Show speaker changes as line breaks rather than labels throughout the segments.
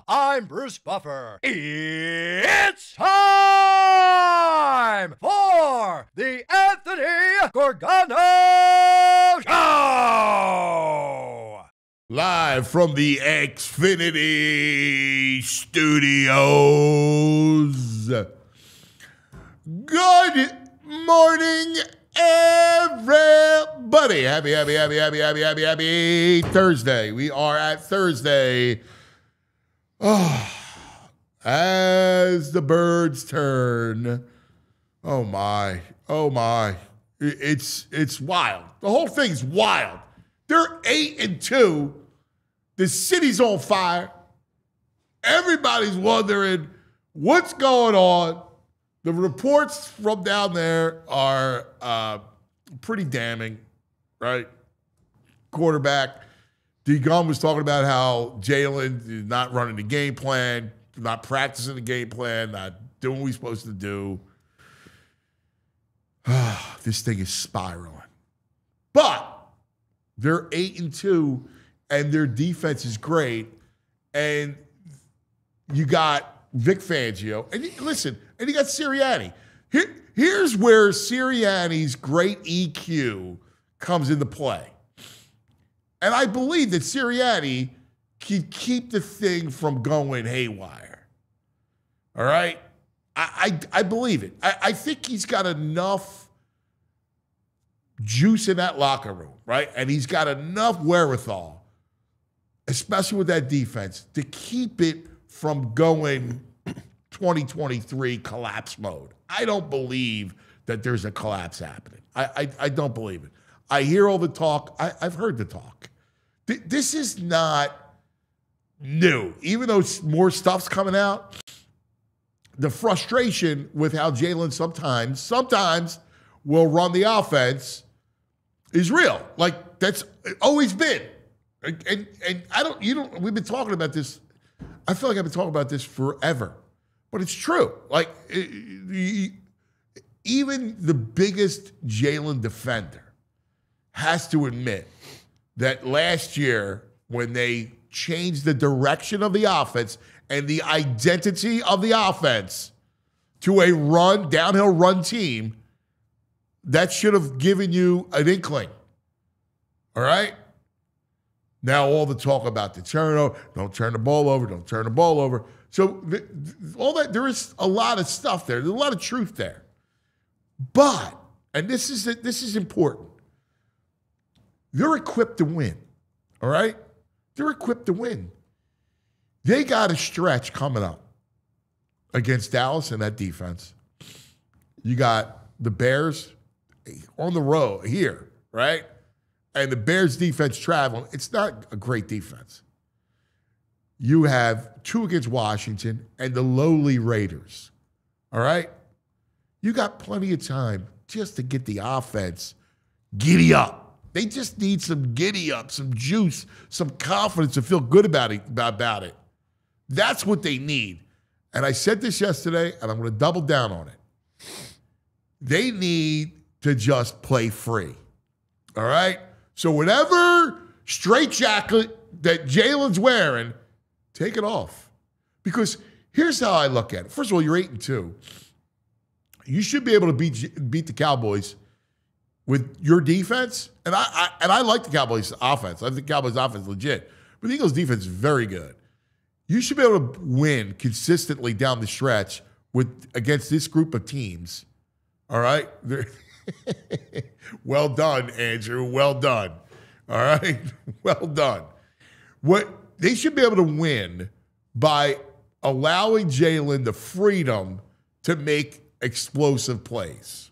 I'm Bruce Buffer. It's time for the Anthony Gargano Show!
Live from the Xfinity Studios. Good morning, everybody. Happy Thursday. We are at Thursday. Oh, as the birds turn. Oh my. It's wild. The whole thing's wild. They're 8-2. The city's on fire. Everybody's wondering what's going on. The reports from down there are pretty damning, right? Quarterback. D-Gun was talking about how Jalen is not running the game plan, not practicing the game plan, not doing what he's supposed to do. This thing is spiraling. But they're 8-2, and their defense is great. And you got Vic Fangio. And you got Sirianni. Here's where Sirianni's great EQ comes into play. And I believe that Sirianni can keep the thing from going haywire. All right? I believe it. I think he's got enough juice in that locker room, right? And he's got enough wherewithal, especially with that defense, to keep it from going 2023 collapse mode. I don't believe that there's a collapse happening. I don't believe it. I hear all the talk. I've heard the talk. This is not new. Even though more stuff's coming out, the frustration with how Jalen sometimes will run the offense is real. Like, that's always been. And we've been talking about this. I feel like I've been talking about this forever, but it's true. Like, even the biggest Jalen defender has to admit that last year, when they changed the direction of the offense and the identity of the offense to a downhill run team, that should have given you an inkling. All right? Now all the talk about the turnover, don't turn the ball over. So all that, there is a lot of stuff there. There's a lot of truth there. But, and this is important, they're equipped to win, all right? They're equipped to win. They got a stretch coming up against Dallas and that defense. You got the Bears on the road here, right? And the Bears defense traveling, it's not a great defense. You have 2 against Washington and the lowly Raiders, all right? You got plenty of time just to get the offense giddy up. They just need some giddy up, some juice, some confidence to feel good about it. That's what they need. And I said this yesterday, and I'm going to double down on it. They need to just play free, all right? So whatever straitjacket that Jalen's wearing, take it off. Because here's how I look at it. First of all, you're 8-2. You should be able to beat the Cowboys with your defense. And I like the Cowboys' offense. I think the Cowboys' offense is legit. But the Eagles' defense is very good. You should be able to win consistently down the stretch against this group of teams. All right? Well done, Andrew. Well done. All right? Well done. They should be able to win by allowing Jalen the freedom to make explosive plays.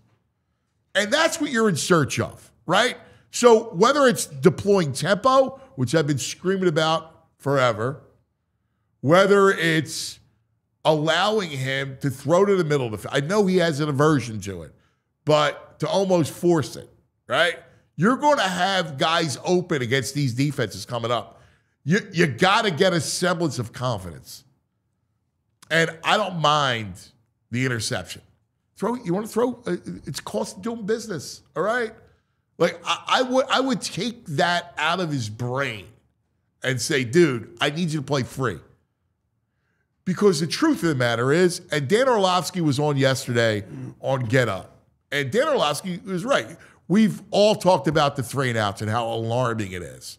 And that's what you're in search of, right? So whether it's deploying tempo, which I've been screaming about forever, whether it's allowing him to throw to the middle of the field. I know he has an aversion to it, but to almost force it, right? You're going to have guys open against these defenses coming up. You got to get a semblance of confidence. And I don't mind the interception. You want to throw? It's cost doing business, all right? Like, I would take that out of his brain and say, dude, I need you to play free. Because the truth of the matter is, and Dan Orlovsky was on yesterday on Get Up, and Dan Orlovsky was right. We've all talked about the 3 and outs and how alarming it is.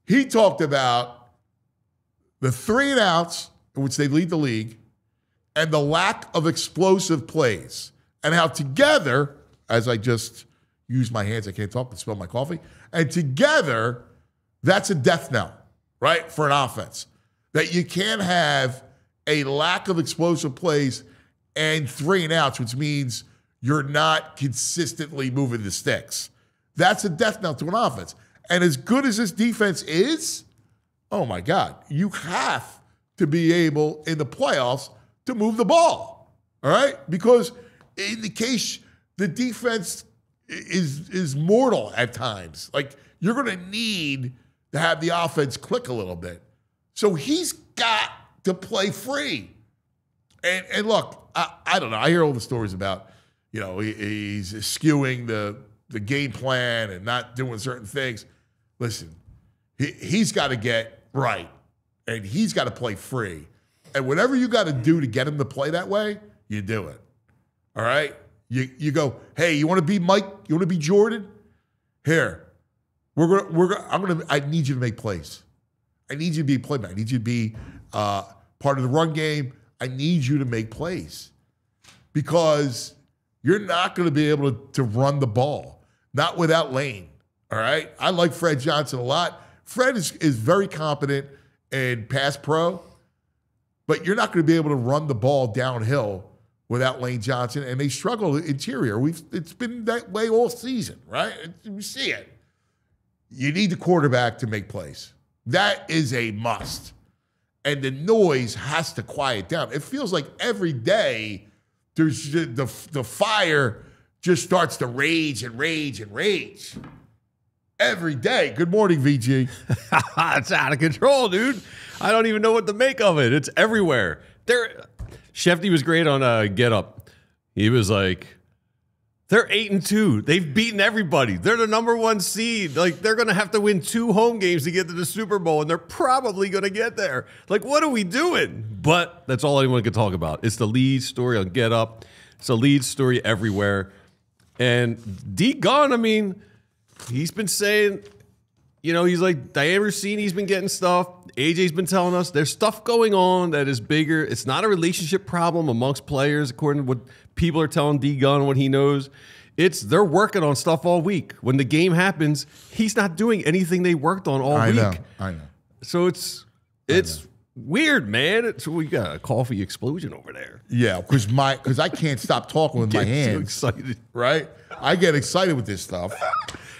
He talked about the 3 and outs, in which they lead the league, and the lack of explosive plays, and how together, as I just used my hands, I can't talk, but spill my coffee, and together, that's a death knell, right, for an offense. That you can't have a lack of explosive plays and 3 and outs, which means you're not consistently moving the sticks. That's a death knell to an offense. And as good as this defense is, oh my God, you have to be able in the playoffs to move the ball, all right? Because in the case the defense is mortal at times, like you're going to need to have the offense click a little bit. So he's got to play free. And look, I don't know. I hear all the stories about, he's skewing the game plan and not doing certain things. Listen, he's got to get right, and he's got to play free. And whatever you got to do to get him to play that way, you do it. All right? You go, hey, you want to be Mike? You want to be Jordan? Here, I need you to make plays. I need you to be a playmaker. I need you to be part of the run game. I need you to make plays because you're not going to be able to run the ball, not without Lane, all right? I like Fred Johnson a lot. Fred is very competent in pass pro, but you're not going to be able to run the ball downhill without Lane Johnson, and they struggle interior. It's been that way all season, right? We see it. You need the quarterback to make plays. That is a must. And the noise has to quiet down. It feels like every day there's the fire just starts to rage and rage and rage. Every day. Good morning, VG.
It's out of control, dude. I don't even know what to make of it. It's everywhere. Shefty was great on Get Up. He was like, they're 8-2. They've beaten everybody. They're the #1 seed. Like, they're going to have to win 2 home games to get to the Super Bowl, and they're probably going to get there. Like, what are we doing? But that's all anyone can talk about. It's the lead story on Get Up. It's a lead story everywhere. And D. Gunn, I mean, he's been saying, he's like, Diane Rossini's been getting stuff. AJ's been telling us there's stuff going on that is bigger. It's not a relationship problem amongst players, according to what people are telling D. Gunn, what he knows. They're working on stuff all week. When the game happens, he's not doing anything they worked on all week.
I know.
So it's weird, man. We got a coffee explosion over there.
Yeah, because I can't stop talking with my hands.
So excited.
Right? I get excited with this stuff.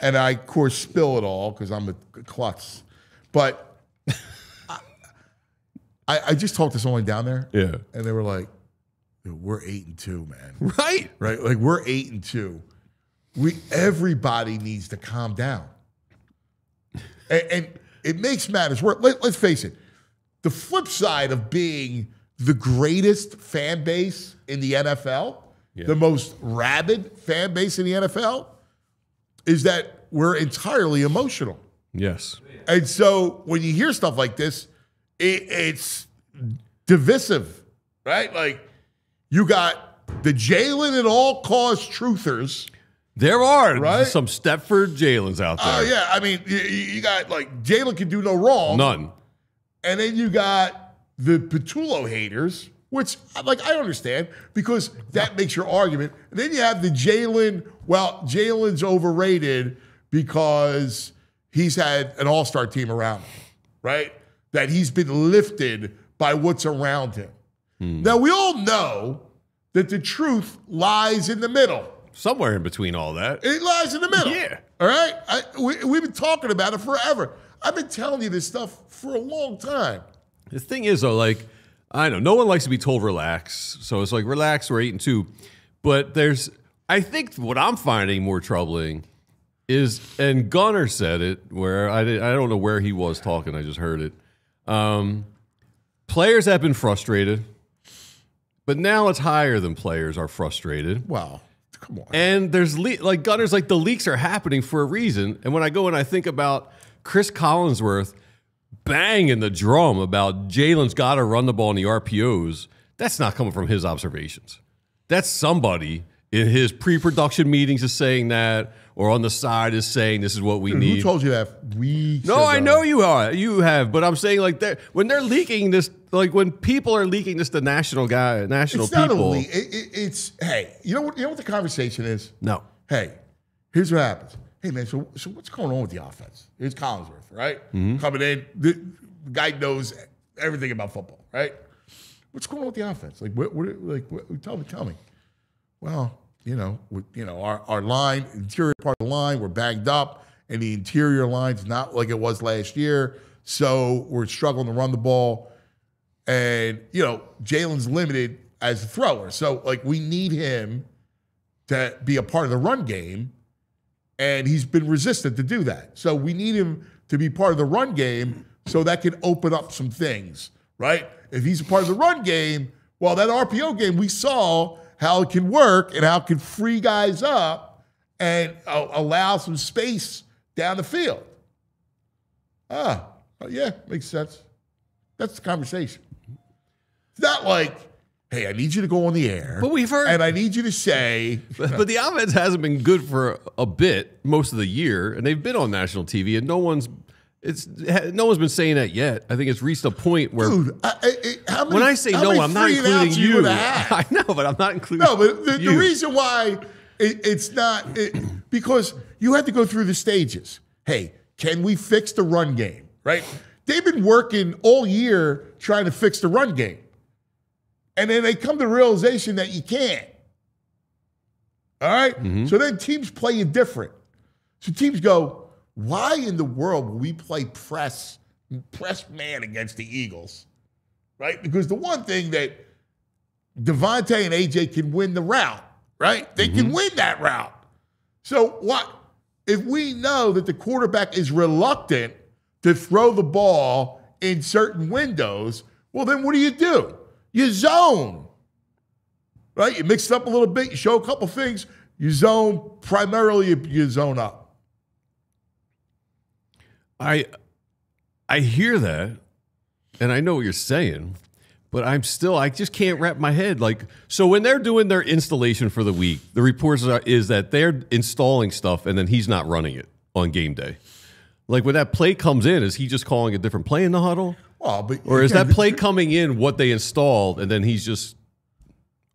And I, of course, spill it all because I'm a klutz. But I just talked to someone down there.
Yeah.
And they were like, we're 8-2, man.
Right.
Right? Like, we're 8-2. Everybody needs to calm down. And it makes matters worse. Let's face it. The flip side of being the greatest fan base in the NFL, the most rabid fan base in the NFL, is that we're entirely emotional.
Yes.
And so when you hear stuff like this, it's divisive, right? Like, you got the Jalen and all cause truthers.
There are
right?
some Stepford Jalen's out there.
Oh, yeah. I mean, you got, like, Jalen can do no wrong.
None.
And then you got the Patullo haters, which, like, I understand because that makes your argument. And then you have the Jalen's overrated because he's had an all-star team around him, right? That he's been lifted by what's around him. Now, we all know that the truth lies in the middle.
Somewhere in between all that.
It lies in the middle.
Yeah.
All right? We've been talking about it forever. I've been telling you this stuff for a long time.
The thing is, though, like, I know no one likes to be told relax. So it's like, relax, we're 8-2. But I think what I'm finding more troubling is, and Gunner said it, where I don't know where he was talking, I just heard it. Players have been frustrated, but now it's higher than players are frustrated.
Wow. Come on.
And there's, like, Gunner's like, the leaks are happening for a reason. And when I go and I think about Chris Collinsworth banging the drum about Jalen's got to run the ball in the RPOs, that's not coming from his observations. That's somebody in his pre-production meetings is saying that, or on the side is saying this is what we need.
Who told you that?
No, I know you are. You have, but I'm saying like when they're leaking this, like when people are leaking this to national people.
It's not a leak. It's hey, you know what the conversation is?
No.
Hey, here's what happens. Hey man, so what's going on with the offense? Here's Collinsworth, right? Coming in, the guy knows everything about football, right? What's going on with the offense? Tell me. Well, our line, interior part of the line, we're banged up, and the interior line's not like it was last year. So we're struggling to run the ball. And, Jalen's limited as a thrower. So, we need him to be a part of the run game, and he's been resistant to do that. So we need him to be part of the run game so that can open up some things, right? If he's a part of the run game, well, that RPO game, we saw how it can work and how it can free guys up and allow some space down the field. Yeah, makes sense. That's the conversation. It's not like, hey, I need you to go on the air. But we've heard, and I need you to say.
But the offense hasn't been good for a bit most of the year, and they've been on national TV, and no one's been saying that yet. I think it's reached a point where. Dude, when I say no, I'm not including you. I know, but I'm not including.
No, but the reason why it's not because you have to go through the stages. Hey, can we fix the run game? Right? They've been working all year trying to fix the run game. And then they come to the realization that you can't. All right? Mm-hmm. So then teams play you different. So teams go, why in the world will we play press man against the Eagles? Right? Because the one thing that Devontae and AJ can win the route, right? They can win that route. So what if we know that the quarterback is reluctant to throw the ball in certain windows? Well, then what do? You zone, right? You mix it up a little bit. You show a couple things. You zone, primarily you zone up.
I hear that, and I know what you're saying, but I just can't wrap my head. So when they're doing their installation for the week, the reports is that they're installing stuff, and then he's not running it on game day. When that play comes in, is he just calling a different play in the huddle?
Well,
or is that play coming in what they installed, and then he's just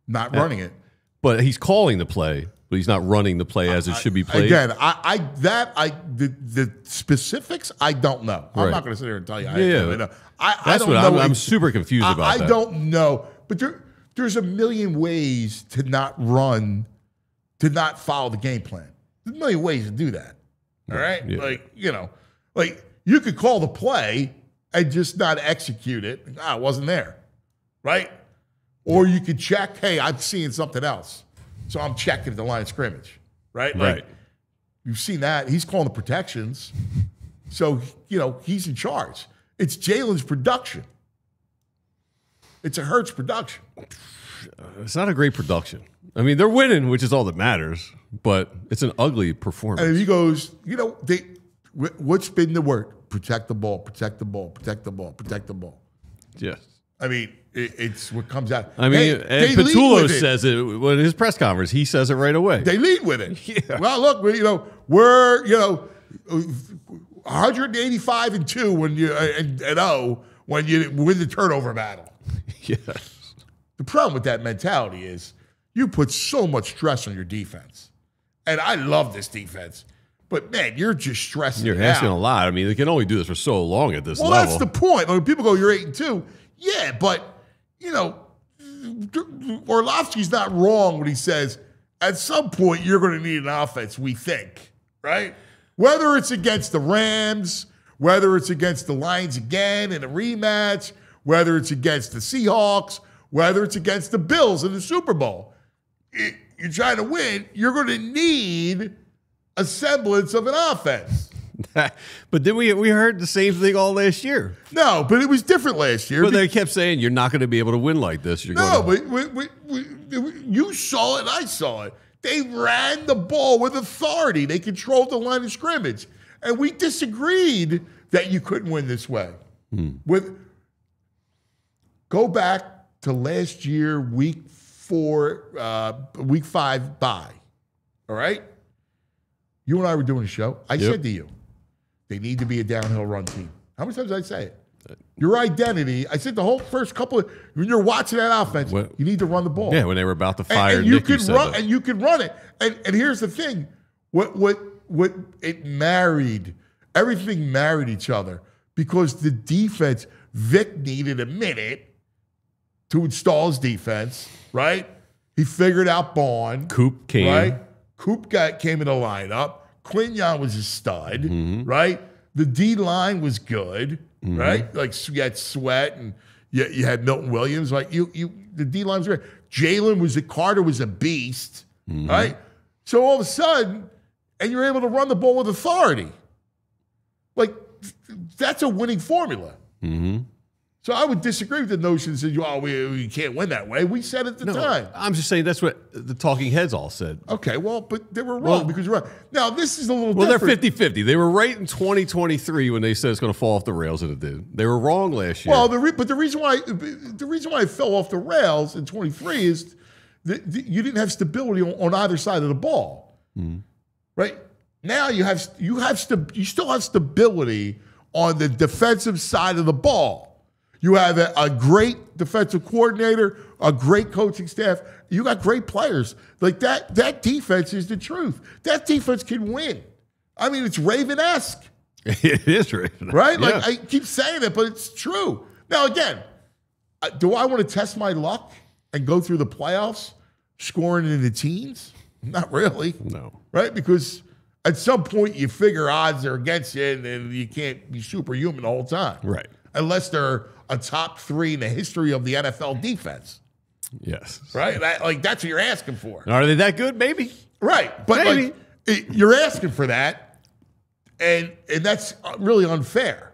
not running it?
But he's calling the play, but he's not running the play as it should be played.
Again, the specifics I don't know. I'm not going to sit here and tell you.
I'm super confused about.
I don't know, but there's a million ways to not follow the game plan. There's a million ways to do that. All right, yeah. You could call the play and just not execute it. It wasn't there, right? Or you could check, hey, I'm seeing something else. So I'm checking at the line of scrimmage, right?
Right.
You've seen that. He's calling the protections. So, he's in charge. It's Jalen's production. It's a Hurts production.
It's not a great production. I mean, they're winning, which is all that matters, but it's an ugly performance.
And he goes, what's been the word? Protect the ball, protect the ball, protect the ball, protect the ball.
Yes.
I mean, it's what comes out.
I mean, Ed Patullo says it in his press conference. He says it right away.
They lead with it. Yeah. Well, look, we're 185-2 when you and 0 when you win the turnover battle.
Yes.
The problem with that mentality is you put so much stress on your defense, and I love this defense. But, man, you're just stressing
You're asking a lot. I mean, they can only do this for so long at this level.
Well, that's the point. When people go, you're 8-2. Yeah, but, Orlovsky's not wrong when he says, at some point, you're going to need an offense, we think, right? Whether it's against the Rams, whether it's against the Lions again in a rematch, whether it's against the Seahawks, whether it's against the Bills in the Super Bowl. You're trying to win, you're going to need a semblance of an offense.
But then we heard the same thing all last year.
No, but it was different last year.
But they kept saying you're not going to be able to win like this.
But you saw it and I saw it. They ran the ball with authority. They controlled the line of scrimmage. And we disagreed that you couldn't win this way. Go back to last year, week 5 bye. All right? You and I were doing a show. I said to you, they need to be a downhill run team. How many times did I say it? Your identity, I said the whole first couple of, when you're watching that offense, you need to run the ball.
Yeah, when they were about to fire
and you
Nick,
could run, and you could run it. And here's the thing. What it married, everything married each other because the defense, Vic needed a minute to install his defense, right? He figured out Bond.
Coop came.
Right? Coop came in the lineup. Quinyon was a stud, right? The D-line was good, right? Like, you had Sweat and you had Milton Williams. Like, the D-line was great. Carter was a beast, right? So all of a sudden, and you're able to run the ball with authority. Like, that's a winning formula. So I would disagree with the notion that we can't win that way. We said at the time.
I'm just saying that's what the talking heads all said.
Okay, well, but they were wrong because you're right. Now, this is a little different.
They're 50-50. They were right in 2023 when they said it's going to fall off the rails, and it did. They were wrong last year.
Well, but the reason why it fell off the rails in 23 is that you didn't have stability on either side of the ball. Right? Now you still have stability on the defensive side of the ball. You have a great defensive coordinator, a great coaching staff. You got great players. Like that defense is the truth. That defense can win. I mean, it's Raven-esque.
It is Raven-esque.
Right?
Yeah.
Like, I keep saying it, but it's true. Now, again, do I want to test my luck and go through the playoffs scoring in the teens? Not really.
No.
Right? Because at some point you figure odds are against you and you can't be superhuman the whole time.
Right.
Unless they're a top 3 in the history of the NFL defense.
Yes.
Right? That's what you're asking for.
Are they that good? Maybe.
Right. But
Maybe.
You're asking for that, and that's really unfair.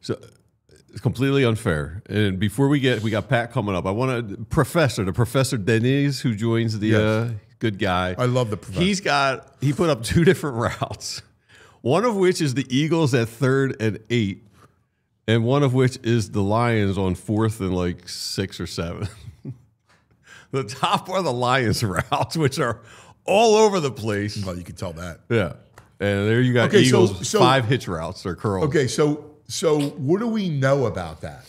So it's completely unfair. And before we got Pat coming up. I want the Professor Denise, who joins the good guy.
I love the professor.
He put up 2 different routes. One of which is the Eagles at 3rd and 8. And one of which is the Lions on 4th and 6 or 7. The top are the Lions routes, which are all over the place.
Well, you can tell that.
Yeah. And there you got Eagles, 5 hitch routes or curls.
Okay, so what do we know about that?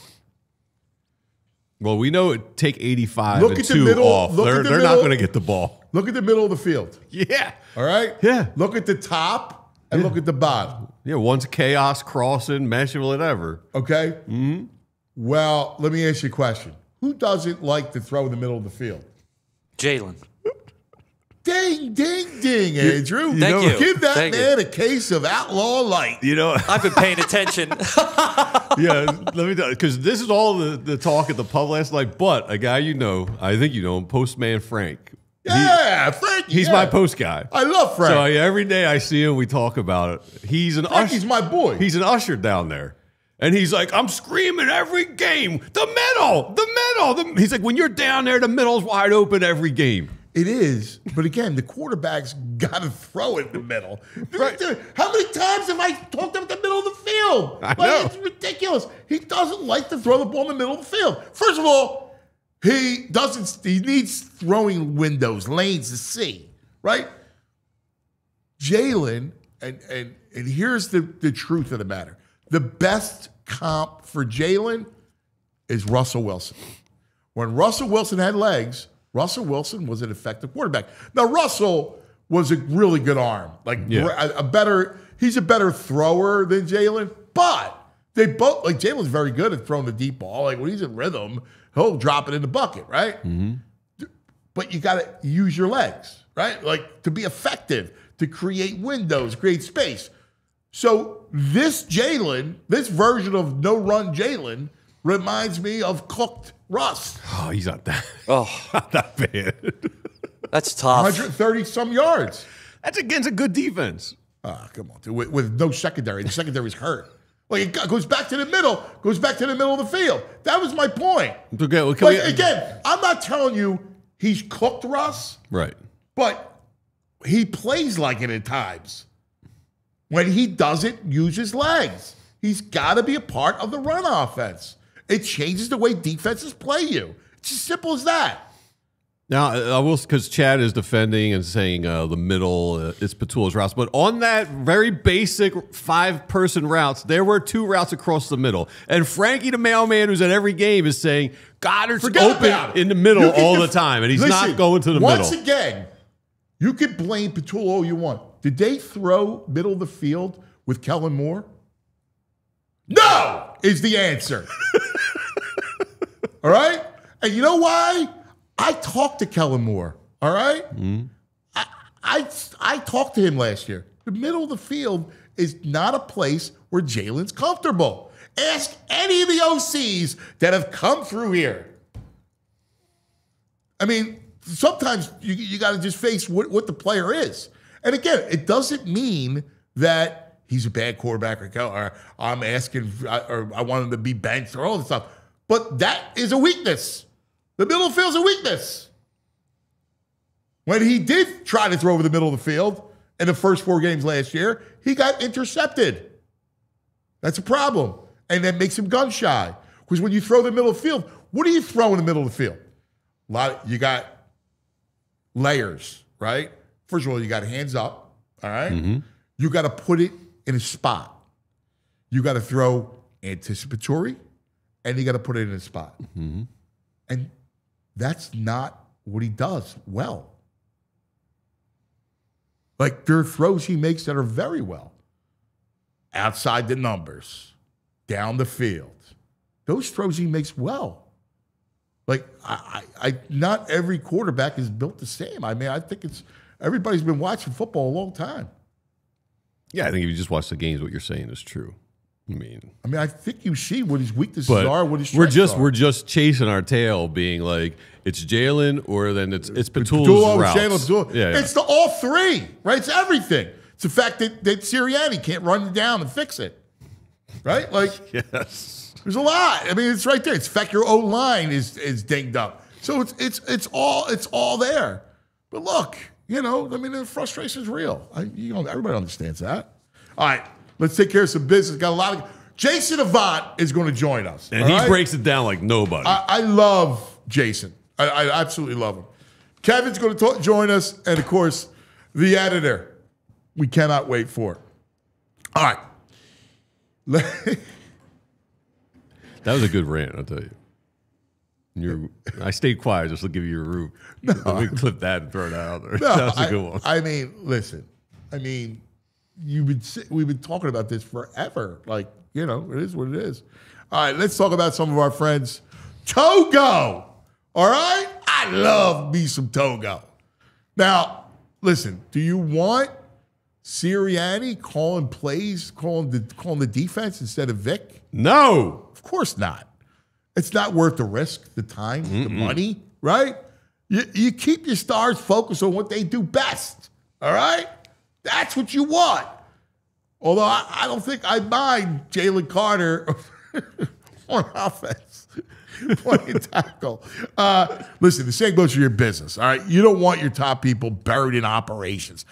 Well, we know it take 85
Look
and
at the
2
middle,
off. They're not going to get the ball.
Look at the middle of the field.
Yeah.
All right?
Yeah.
Look at the top and look at the bottom.
Yeah, one's chaos, crossing, mesh, whatever.
Okay? Well, let me ask you a question. Who doesn't like to throw in the middle of the field?
Jalen.
Ding, ding, ding, Andrew.
Thank you.
Give that
Thank
man a case of Outlaw Light.
I've been paying attention.
Yeah, let me tell you, because this is all the talk at the pub last night, but a guy I think you know him, Postman Frank.
Yeah, Frank.
He's my post guy.
I love Frank.
So every day I see him, we talk about it. He's an usher.
He's my boy.
He's an usher down there. And he's like, I'm screaming every game, the middle. He's like, when you're down there, the middle's wide open every game.
It is, but again, the quarterback's got to throw it in the middle.
Right.
How many times have I talked about the middle of the field?
I know.
It's ridiculous. He doesn't like to throw the ball in the middle of the field. First of all, he needs throwing windows, lanes to see, right? Jalen, and here's the truth of the matter. The best comp for Jalen is Russell Wilson. When Russell Wilson had legs, Russell Wilson was an effective quarterback. Now, Russell was a really good arm. He's a better thrower than Jalen, but they both, Jalen's very good at throwing the deep ball. When he's in rhythm, he'll drop it in the bucket, right? But you got to use your legs, right? To be effective, to create windows, create space. So this version of no-run Jalen reminds me of cooked Russ.
Oh, he's not that.
Oh,
not that bad.
That's tough.
130-some yards.
That's against a good defense.
Come on, dude. With no secondary. The secondary's hurt. It goes back to the middle. Goes back to the middle of the field. That was my point.
Okay, well,
again, I'm not telling you he's cooked Russ.
Right.
But he plays like it at times. When he doesn't use his legs. He's got to be a part of the run offense. It changes the way defenses play you. It's as simple as that.
Now, I will, because Chad is defending and saying the middle is Petula's routes, but on that very basic 5-person routes, there were 2 routes across the middle. And Frankie the mailman, who's at every game, is saying Goddard's open in the middle all the time, and he's not going to the middle.
Once again, you could blame Petula all you want. Did they throw middle of the field with Kellen Moore? No, is the answer. All right? And you know why? I talked to Kellen Moore, all right? I talked to him last year. The middle of the field is not a place where Jalen's comfortable. Ask any of the OCs that have come through here. I mean, sometimes you got to just face what the player is. And again, it doesn't mean that he's a bad quarterback or I'm asking or I want him to be benched or all this stuff. But that is a weakness. The middle of the field is a weakness. When he did try to throw over the middle of the field in the first 4 games last year, he got intercepted. That's a problem. And that makes him gun shy. Because when you throw the middle of the field, what do you throw in the middle of the field? You got layers, right? First of all, you got hands up, all right? Mm-hmm. You got to put it in a spot. You got to throw anticipatory, and you got to put it in a spot. Mm-hmm. And that's not what he does well. Like, there are throws he makes that are very well. Outside the numbers, down the field. Those throws he makes well. Like, not every quarterback is built the same. I mean, I think everybody's been watching football a long time.
Yeah, I think if you just watch the games, what you're saying is true. I mean, I think you see what his weaknesses are, what his strengths are. We're just chasing our tail, being like, it's Jalen, or then it's Petula's routes.
Petula. Yeah. It's all 3, right? It's everything. It's the fact that Sirianni can't run it down and fix it, right? Like,
yes,
there's a lot. I mean, it's right there. It's the fact your O-line is dinged up. So it's all there. But look, the frustration is real. Everybody understands that. All right. Let's take care of some business. Got a lot of Jason Avant is going to join us.
And he breaks it down like nobody.
I love Jason. I absolutely love him. Kevin's going to join us. And, of course, the editor. We cannot wait for it. All right.
That was a good rant, I'll tell you. I stayed quiet just to give you a root. No, let me clip that and throw it out there. No, that's a good one.
I mean, listen. We've been talking about this forever. Like, it is what it is. All right, let's talk about some of our friends. Togo. All right? I love me some Togo. Now, listen, do you want Sirianni calling plays, calling the defense instead of Vic?
No.
Of course not. It's not worth the risk, the time, the money, right? You keep your stars focused on what they do best, all right? That's what you want. Although I don't think I mind Jalen Carter on offense playing tackle. Listen, the same goes for your business, all right? You don't want your top people buried in operations.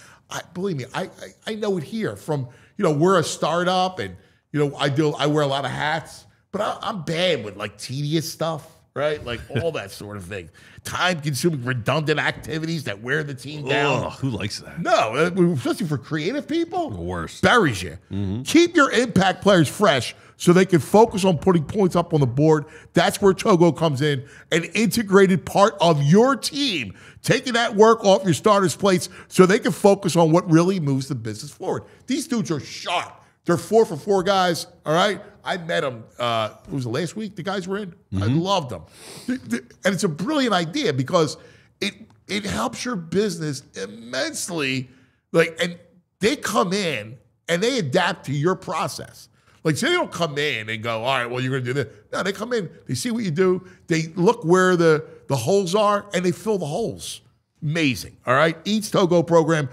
Believe me, I know it here from, we're a startup and, I wear a lot of hats, but I'm bad with like tedious stuff. Right? Like all that sort of thing. Time-consuming, redundant activities that wear the team down.
Oh, who likes that?
No, especially for creative people.
The worst.
Buries you. Mm-hmm. Keep your impact players fresh so they can focus on putting points up on the board. That's where Togo comes in, an integrated part of your team, taking that work off your starters' plates so they can focus on what really moves the business forward. These dudes are sharp. They're 4-for-4 guys, all right? I met them, it was last week the guys were in. Mm-hmm. I loved them. And it's a brilliant idea because it helps your business immensely. And they come in and they adapt to your process. Like, so they don't come in and go, all right, well, you're going to do this. No, they come in, they see what you do, they look where the holes are, and they fill the holes. Amazing, all right? Each Togo program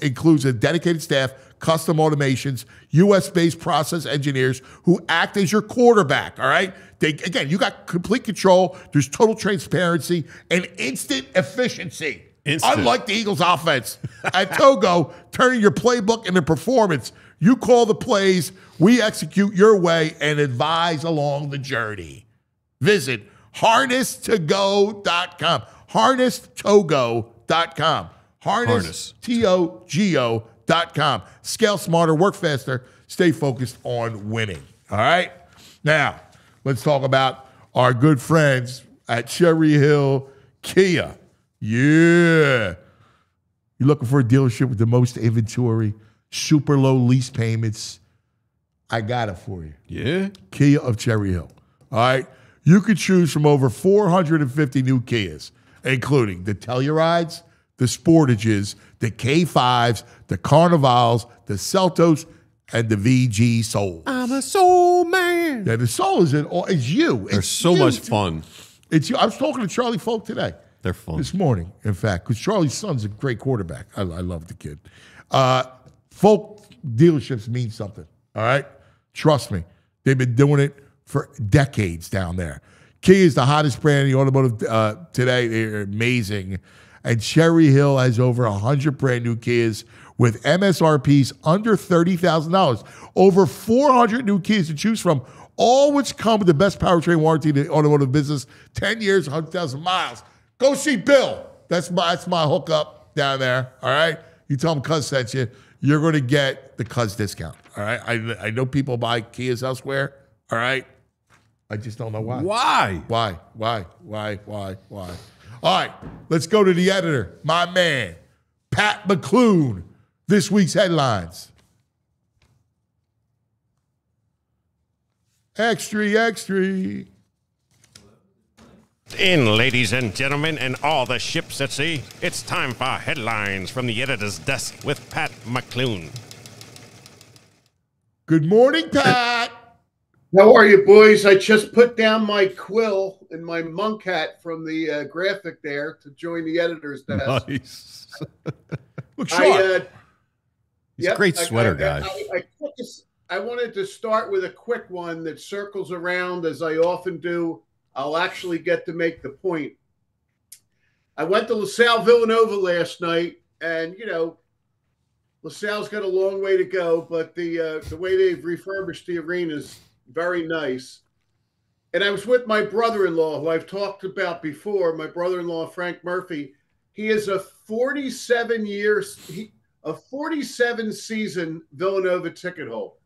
includes a dedicated staff, custom automations, U.S.-based process engineers who act as your quarterback, all right? You got complete control. There's total transparency and instant efficiency. Unlike the Eagles' offense. At Togo, turning your playbook into performance. You call the plays, we execute your way and advise along the journey. Visit harnesstogo.com. Harnesstogo.com. Harnesstogo.com. Scale smarter, work faster, stay focused on winning. All right? Now, let's talk about our good friends at Cherry Hill Kia. Yeah. You're looking for a dealership with the most inventory, super low lease payments. I got it for you.
Yeah.
Kia of Cherry Hill. All right? You could choose from over 450 new Kias, including the Tellurides, the Sportages, the K5s, the Carnivals, the Celtos, and the VG Soul.
I'm a soul man.
Yeah, the Soul is it's you.
They're so much fun.
It's you. I was talking to Charlie Folk today.
They're fun.
This morning, in fact, because Charlie's son's a great quarterback. I love the kid. Folk dealerships mean something, all right? Trust me. They've been doing it for decades down there. Kia is the hottest brand in the automotive today. They're amazing. And Cherry Hill has over 100 brand new Kias with MSRPs under $30,000. Over 400 new Kias to choose from, all which come with the best powertrain warranty in the automotive business, 10 years, 100,000 miles. Go see Bill. That's my hookup down there, all right? You tell him Cuz sent you. You're going to get the Cuz discount, all right? I know people buy Kias elsewhere, all right? I just don't know why.
Why?
Why? All right, let's go to the editor, my man, Pat McLoone. This week's headlines. Extra.
In, ladies and gentlemen, and all the ships at sea, it's time for headlines from the editor's desk with Pat McLoone.
Good morning, Pat.
How are you, boys? I just put down my quill and my monk hat from the graphic there to join the editor's desk.
Nice.
Look sharp.
He's a great sweater guy.
I wanted to start with a quick one that circles around, as I often do. I'll actually get to make the point. I went to LaSalle Villanova last night, and, you know, LaSalle's got a long way to go, but the way they've refurbished the arena is very nice. And I was with my brother-in-law, who I've talked about before, my brother-in-law, Frank Murphy. He is a 47-season Villanova ticket holder.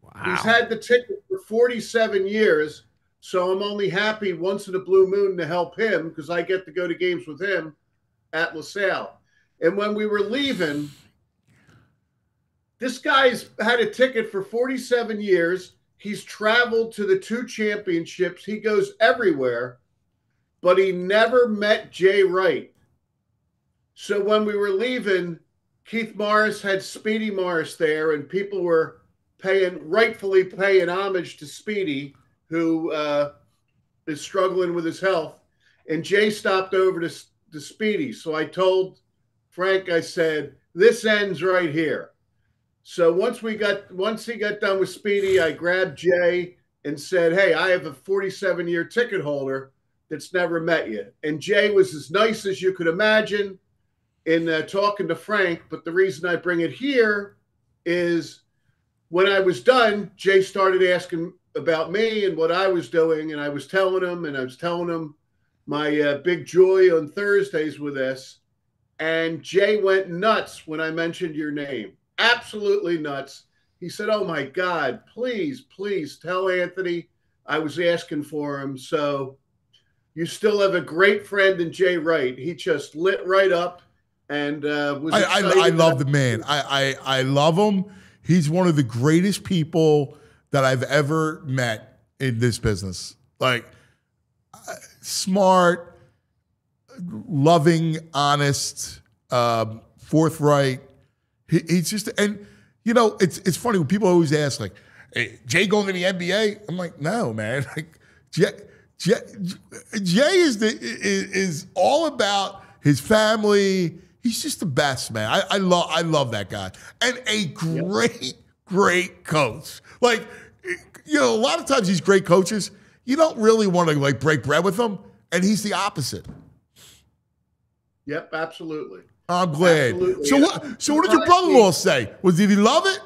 Wow.
He's had the ticket for 47 years, so I'm only happy once in a blue moon to help him because I get to go to games with him at LaSalle. And when we were leaving, this guy's had a ticket for 47 years. He's traveled to the 2 championships. He goes everywhere, but he never met Jay Wright. So when we were leaving, Keith Morris had Speedy Morris there, and people were rightfully paying homage to Speedy, who is struggling with his health. And Jay stopped over to Speedy. So I told Frank, I said, this ends right here. So once he got done with Speedy, I grabbed Jay and said, hey, I have a 47-year ticket holder that's never met you. And Jay was as nice as you could imagine in talking to Frank. But the reason I bring it here is when I was done, Jay started asking about me and what I was doing. And I was telling him my big joy on Thursdays with this. And Jay went nuts when I mentioned your name. Absolutely nuts. He said, oh, my God, please tell Anthony I was asking for him. So you still have a great friend in Jay Wright. He just lit right up and was excited.
I love the man. I love him. He's one of the greatest people that I've ever met in this business. Like, smart, loving, honest, forthright. He's just, and you know, it's funny when people always ask, like, hey, Jay going to the NBA? I'm like, no, man. Like, Jay is all about his family. He's just the best, man. I love that guy. And a great coach. Like, you know, a lot of times these great coaches, you don't really want to like break bread with them, and he's the opposite.
Yep, absolutely.
I'm glad.
Absolutely.
So what did your brother-in-law say? Did he love it?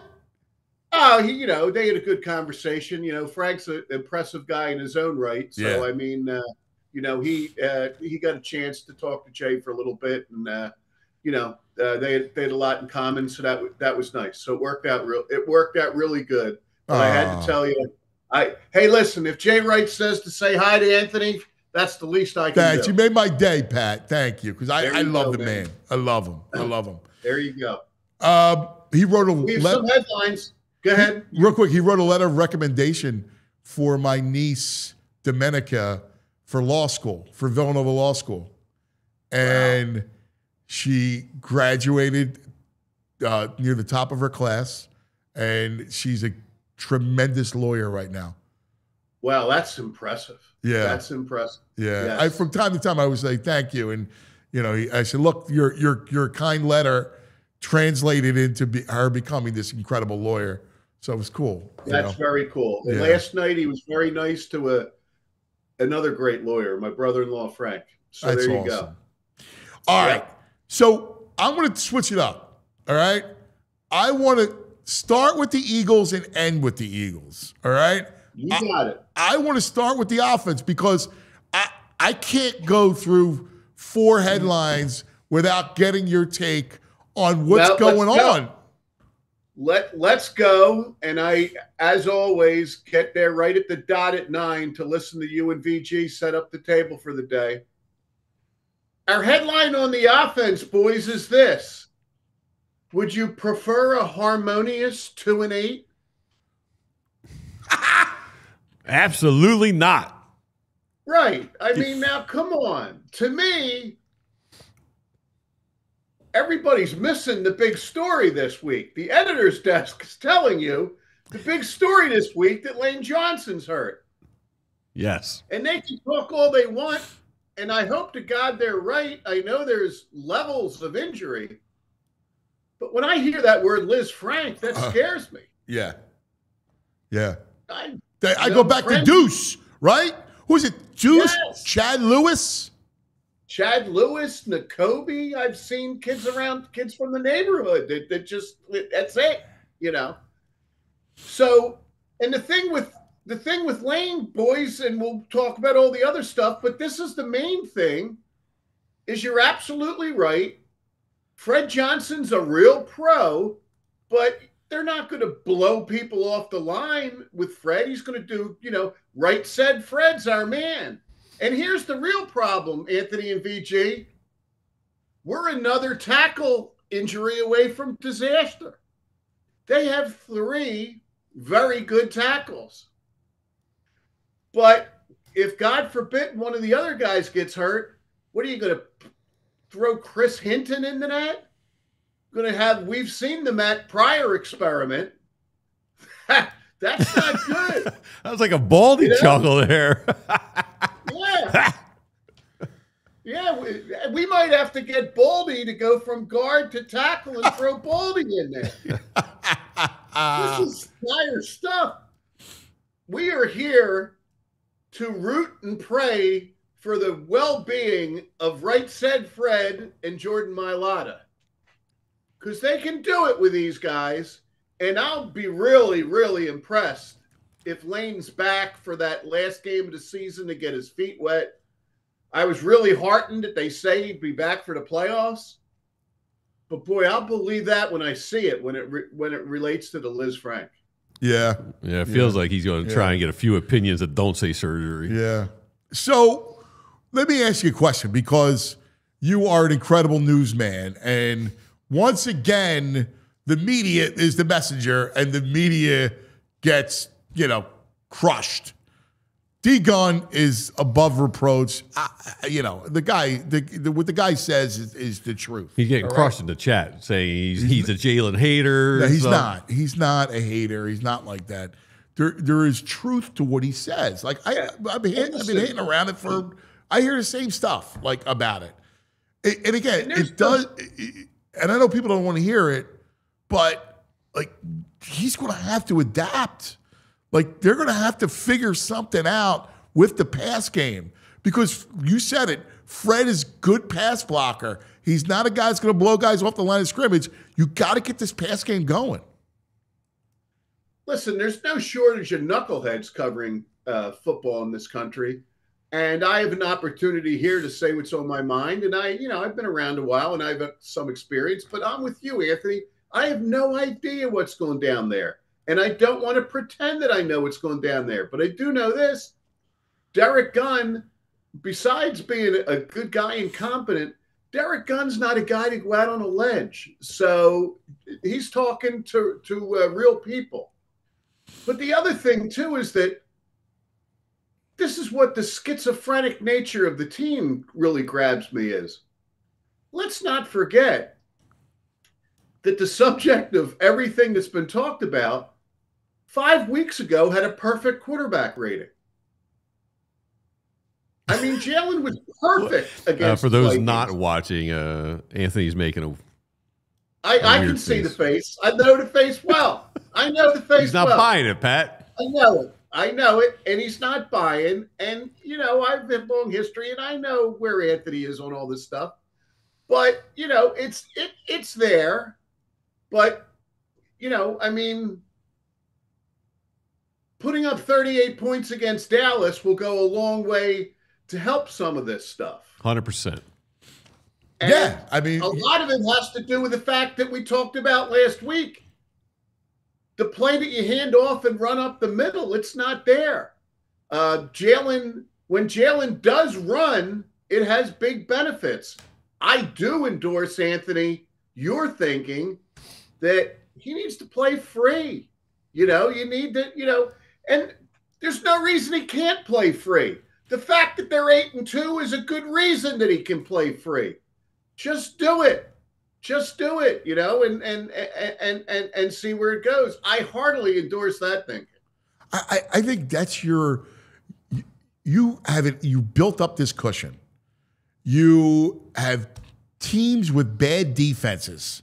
Oh, they had a good conversation. Frank's an impressive guy in his own right. So,
Yeah.
I mean, he got a chance to talk to Jay for a little bit, and they had a lot in common. So that was nice. So it worked out really good. But I had to tell you, hey, listen, if Jay Wright says to say hi to Anthony, that's the least I can
Thanks.
do.
You made my day, Pat. Thank you, because I love the
man.
man. I love him. I love him.
There you go.
He wrote
We have some headlines. Go ahead.
Real quick, he wrote a letter of recommendation for my niece, Domenica, for law school, for Villanova Law School. And she graduated near the top of her class, and she's a tremendous lawyer right now.
Wow, that's impressive.
Yeah.
That's impressive.
Yeah.
Yes.
From time to time, I would say thank you. And, I said, look, your kind letter translated into her becoming this incredible lawyer. So it was cool.
That's very cool. And last night he was very nice to another great lawyer, my brother-in-law, Frank. So
That's
there you
awesome.
go.
All right. So I'm going to switch it up. All right. I want to start with the Eagles and end with the Eagles. All right.
You got it.
I want to start with the offense because I can't go through 4 headlines without getting your take on what's going on.
Let's go. And I, as always, get there right at the dot at 9 to listen to you and VG set up the table for the day. Our headline on the offense, boys, is this. Would you prefer a harmonious 2-8?
Absolutely not.
Right. I mean, now, come on. To me, everybody's missing the big story this week. The editor's desk is telling you the big story this week that Lane Johnson's hurt.
Yes.
And they can talk all they want, and I hope to God they're right. I know there's levels of injury. But when I hear that word Liz Frank, that scares me.
Yeah. Yeah.
I
go back to Deuce, right? Who's it? Deuce?
Yes.
Chad Lewis?
Chad Lewis, Nakobe. I've seen kids from the neighborhood that just, that's it, So, and the thing with Lane, boys, and we'll talk about all the other stuff, but this is the main thing, is you're absolutely right. Fred Johnson's a real pro, but they're not going to blow people off the line with Fred. He's going to do, right said Fred's our man. And here's the real problem, Anthony and VG. We're another tackle injury away from disaster. They have 3 very good tackles. But if, God forbid, one of the other guys gets hurt, what are you going to throw Chris Hinton into that? We've seen the Matt Pryor experiment. That's not good.
That was like a Baldy chuckle there.
Yeah. Yeah, we might have to get Baldy to go from guard to tackle and throw Baldy in there. This is dire stuff. We are here to root and pray for the well-being of Right Said Fred and Jordan Mailata. Because they can do it with these guys, and I'll be really, really impressed if Lane's back for that last game of the season to get his feet wet. I was really heartened that they say he'd be back for the playoffs. But, boy, I'll believe that when I see it, when it relates to the Liz Frank.
Yeah.
Yeah, it feels like he's going to try and get a few opinions that don't say surgery.
Yeah. So let me ask you a question, because you are an incredible newsman. And once again, the media is the messenger, and the media gets, crushed. D-Gun is above reproach. The guy, what the guy says is the truth.
He's getting crushed in the chat, saying he's a Jalen hater.
No, he's not. He's not a hater. He's not like that. There is truth to what he says. Like I've been hitting around it for. I hear the same stuff about it. And again, it does. And I know people don't want to hear it, but he's going to have to adapt. They're going to have to figure something out with the pass game, because you said it. Fred is good pass blocker. He's not a guy that's going to blow guys off the line of scrimmage. You got to get this pass game going.
listen, there's no shortage of knuckleheads covering football in this country. And I have an opportunity here to say what's on my mind. And I've been around a while and I've got some experience, but I'm with you, Anthony. I have no idea what's going down there. And I don't want to pretend that I know what's going down there. But I do know this. Derek Gunn, besides being a good guy and competent, Derek Gunn's not a guy to go out on a ledge. So he's talking to real people. But the other thing, too, is that this is what the schizophrenic nature of the team really grabs me is. Let's not forget that the subject of everything that's been talked about 5 weeks ago had a perfect quarterback rating. I mean, Jalen was perfect against
for those
the
not watching, Anthony's making a
I can see the face. I know the face well. I know the face
He's not
well.
buying it, Pat.
I know it, and he's not buying. And, I've been long history, and I know where Anthony is on all this stuff. But, it's there. But, I mean, putting up 38 points against Dallas will go a long way to help some of this stuff.
100%.
And
Yeah, I mean,
a lot of it has to do with the fact that we talked about last week. The play that you hand off and run up the middle, it's not there. When Jalen does run, it has big benefits. I do endorse, Anthony, your thinking that he needs to play free. You need to, and there's no reason he can't play free. The fact that they're 8-2 is a good reason that he can play free. Just do it. Just do it, and see where it goes. I heartily endorse that thinking.
I think that's you built up this cushion. You have teams with bad defenses.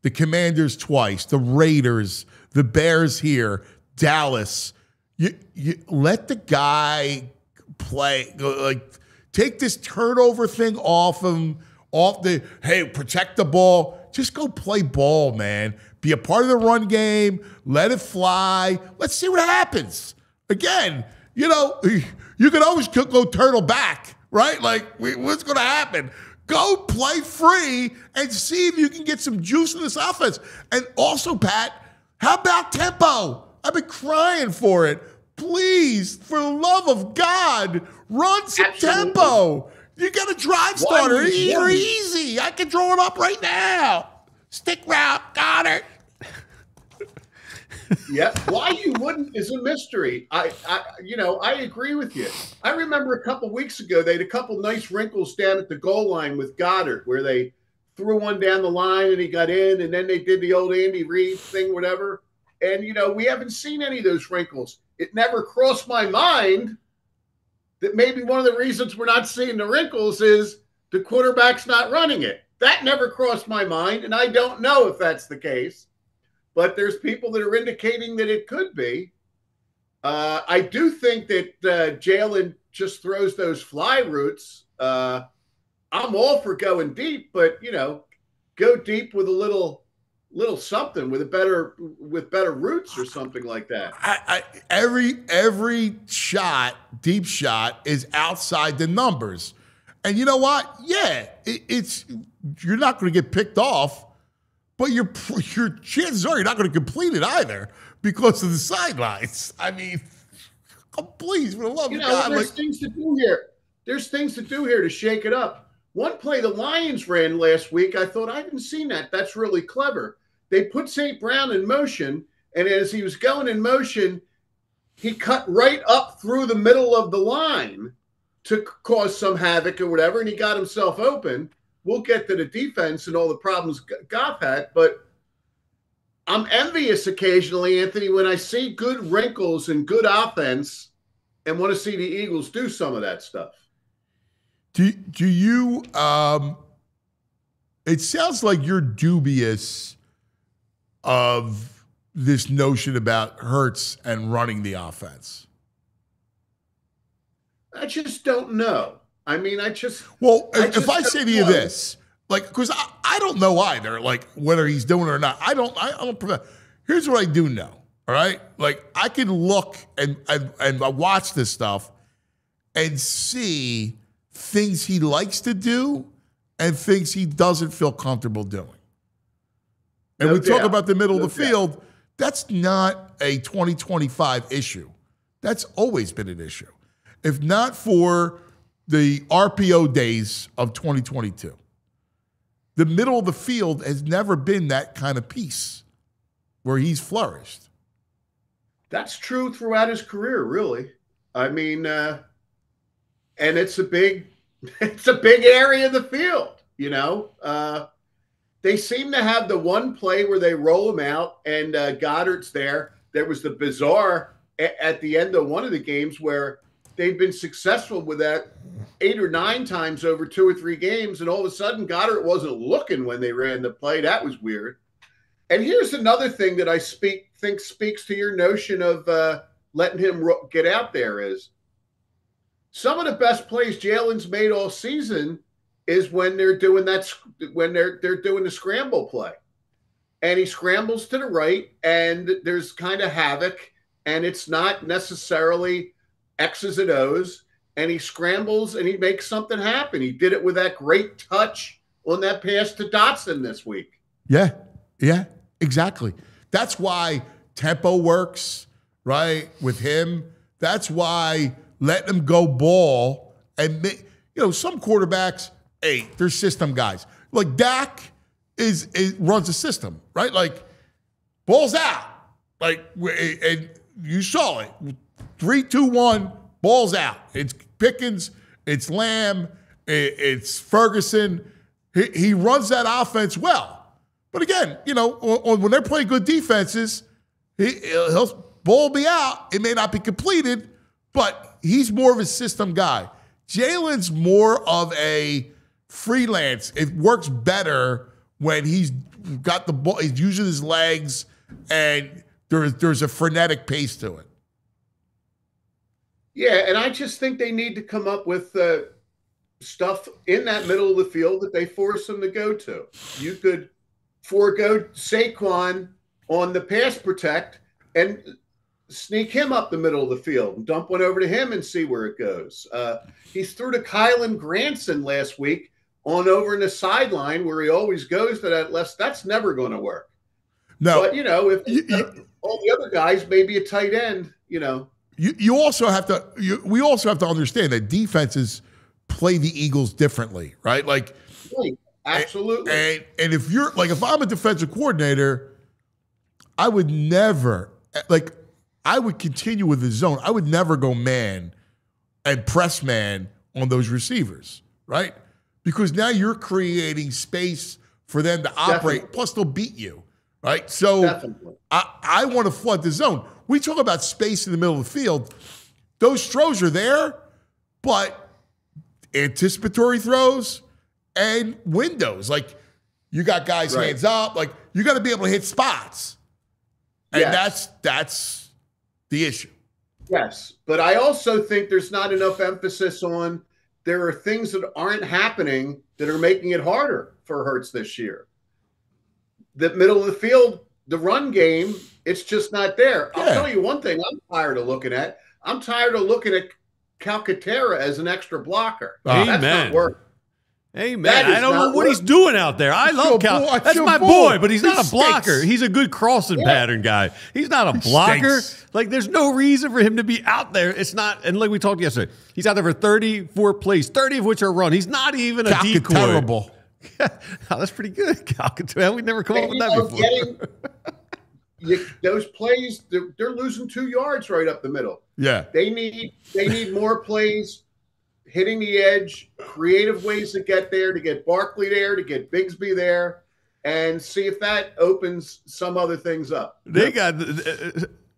The Commanders twice, the Raiders, the Bears here, Dallas. You let the guy play. Take this turnover thing off him. Protect the ball. Just go play ball, man. Be a part of the run game. Let it fly. Let's see what happens. Again, you can always go turtle back, right? What's going to happen? Go play free and see if you can get some juice in this offense. And also, Pat, how about tempo? I've been crying for it. Please, for the love of God, run some tempo. You got a drive starter. You're easy. I can draw it up right now. Stick route. Got it.
Yeah. Why you wouldn't is a mystery. I agree with you. I remember a couple weeks ago, they had a couple nice wrinkles down at the goal line with Goddard where they threw one down the line and he got in, and then they did the old Andy Reid thing, whatever. And, we haven't seen any of those wrinkles. It never crossed my mind that maybe one of the reasons we're not seeing the wrinkles is the quarterback's not running it. That never crossed my mind, and I don't know if that's the case. But there's people that are indicating that it could be. I do think that Jalen just throws those fly routes. I'm all for going deep, but, go deep with a little something with better roots or something like that.
Every shot, deep shot, is outside the numbers, and you know what? Yeah, you're not going to get picked off, but your chances are you're not going to complete it either because of the sidelines. I mean, please, for the love of God,
there's things to do here. There's things to do here to shake it up. One play the Lions ran last week, I thought, I haven't seen that. That's really clever. They put St. Brown in motion, and as he was going in motion, he cut right up through the middle of the line to cause some havoc or whatever, and he got himself open. We'll get to the defense and all the problems Goff had, but I'm envious occasionally, Anthony, when I see good wrinkles and good offense and want to see the Eagles do some of that stuff.
Do you it sounds like you're dubious of this notion about Hurts and running the offense.
I just don't know. I mean,
if I say to you this, because I don't know either, whether he's doing it or not. I don't. Here's what I do know. All right? Like, I can look and watch this stuff and see things he likes to do and things he doesn't feel comfortable doing. And
No
we talk
doubt.
about the middle
No
of the field. That's not a 2025 issue. That's always been an issue. If not for the RPO days of 2022, the middle of the field has never been that kind of piece where he's flourished.
That's true throughout his career, really. I mean, and it's a big area of the field, you know. They seem to have the one play where they roll him out and Goddard's there. There was the bizarre at the end of one of the games where they've been successful with that 8 or 9 times over 2 or 3 games, and all of a sudden Goddard wasn't looking when they ran the play. That was weird. And here's another thing that I think speaks to your notion of letting him get out there is some of the best plays Jalen's made all season is when they're doing they're doing the scramble play. And he scrambles to the right, and there's kind of havoc, and it's not necessarily X's and O's, and he scrambles and he makes something happen. He did it with that great touch on that pass to Dotson this week.
Yeah, exactly. That's why tempo works, right, with him. That's why letting him go ball and some quarterbacks, hey, they're system guys. Like Dak runs a system, right? Like ball's out. Like, and you saw it. 3, 2, 1, ball's out. It's Pickens, it's Lamb, it's Ferguson. He runs that offense well. But again, when they're playing good defenses, he'll ball be out. It may not be completed, but he's more of a system guy. Jalen's more of a freelance. It works better when he's got the ball, he's using his legs, and there's a frenetic pace to it.
Yeah, and I just think they need to come up with stuff in that middle of the field that they force them to go to. You could forego Saquon on the pass protect and sneak him up the middle of the field and dump one over to him and see where it goes. He threw to Kylan Granson last week on over in the sideline where he always goes to that left. That's never going to work.
No,
but if all the other guys, maybe a tight end,
You also have to. We also have to understand that defenses play the Eagles differently, right? Like,
right. Absolutely.
And if you're like, if I'm a defensive coordinator, I would never I would continue with the zone. I would never go man and press man on those receivers, right? Because now you're creating space for them to operate.
Definitely.
Plus, they'll beat you, right? So
Definitely.
I want to flood the zone. We talk about space in the middle of the field. Those throws are there, but anticipatory throws and windows. Like, you got guys
Right.
hands up. Like, you got to be able to hit spots. And
Yes.
that's the issue.
Yes, but I also think there's not enough emphasis on there are things that aren't happening that are making it harder for Hurts this year. The middle of the field, the run game, it's just not there.
Yeah.
I'll tell you one thing I'm tired of looking at. I'm tired of looking at Calcaterra as an extra blocker. That's
Amen.
not working.
Hey,
That
man,
is
I don't know
not
what he's
working.
doing out there. I love Cal. That's
feel
my
bored.
boy, but he's not
He
a blocker.
stinks.
He's a good crossing pattern guy. He's not a blocker.
stinks.
Like, there's no reason for him to be out there. It's not, and like we talked yesterday, he's out there for 34 plays, 30 of which are run. He's not even a decoy.
Terrible.
Oh, that's pretty good, Calcaterra. We'd never come up with that before.
Those plays, they're losing 2 yards right up the middle.
Yeah.
They need more plays hitting the edge, creative ways to get there, to get Barkley there, to get Bigsby there, and see if that opens some other things up.
They got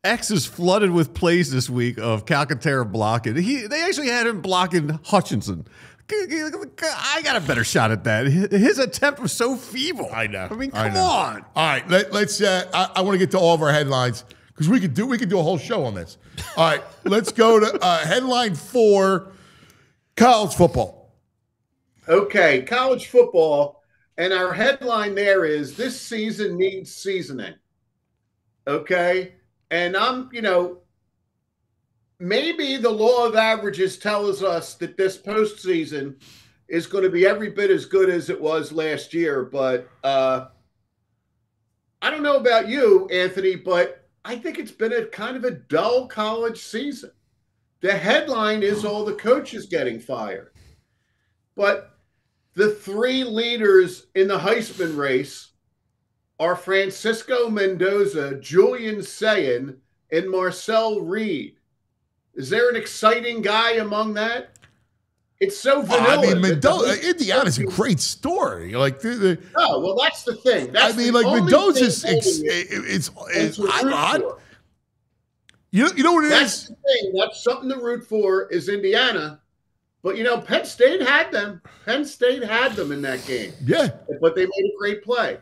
X is flooded with plays this week of Calcaterra blocking. They actually had him blocking Hutchinson. I got a better shot at that. His attempt was so feeble.
I know.
I mean,
I
come
know.
on.
All right, let's. I want to get to all of our headlines because we could do a whole show on this. All right, let's go to headline 4: college football.
Okay, college football, and our headline there is this season needs seasoning. Okay, And maybe the law of averages tells us that this postseason is going to be every bit as good as it was last year. But I don't know about you, Anthony, but I think it's been a kind of a dull college season. The headline is all the coaches getting fired. But the three leaders in the Heisman race are Francisco Mendoza, Julian Sayin, and Marcel Reed. Is there an exciting guy among that? It's so vanilla.
I mean, Mendoza, Indiana's a great story. Like,
oh, well, that's the thing. That's
Mendoza's, you know what it
that's
is?
The thing. That's something to root for is Indiana. But, Penn State had them. Penn State had them in that game.
Yeah.
But they made a great play.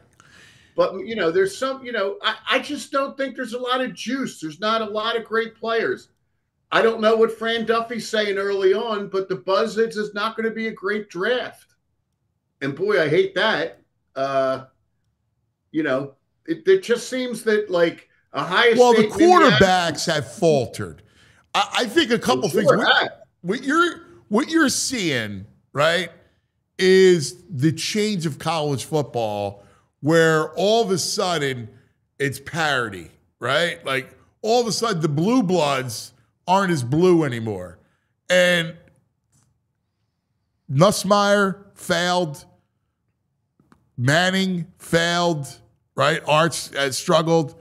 But, there's some, I just don't think there's a lot of juice. There's not a lot of great players. I don't know what Fran Duffy's saying early on, but the buzz is not going to be a great draft. And boy, I hate that. It just seems that like Ohio State.
Well, the quarterbacks have faltered. I think a couple things. What you're seeing, right, is the change of college football where all of a sudden it's parity, right? Like all of a sudden the blue bloods aren't as blue anymore. And Nussmeier failed. Manning failed, right? Arch has struggled.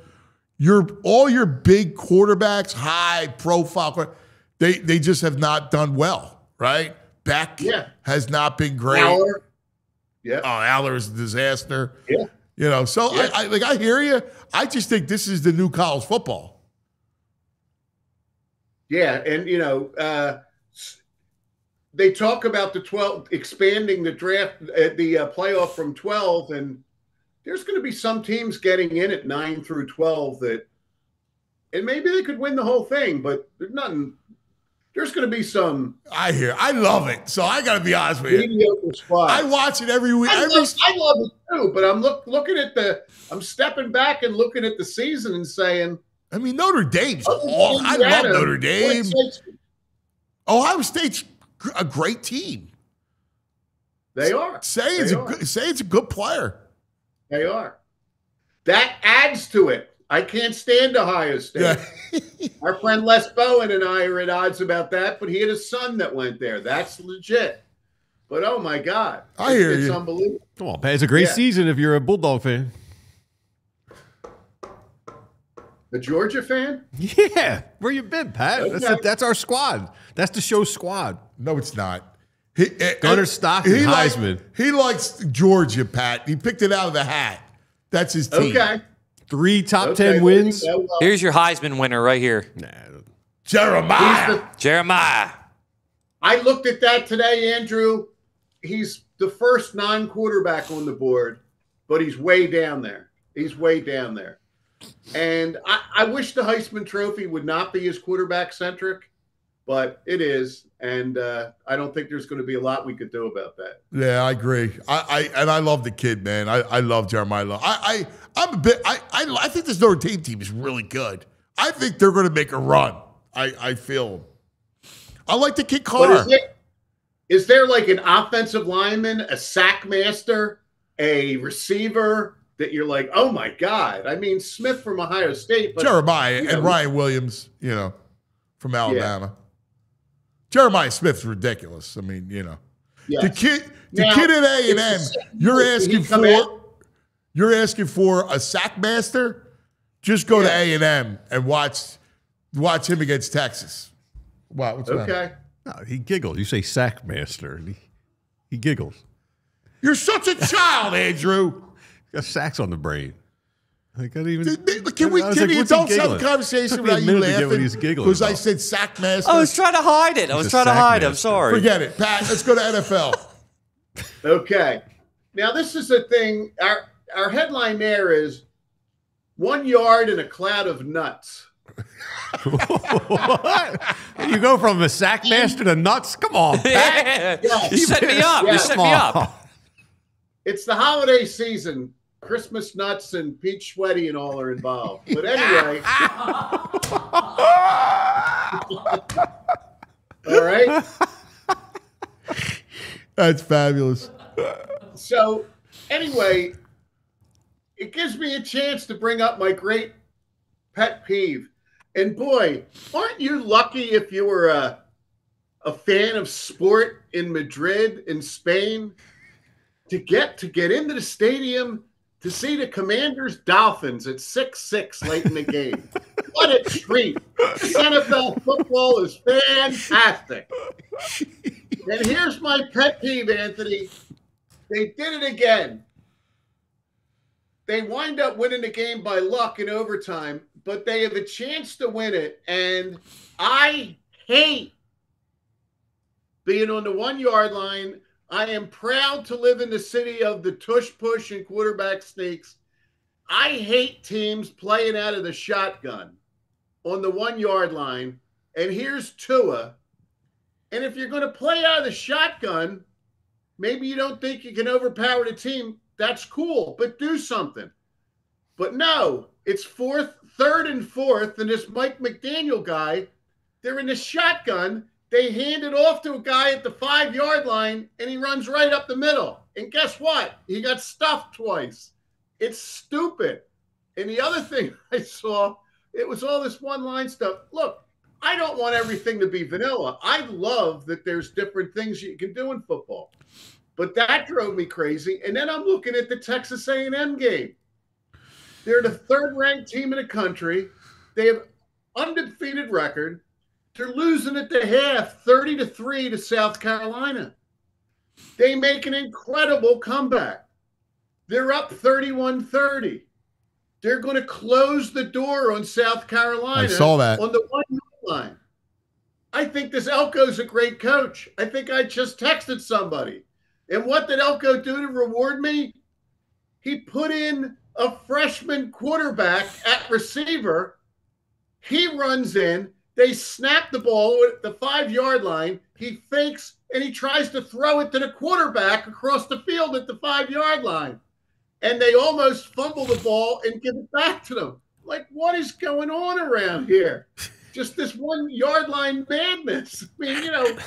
All your big quarterbacks, high profile, they just have not done well, right? Beck has not been great.
Aller. Yeah.
Oh, Aller is a disaster.
Yeah.
So I hear you. I just think this is the new college football.
Yeah, and they talk about the 12 expanding the draft at the playoff from 12, and there's going to be some teams getting in at 9 through 12 and maybe they could win the whole thing, but there's nothing. There's going to be some.
I love it. So I got to be honest with you.
Mediocre squads.
I watch it every week.
I love it too, but I'm looking at I'm stepping back and looking at the season and saying.
I mean, Notre Dame's awesome. I love Notre Dame. Ohio State's a great team.
They are.
Say it's a good player.
They are. That adds to it. I can't stand Ohio State. Yeah. Our friend Les Bowen and I are at odds about that, but he had a son that went there. That's legit. But oh my God,
I hear you.
It's unbelievable.
Come on, Pat. It's a great season if you're a Bulldog fan.
A Georgia fan?
Yeah. Where you been, Pat? Okay. That's our squad. That's the show squad.
No, it's not.
Gunnar Stockton, Heisman.
He likes Georgia, Pat. He picked it out of the hat. That's his team.
Okay.
3 top 10 wins.
Here's your Heisman winner right here.
Jeremiah.
I looked at that today, Andrew. He's the first non-quarterback on the board, but he's way down there. And I wish the Heisman Trophy would not be as quarterback-centric, but it is. And I don't think there's going to be a lot we could do about that.
Yeah, I agree. I love the kid, man. I love Jeremiah Love. I think this Notre Dame team is really good. I think they're going to make a run. I feel. I like the kid Carr.
Is there like an offensive lineman, a sack master, a receiver that you're like, oh my God? I mean, Smith from Ohio State, but
Jeremiah and Ryan Williams, from Alabama. Yeah. Jeremiah Smith's ridiculous. I mean, the kid at A&M. You're asking for a sack master. Just go to A&M and watch him against Texas. Wow, what's
okay?
No, he giggles. You say sack master, and he giggles.
You're such a child, Andrew.
Got sacks on the brain. I can't even.
Can we adults have a conversation without you laughing? Because I said sack master.
I was trying to hide it. I'm sorry.
Forget it, Pat. Let's go to NFL.
Okay. Now this is the thing. Our headline there is 1 yard in a cloud of nuts.
What? You go from a sack master to nuts? Come on, Pat.
You set me up. You set me up.
It's the holiday season. Christmas nuts and peach sweaty and all are involved. But anyway. All right.
That's fabulous.
So anyway, it gives me a chance to bring up my great pet peeve. And boy, aren't you lucky if you were a fan of sport in Madrid, in Spain, to get into the stadium to see the Commanders Dolphins at 6-6 late in the game. What a treat. This NFL football is fantastic. And here's my pet peeve, Anthony. They did it again. They wind up winning the game by luck in overtime, but they have a chance to win it. And I hate being on the 1 yard line. I am proud to live in the city of the tush push and quarterback sneaks. I hate teams playing out of the shotgun on the 1 yard line. And here's Tua. And if you're going to play out of the shotgun, maybe you don't think you can overpower the team. That's cool, but do something. But no, it's third and fourth, and this Mike McDaniel guy, they're in the shotgun. They hand it off to a guy at the 5 yard line, and he runs right up the middle. And guess what? He got stuffed twice. It's stupid. And the other thing I saw, it was all this one-line stuff. Look, I don't want everything to be vanilla. I love that there's different things you can do in football. But that drove me crazy. And then I'm looking at the Texas A&M game. They're the third-ranked team in the country. They have undefeated record. They're losing at the half, 30-3 to South Carolina. They make an incredible comeback. They're up 31-30. They're going to close the door on South Carolina.
I saw that.
On the 1 yard line. I think this Elko's a great coach. I think I just texted somebody. And what did Elko do to reward me? He put in a freshman quarterback at receiver. He runs in. They snap the ball at the 5 yard line. He fakes, and he tries to throw it to the quarterback across the field at the 5 yard line. And they almost fumble the ball and give it back to them. Like, what is going on around here? Just this 1 yard line madness. I mean,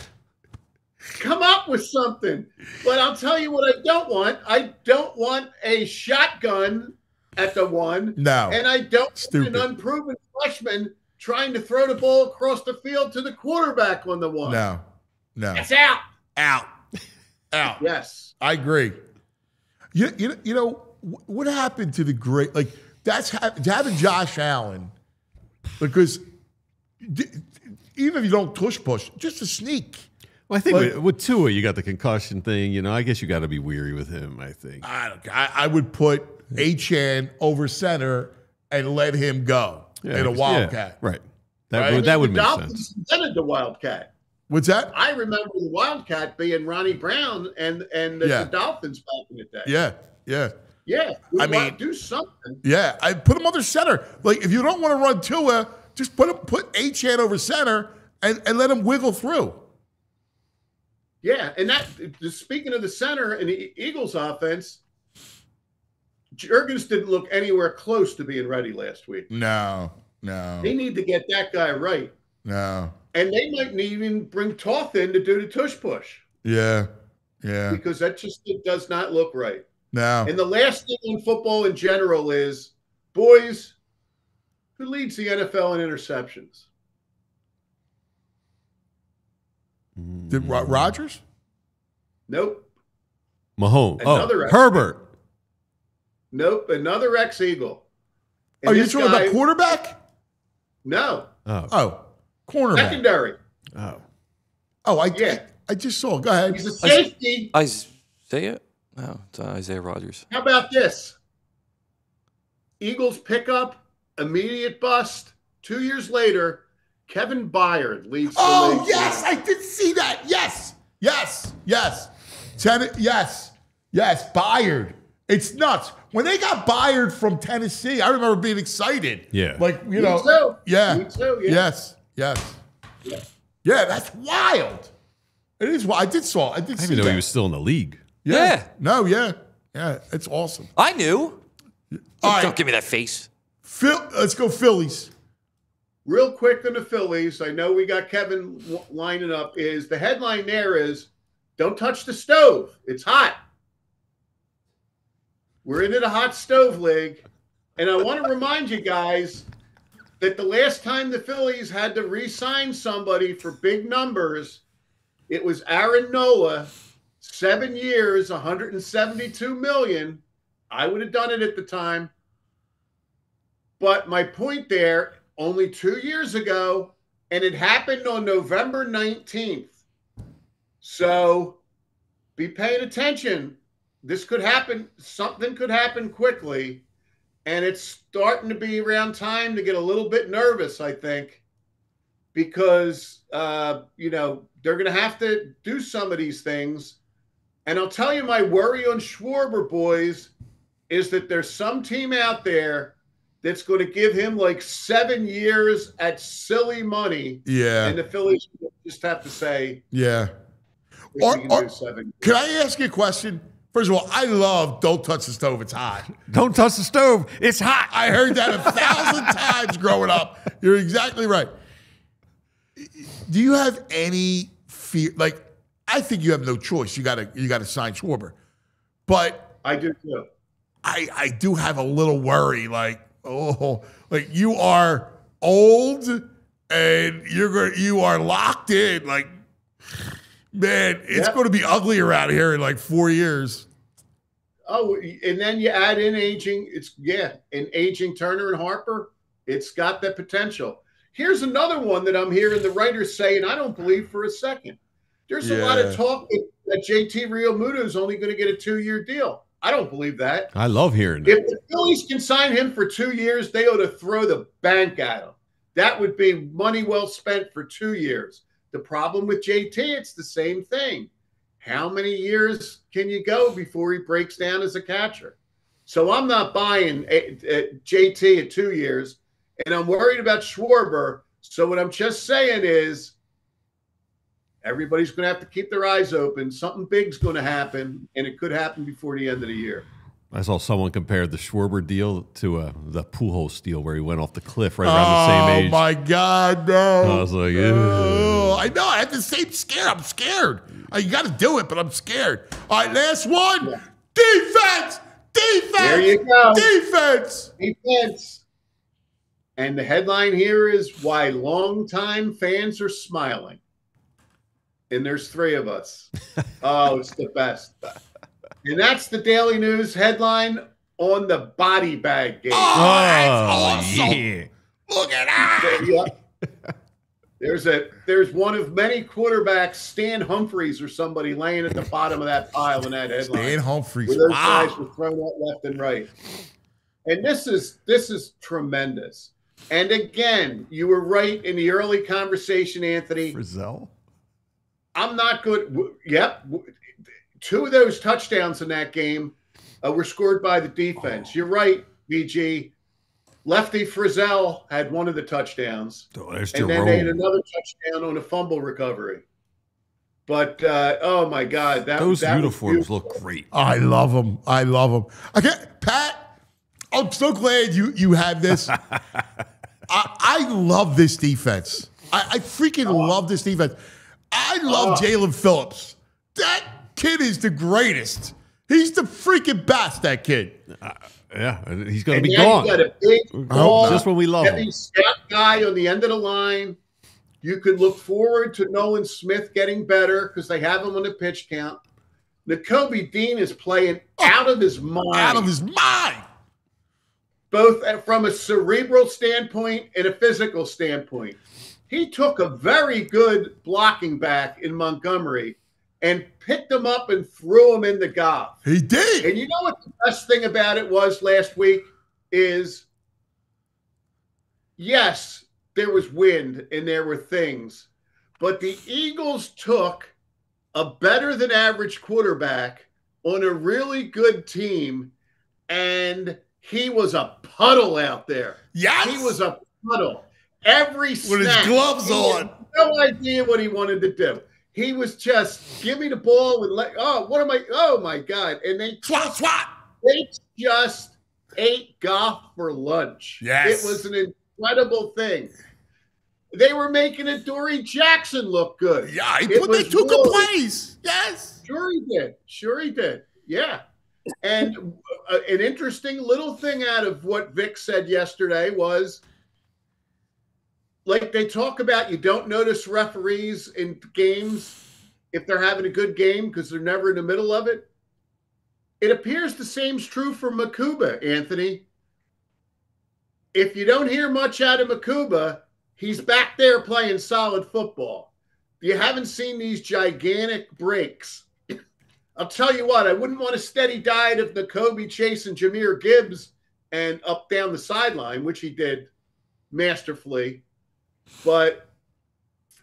come up with something. But I'll tell you what I don't want. I don't want a shotgun at the 1.
No.
And I don't
Stupid.
want an unproven freshman trying to throw the ball across the field to the quarterback on the 1.
No.
It's out.
Out.
Yes.
I agree. You know what happened to the great, like, that's having Josh Allen, because even if you don't push, just a sneak.
Well, I think with Tua, you got the concussion thing. I guess you got to be weary with him, I think.
I would put Achane over center and let him go in a Wildcat.
Yeah, right. That would make
Dolphins
sense.
invented the Wildcat.
What's that?
I remember the Wildcat being Ronnie Brown and the Dolphins back in the day.
Yeah.
Yeah.
I mean,
do something.
Yeah, I put him under center. Like, if you don't want to run Tua, just put Achane over center and let him wiggle through.
Yeah, and speaking of the center and the Eagles offense, Jurgens didn't look anywhere close to being ready last week.
No.
They need to get that guy right.
No.
And they might even bring Toth in to do the tush push.
Yeah.
Because it does not look right.
No.
And the last thing in football in general is, boys, who leads the NFL in interceptions?
Did Rodgers?
Nope.
Mahomes. Herbert.
Nope. Another ex-Eagle. And
Are you talking about quarterback?
No.
Oh, cornerback.
Secondary.
I just saw. Go ahead.
He's a safety.
Isaiah? No, it's Isaiah Rodgers.
How about this? Eagles pick up, immediate bust. 2 years later, Kevin Byard leads the league.
Oh, yes, I did see that. Yes. Byard. It's nuts. When they got Byard from Tennessee, I remember being excited.
Yeah.
Like,
Me too.
Yeah.
Me too, yeah.
Yes. Yeah, that's wild. It is wild. I did see
I didn't know he was still in the league.
Yeah.
No, yeah. Yeah, it's awesome.
I knew.
All right.
Don't give me that face.
Let's go Phillies.
Real quick on the Phillies, I know we got Kevin lining up, is the headline there is, don't touch the stove. It's hot. We're into the hot stove league. And I want to remind you guys that the last time the Phillies had to re-sign somebody for big numbers, it was Aaron Nola, 7 years, $172 million. I would have done it at the time. But my point there, only 2 years ago, and it happened on November 19th. So be paying attention. This could happen. Something could happen quickly. And it's starting to be around time to get a little bit nervous, I think, because, you know, they're going to have to do some of these things. And I'll tell you, my worry on Schwarber, boys, is that there's some team out there that's going to give him like 7 years at silly money.
Yeah.
And the Phillies just have to say,
yeah. Can I ask you a question? First of all, I love don't touch the stove, it's hot.
Don't touch the stove, it's hot.
I heard that 1,000 times growing up. You're exactly right. Do you have any fear? Like, I think you have no choice. You gotta sign Schwarber. But
I do too.
I do have a little worry, like you are old and you are locked in. Like, man, it's going to be ugly around here in like 4 years.
Oh, and then you add in aging. And aging Turner and Harper. It's got that potential. Here's another one that I'm hearing the writers say, and I don't believe for a second. There's a lot of talk that JT Realmuto is only going to get a 2-year deal. I don't believe that.
I love hearing that.
If the Phillies can sign him for 2 years, they ought to throw the bank at him. That would be money well spent for 2 years. The problem with JT, it's the same thing. How many years can you go before he breaks down as a catcher? So I'm not buying JT at 2 years, and I'm worried about Schwarber. So what I'm just saying is everybody's going to have to keep their eyes open. Something big's going to happen, and it could happen before the end of the year.
I saw someone compared the Schwarber deal to the Pujols deal where he went off the cliff right around the same age.
Oh, my God, no.
I was like,
I know. I have the same scare. I'm scared. You got to do it, but I'm scared. All right, last one. Yeah. Defense.
There you go.
Defense.
And the headline here is why longtime fans are smiling. And there's 3 of us. Oh, it's the best. And that's the Daily News headline on the body bag game.
Oh, that's awesome. Yeah. Look at that.
There's one of many quarterbacks, Stan Humphries or somebody, laying at the bottom of that pile in that headline.
Stan Humphries.
Where those guys were thrown out left and right. And this is tremendous. And again, you were right in the early conversation, Anthony.
Frizzell?
I'm not good. Yep. 2 of those touchdowns in that game were scored by the defense. You're right, BG. Lefty Frizzell had one of the touchdowns. And then they had another touchdown on a fumble recovery. But, oh, my God.
Those uniforms look great.
I love them. Okay, Pat, I'm so glad you have this. I love this defense. I freaking love this defense. I love Jalen Phillips. That kid is the greatest. He's the freaking best, that kid.
Yeah, he's going to be gone.
He's got a big ball,
just when we love him.
Scout guy on the end of the line. You could look forward to Nolan Smith getting better because they have him on the pitch count. Nakobe Dean is playing out of his mind.
Out of his mind.
Both from a cerebral standpoint and a physical standpoint. He took a very good blocking back in Montgomery and picked him up and threw him in the golf.
He did.
And you know what the best thing about it was last week is, yes, there was wind and there were things, but the Eagles took a better than average quarterback on a really good team, and he was a puddle out there.
Yes.
He was a puddle. Every snap.
With his gloves on.
No idea what he wanted to do. He was just, give me the ball and oh my God. And they
swat.
They just ate Goff for lunch.
Yes.
It was an incredible thing. They were making Adoree Jackson look good.
Yeah, they took good plays. Yes.
Sure he did. Sure he did. Yeah. And an interesting little thing out of what Vic said yesterday was, like they talk about, you don't notice referees in games if they're having a good game because they're never in the middle of it. It appears the same's true for Makuba, Anthony. If you don't hear much out of Makuba, he's back there playing solid football. You haven't seen these gigantic breaks. I'll tell you what, I wouldn't want a steady diet of Nakobe Chase and Jahmyr Gibbs and up down the sideline, which he did masterfully. But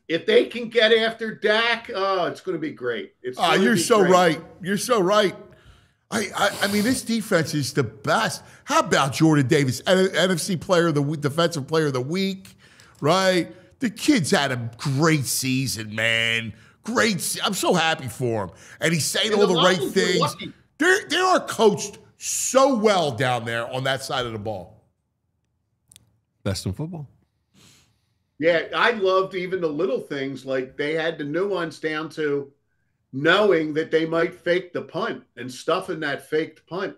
if they can get after Dak, oh, it's going to be great.
You're so right. You're so right. I mean, this defense is the best. How about Jordan Davis, NFC Player of the Week, Defensive Player of the Week, right? The kid's had a great season, man. I'm so happy for him. And he's saying all the right things. They are coached so well down there on that side of the ball.
Best in football.
Yeah, I loved even the little things, like they had the nuance down to knowing that they might fake the punt and stuffing that faked punt.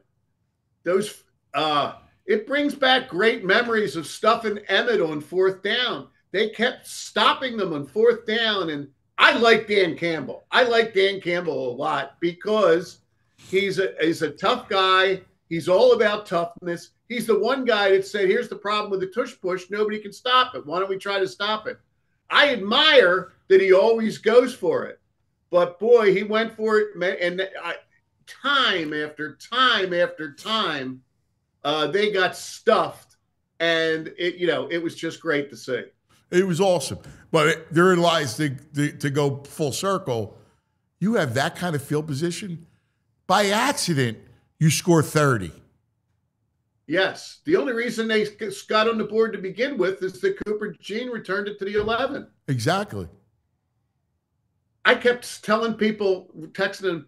It brings back great memories of stuffing Emmett on 4th down. They kept stopping them on 4th down, and I like Dan Campbell. I like Dan Campbell a lot because he's a tough guy. He's all about toughness. He's the one guy that said, here's the problem with the tush push. Nobody can stop it. Why don't we try to stop it? I admire that he always goes for it. But, boy, he went for it. And time after time after time, they got stuffed. And, it was just great to see.
It was awesome. But therein lies to go full circle. You have that kind of field position. By accident, you score 30.
Yes. The only reason they got on the board to begin with is that Cooper Jean returned it to the 11.
Exactly.
I kept telling people, texting them,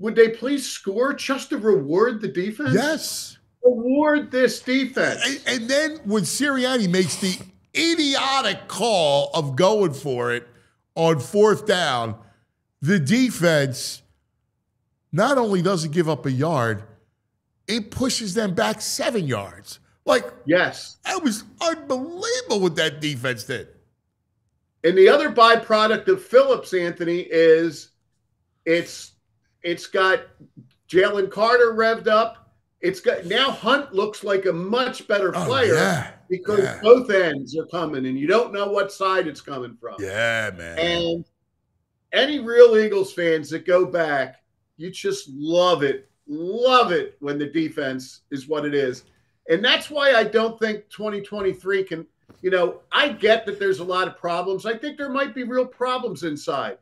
would they please score just to reward the defense?
Yes.
Reward this defense.
And then when Sirianni makes the idiotic call of going for it on 4th down, the defense not only doesn't give up a yard, it pushes them back 7 yards.
Yes.
That was unbelievable what that defense did.
And the other byproduct of Phillips, Anthony, is it's got Jalen Carter revved up. It's got now Hunt looks like a much better player because both ends are coming, and you don't know what side it's coming from.
Yeah, man.
And any real Eagles fans that go back, you just love it when the defense is what it is. And that's why I don't think 2023 can, I get that there's a lot of problems. I think there might be real problems inside.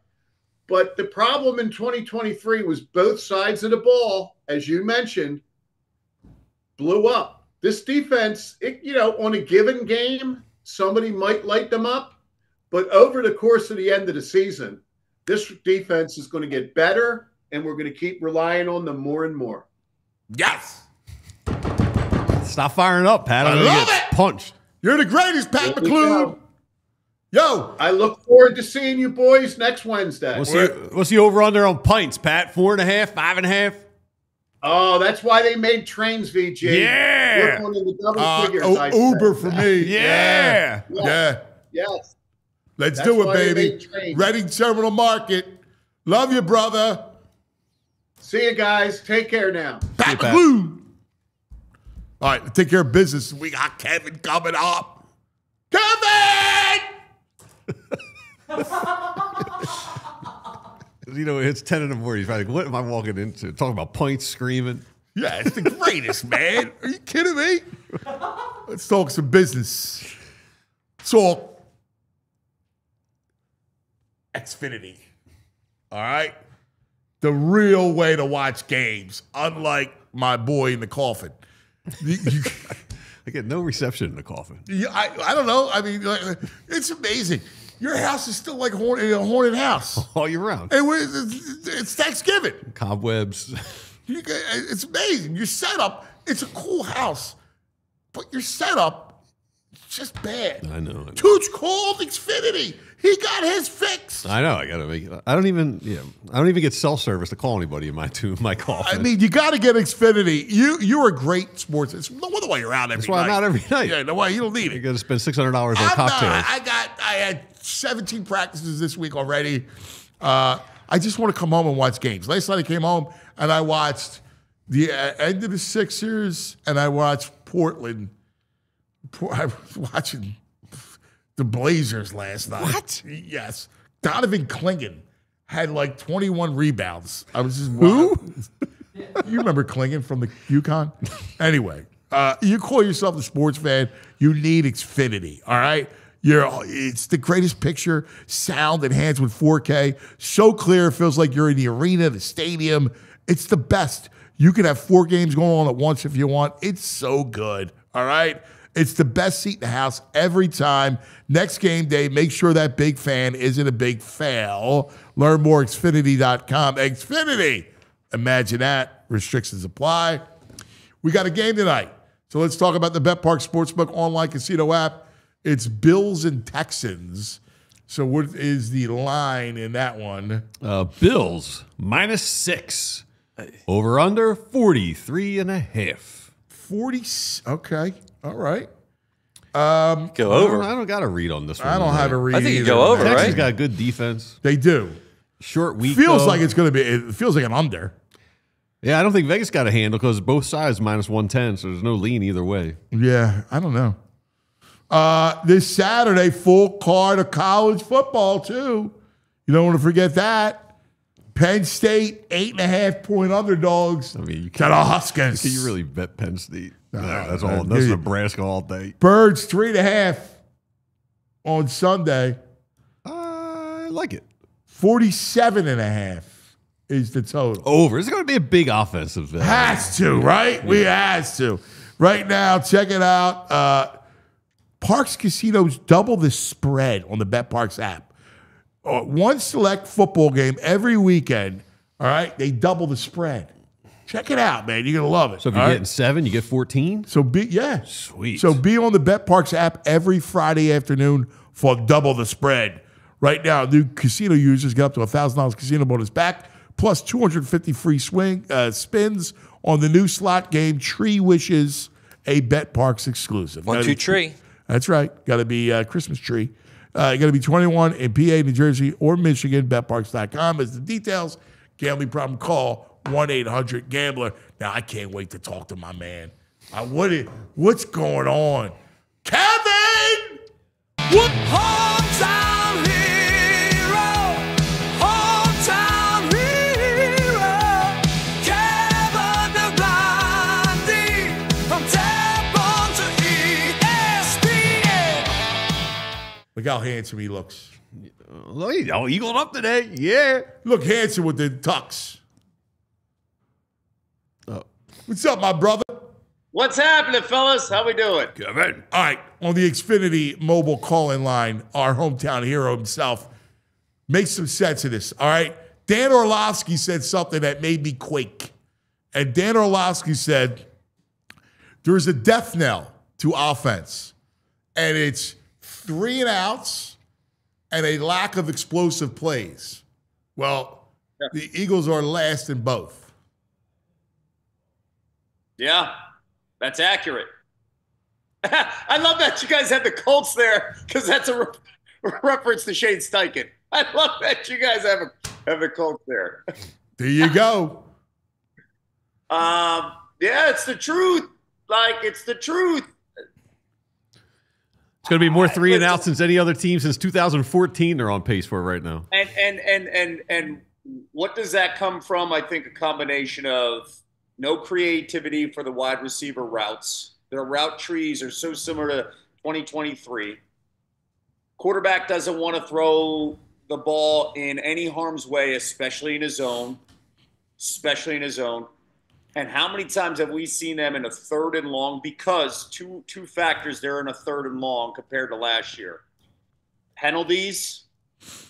But the problem in 2023 was both sides of the ball, as you mentioned, blew up. This defense, on a given game, somebody might light them up. But over the course of the end of the season, this defense is going to get better, and we're going to keep relying on them more and more.
Yes.
Stop firing up, Pat.
I love it.
Punched.
You're the greatest, Pat McLoone. Yo.
I look forward to seeing you boys next Wednesday.
What's the over-under on pints, Pat? 4.5, 5.5?
Oh, that's why they made trains, VG.
Yeah.
We're going in the double figures.
Uber for me.
Yeah.
Yes.
Let's do it, baby. Reading Terminal Market. Love you, brother.
See you guys. Take care now.
Pat McLoone. All right, take care of business. We got Kevin coming up. Kevin!
It's 10 in the morning. He's like, what am I walking into? Talking about points, screaming.
Yeah, it's the greatest, man. Are you kidding me? Let's talk some business. Talk Xfinity. All right? The real way to watch games, unlike my boy in the coffin.
I get no reception in the coffin.
I don't know. I mean, it's amazing. Your house is still like a haunted house.
All year round.
And it's Thanksgiving.
Cobwebs.
It's amazing. Your setup, it's a cool house, but your setup, it's just bad.
I know.
Tooch called Xfinity. He got his fix.
I know. I gotta make it. I don't even get cell service to call anybody in my call.
I mean, you got to get Xfinity. You're a great sports. It's no wonder why you're out every
That's why
night.
I'm out every night.
Yeah, no why you don't need
You
it.
got to spend $600 on cocktails.
I had 17 practices this week already. I just want to come home and watch games. Last night I came home and I watched the end of the Sixers and I watched Portland. I was watching the Blazers last night.
What?
Yes. Donovan Clingan had like 21 rebounds. I was just
Who?
You remember Clingan from the UConn? Anyway, you call yourself a sports fan, you need Xfinity, all right? It's the greatest picture, sound enhanced with 4K. So clear, it feels like you're in the arena, the stadium. It's the best. You can have 4 games going on at once if you want. It's so good, all right? It's the best seat in the house every time. Next game day, make sure that big fan isn't a big fail. Learn more, Xfinity.com. Xfinity! Imagine that. Restrictions apply. We got a game tonight. So let's talk about the BetPark Sportsbook online casino app. It's Bills and Texans. So what is the line in that one?
Bills -6. Over under 43.5.
40. Okay. All right.
Go over.
I don't got a read on this one.
I don't have a read.
I think you
either.
go over,
Texas
right?
got good defense.
They do.
Short week.
Feels
though.
like it's going to be. It feels like an under.
Yeah, I don't think Vegas got a handle because both sides -110, so there's no lean either way.
Yeah, I don't know. This Saturday, full card of college football too. You don't want to forget that. Penn State 8.5-point underdogs.
I mean, you
to the Huskers.
Can you really bet Penn State?
No,
That's
no,
all. That's
dude.
Nebraska all day.
Birds 3.5 on Sunday.
I like it.
47.5 is the total.
Over. It's going to be a big offensive.
Has to, right? We has to. Right now, check it out. Parks Casinos double the spread on the BetParks app. One select football game every weekend, all right? They double the spread. Check it out, man. You're going to love it.
So if you're getting 7, you get 14?
So
Sweet.
So be on the BetParks app every Friday afternoon for double the spread. Right now, new casino users get up to $1,000 casino bonus back, plus 250 free spins on the new slot game Tree Wishes, a BetParks exclusive.
1, 2, tree.
That's right. Got to be Christmas tree. You got to be 21 in PA, New Jersey, or Michigan. BetParks.com is the details. Gambling problem, call 1-800-GAMBLER. Now, I can't wait to talk to my man. What's going on? Kevin!
What hometown hero? Hometown hero. Kevin Negandhi from Tap to ESPN.
Look how handsome he looks.
Oh, eagled up today. Yeah.
Look handsome with the tux. What's up, my brother?
What's happening, fellas? How we doing?
Kevin.
All right, on the Xfinity mobile call-in line, our hometown hero himself, make some sense of this, all right? Dan Orlovsky said something that made me quake. And Dan Orlovsky said, there's a death knell to offense, and it's 3 and outs and a lack of explosive plays. Well, the Eagles are last in both.
Yeah, that's accurate. I love that you guys have the Colts there because that's a reference to Shane Steichen. I love that you guys have the Colts there.
There you go.
Yeah, it's the truth. Like, it's the truth.
It's going to be more 3 and out since any other team since 2014 they're on pace for right now.
And what does that come from? I think a combination of no creativity for the wide receiver routes. Their route trees are so similar to 2023. Quarterback doesn't want to throw the ball in any harm's way, especially in his zone. And how many times have we seen them in a 3rd and long? Because two factors, they're in a 3rd and long compared to last year. Penalties.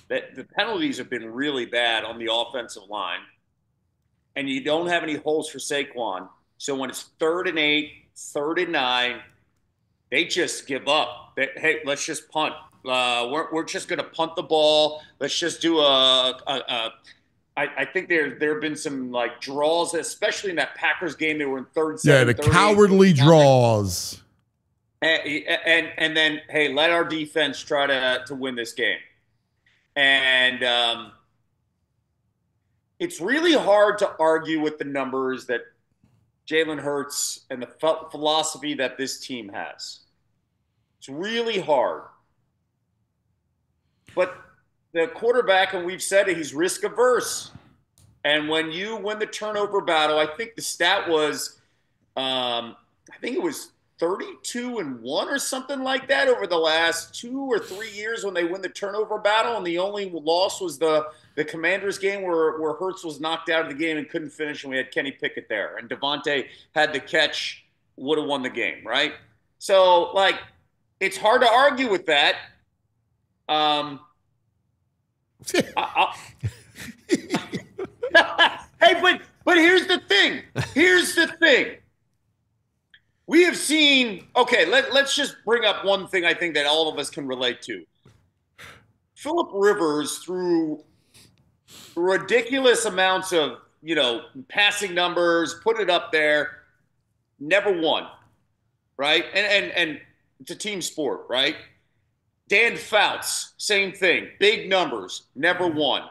The penalties have been really bad on the offensive line. and you don't have any holes for Saquon. So when it's 3rd and 8, 3rd and 9, they just give up. Hey, let's just punt. We're just going to punt the ball. Let's just do I think there have been some like draws, especially in that Packers game. They were in 3rd, 7,
Yeah, the cowardly draws.
And then, hey, let our defense try to win this game. And it's really hard to argue with the numbers that Jalen Hurts and the philosophy that this team has. It's really hard. But the quarterback, and we've said it, he's risk averse. And when you win the turnover battle, I think the stat was, I think it was 32-1 or something like that over the last 2 or 3 years when they win the turnover battle. And the only loss was the Commanders game where Hurts was knocked out of the game and couldn't finish, and we had Kenny Pickett there. And Devontae had the catch, would have won the game, right? So, like, it's hard to argue with that. Hey, but here's the thing. Here's the thing. We have seen, okay, let's just bring up one thing I think that all of us can relate to. Phillip Rivers, through ridiculous amounts of, passing numbers, put it up there, never won, right? And it's a team sport, right? Dan Fouts, same thing, big numbers, never won.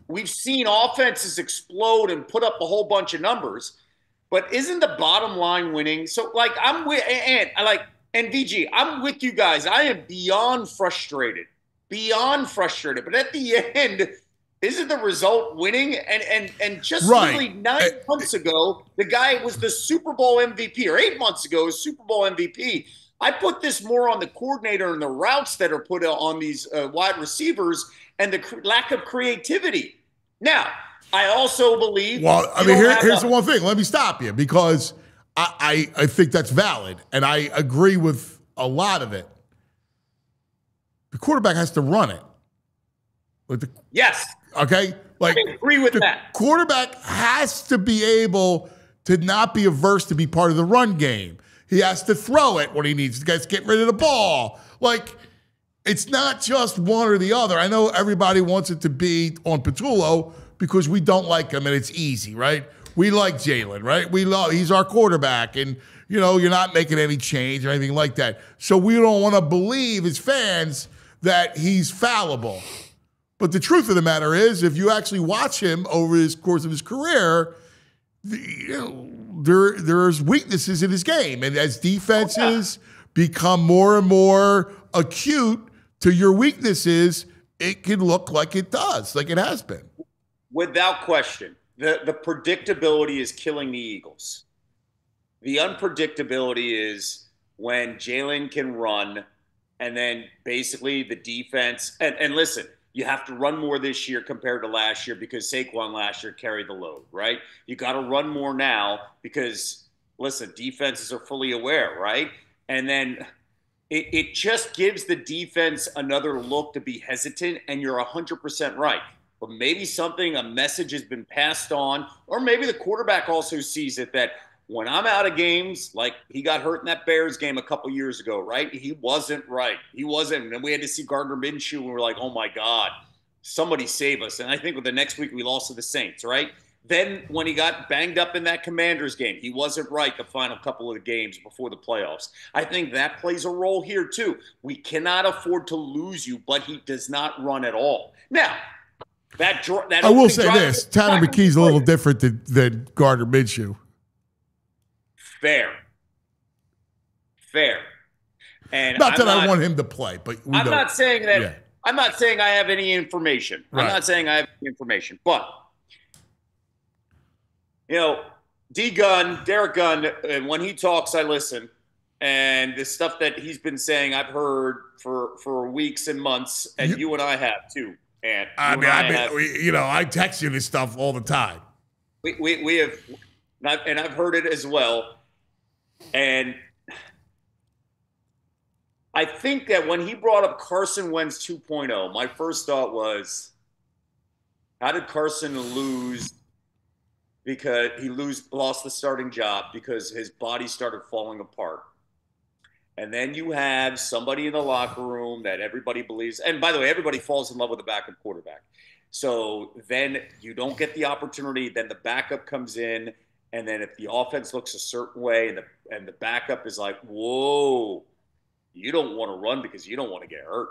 We've seen offenses explode and put up a whole bunch of numbers, but isn't the bottom line winning? So, like, I'm with and VG, I'm with you guys. I am beyond frustrated. But at the end, isn't the result winning? And just really 9 months ago, the guy was the Super Bowl MVP, or 8 months ago, was Super Bowl MVP. I put this more on the coordinator and the routes that are put on these wide receivers and the lack of creativity. Now, I also believe.
Well, I mean, here's the one thing. Let me stop you, because I think that's valid, and I agree with a lot of it. The quarterback has to run it.
Yes.
Okay? Like,
I agree with that.
Quarterback has to be able to not be averse to be part of the run game. He has to throw it when he needs to get rid of the ball. Like, it's not just one or the other. I know everybody wants it to be on Patullo because we don't like him and it's easy, right? We like Jalen, right? He's our quarterback, and you're not making any change or anything like that. So we don't want to believe as fans that he's fallible. But the truth of the matter is, if you actually watch him over the course of his career, there's weaknesses in his game. And as defenses become more and more acute to your weaknesses, it can look like it does, like it has been.
Without question. The predictability is killing the Eagles. The unpredictability is when Jalen can run, and then basically the defense. And listen, you have to run more this year compared to last year because Saquon last year carried the load, right? You got to run more now because, listen, defenses are fully aware, right? And then it just gives the defense another look to be hesitant, and you're 100% right. But maybe a message has been passed on, or maybe the quarterback also sees it that when I'm out of games, like he got hurt in that Bears game a couple years ago, right? He wasn't right. He wasn't. And we had to see Gardner Minshew, and we're like, oh, my God, somebody save us. And I think with the next week we lost to the Saints, right? Then when he got banged up in that Commanders game, he wasn't right the final couple of the games before the playoffs. I think that plays a role here, too. We cannot afford to lose you, but he does not run at all. Now, I
will say this. Tanner McKee's a little different than Gardner Minshew.
Fair. And
not that I want him to play, but
I'm not saying that. Yeah. I'm not saying I have any information. Right. I'm not saying I have any information. But, Derek Gunn, and when he talks, I listen. And the stuff that he's been saying, I've heard for weeks and months, and you and I have too. And
I text you this stuff all the time.
We have, and I've heard it as well. And I think that when he brought up Carson Wentz 2.0, my first thought was, how did Carson lose because he lost the starting job because his body started falling apart. And then you have somebody in the locker room that everybody believes. And by the way, everybody falls in love with the backup quarterback. So then you don't get the opportunity. Then the backup comes in. And then if the offense looks a certain way and the backup is like, whoa, you don't want to run because you don't want to get hurt.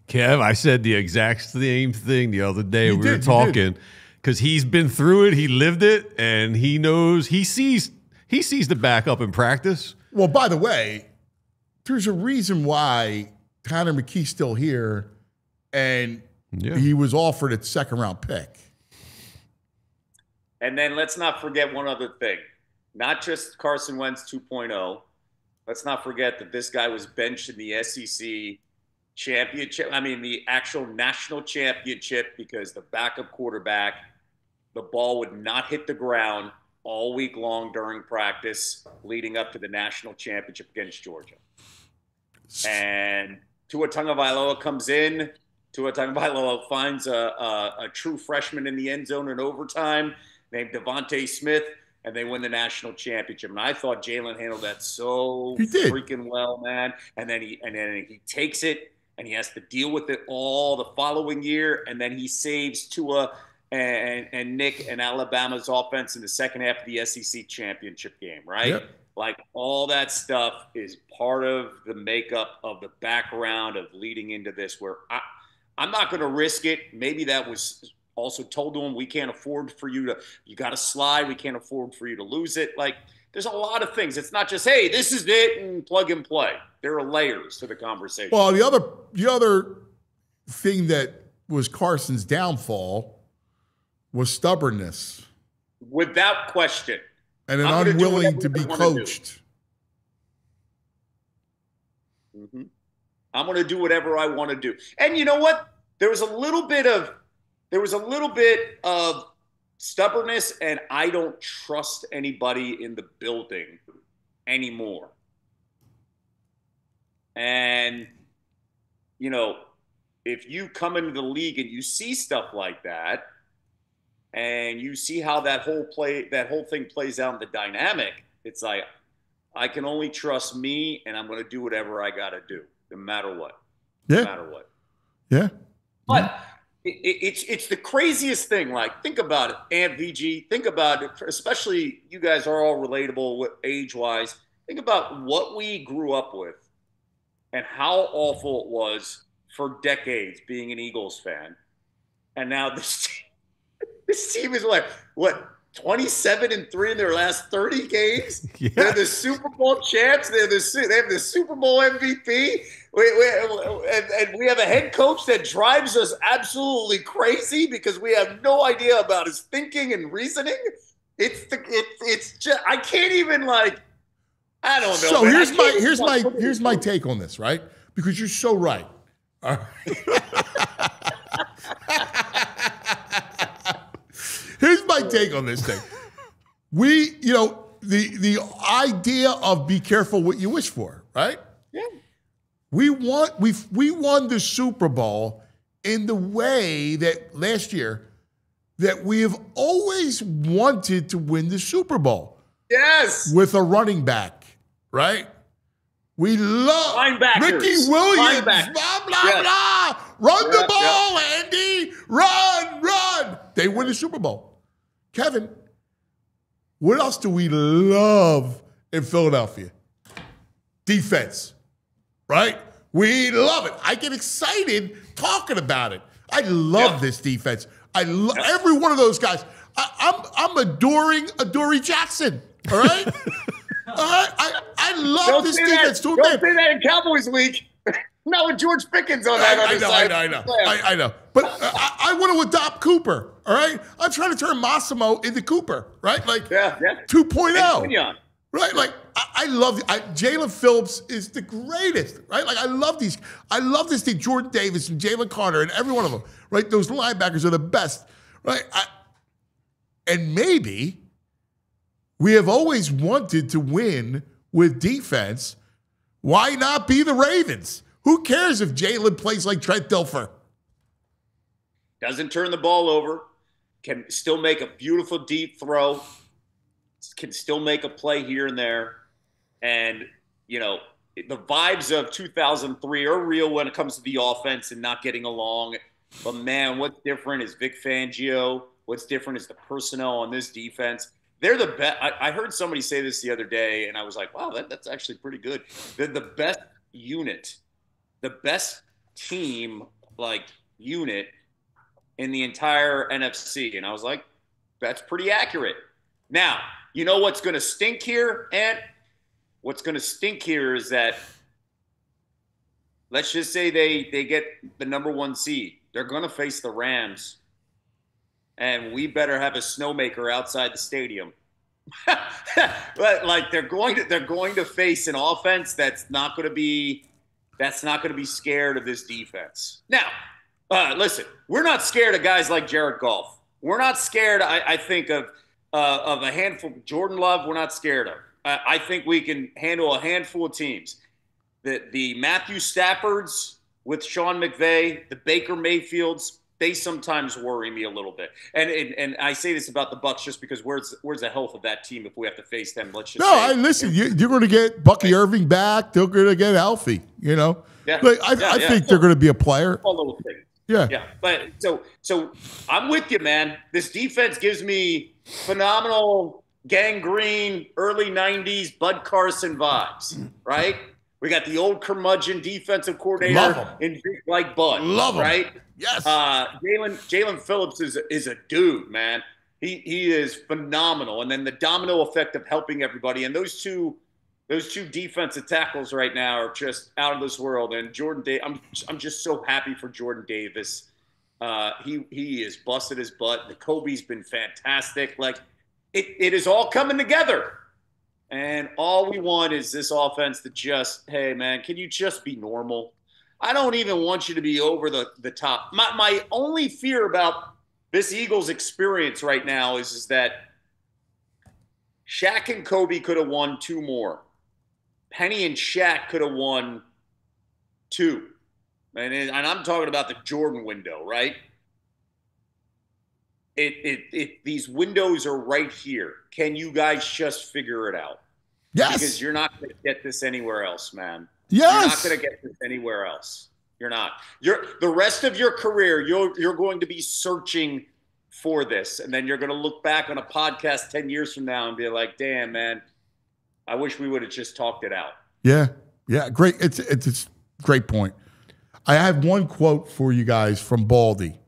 Kev, I said the exact same thing the other day. We were talking because he's been through it. He lived it. And he knows he sees the backup in practice.
Well, by the way, there's a reason why Tanner McKee's still here, and he was offered a second-round pick.
And then let's not forget one other thing. Not just Carson Wentz 2.0. Let's not forget that this guy was benched in the SEC championship. I mean, the actual national championship because the backup quarterback, the ball would not hit the ground all week long during practice leading up to the national championship against Georgia. And Tua Tagovailoa comes in. Tua Tagovailoa finds a true freshman in the end zone in overtime named Devontae Smith, and they win the national championship. And I thought Jalen handled that so freaking well, man. And then he takes it, and he has to deal with it all the following year, and then he saves Tua and Nick and Alabama's offense in the second half of the SEC championship game, right?
Yep.
Like all that stuff is part of the makeup of the background of leading into this where I'm not going to risk it. Maybe that was also told to him, we can't afford for you got to slide. We can't afford for you to lose it. Like there's a lot of things. It's not just, hey, this is it and plug and play. There are layers to the conversation.
Well, the other thing that was Carson's downfall was stubbornness.
Without question.
And an unwilling to be coached.
Mm-hmm. I'm going to do whatever I want to do. And you know what? There was a little bit of stubbornness, and I don't trust anybody in the building anymore. And, you know, if you come into the league and you see stuff like that, and you see how that whole thing plays out in the dynamic, it's like, I can only trust me, and I'm going to do whatever I got to do, no matter what.
Yeah.
No matter what.
Yeah.
But it's the craziest thing. Like, think about it, Ant VG. Think about it, especially you guys are all relatable age-wise. Think about what we grew up with and how awful it was for decades being an Eagles fan. And now this team is what 27-3 in their last 30 games. Yeah. They're the Super Bowl champs. They have the Super Bowl MVP. And we have a head coach that drives us absolutely crazy because we have no idea about his thinking and reasoning. It's just I can't even I don't know.
So here's my take on this, right? Because you're so right. All right. Here's my take on this thing. The idea of be careful what you wish for, right?
Yeah.
We won the Super Bowl in the way that last year that we have always wanted to win the Super Bowl.
Yes.
With a running back, right? We love Ricky Williams, blah, blah, blah. Run the ball, Andy. Run. They win the Super Bowl. Kevin, what else do we love in Philadelphia? Defense, right? We love it. I get excited talking about it. I love this defense. I love every one of those guys. I'm adoring Adoree Jackson, all right? All right? I love this defense.
Don't say that in Cowboys Week. Not with George Pickens on that.
I know. But I want to adopt Cooper, all right? I'm trying to turn Massimo into Cooper, right? 2.0. Right? I love Jalen Phillips is the greatest, right? I love this team. Jordan Davis and Jalen Carter and every one of them, right? Those linebackers are the best, right? And maybe we have always wanted to win with defense. Why not be the Ravens? Who cares if Jalen plays like Trent Dilfer?
Doesn't turn the ball over. can still make a beautiful deep throw, can still make a play here and there. And, you know, the vibes of 2003 are real when it comes to the offense and not getting along. But, man, what's different is Vic Fangio. What's different is the personnel on this defense. They're the best. I heard somebody say this the other day, and I was like, wow, that's actually pretty good. They're the best unit, the best team, like, unit in the entire NFC. And I was like, that's pretty accurate. Now, you know what's going to stink here, Ant? What's going to stink here is that, let's just say they get the number 1 seed. They're going to face the Rams. And we better have a snowmaker outside the stadium. But like they're going to face an offense that's not going to be scared of this defense. Now, listen, we're not scared of guys like Jared Goff. We're not scared. I think of a handful. Jordan Love, we're not scared of. I think we can handle a handful of teams. The Matthew Staffords with Sean McVay, the Baker Mayfields. They sometimes worry me a little bit, and I say this about the Bucs just because where's the health of that team if we have to face them? Let's just
listen. You're going to get Bucky Irving back. They're going to get healthy. You know, I think they're going to be a player.
All little things. Yeah. But so I'm with you, man. This defense gives me phenomenal gangrene early '90s Bud Carson vibes, right? We got the old curmudgeon defensive coordinator in big like Bud.
Love him.
Right?
Yes.
Jalen Phillips is a dude, man. He is phenomenal. And then the domino effect of helping everybody. And those two defensive tackles right now are just out of this world. And Jordan Davis, I'm just so happy for Jordan Davis. He is busted his butt. The Kobe's been fantastic. Like it is all coming together. And all we want is this offense to just, hey, man, can you just be normal? I don't even want you to be over the top. My only fear about this Eagles experience right now is that Shaq and Kobe could have won 2 more. Penny and Shaq could have won 2. And I'm talking about the Jordan window, right? These windows are right here. Can you guys just figure it out?
Yes.
Because you're not going to get this anywhere else, man.
Yes.
You're not going to get this anywhere else. You're not. The rest of your career, you're going to be searching for this. And then you're going to look back on a podcast 10 years from now and be like, damn, man, I wish we would have just talked it out.
Yeah. Yeah. Great. It's a great point. I have one quote for you guys from Baldy.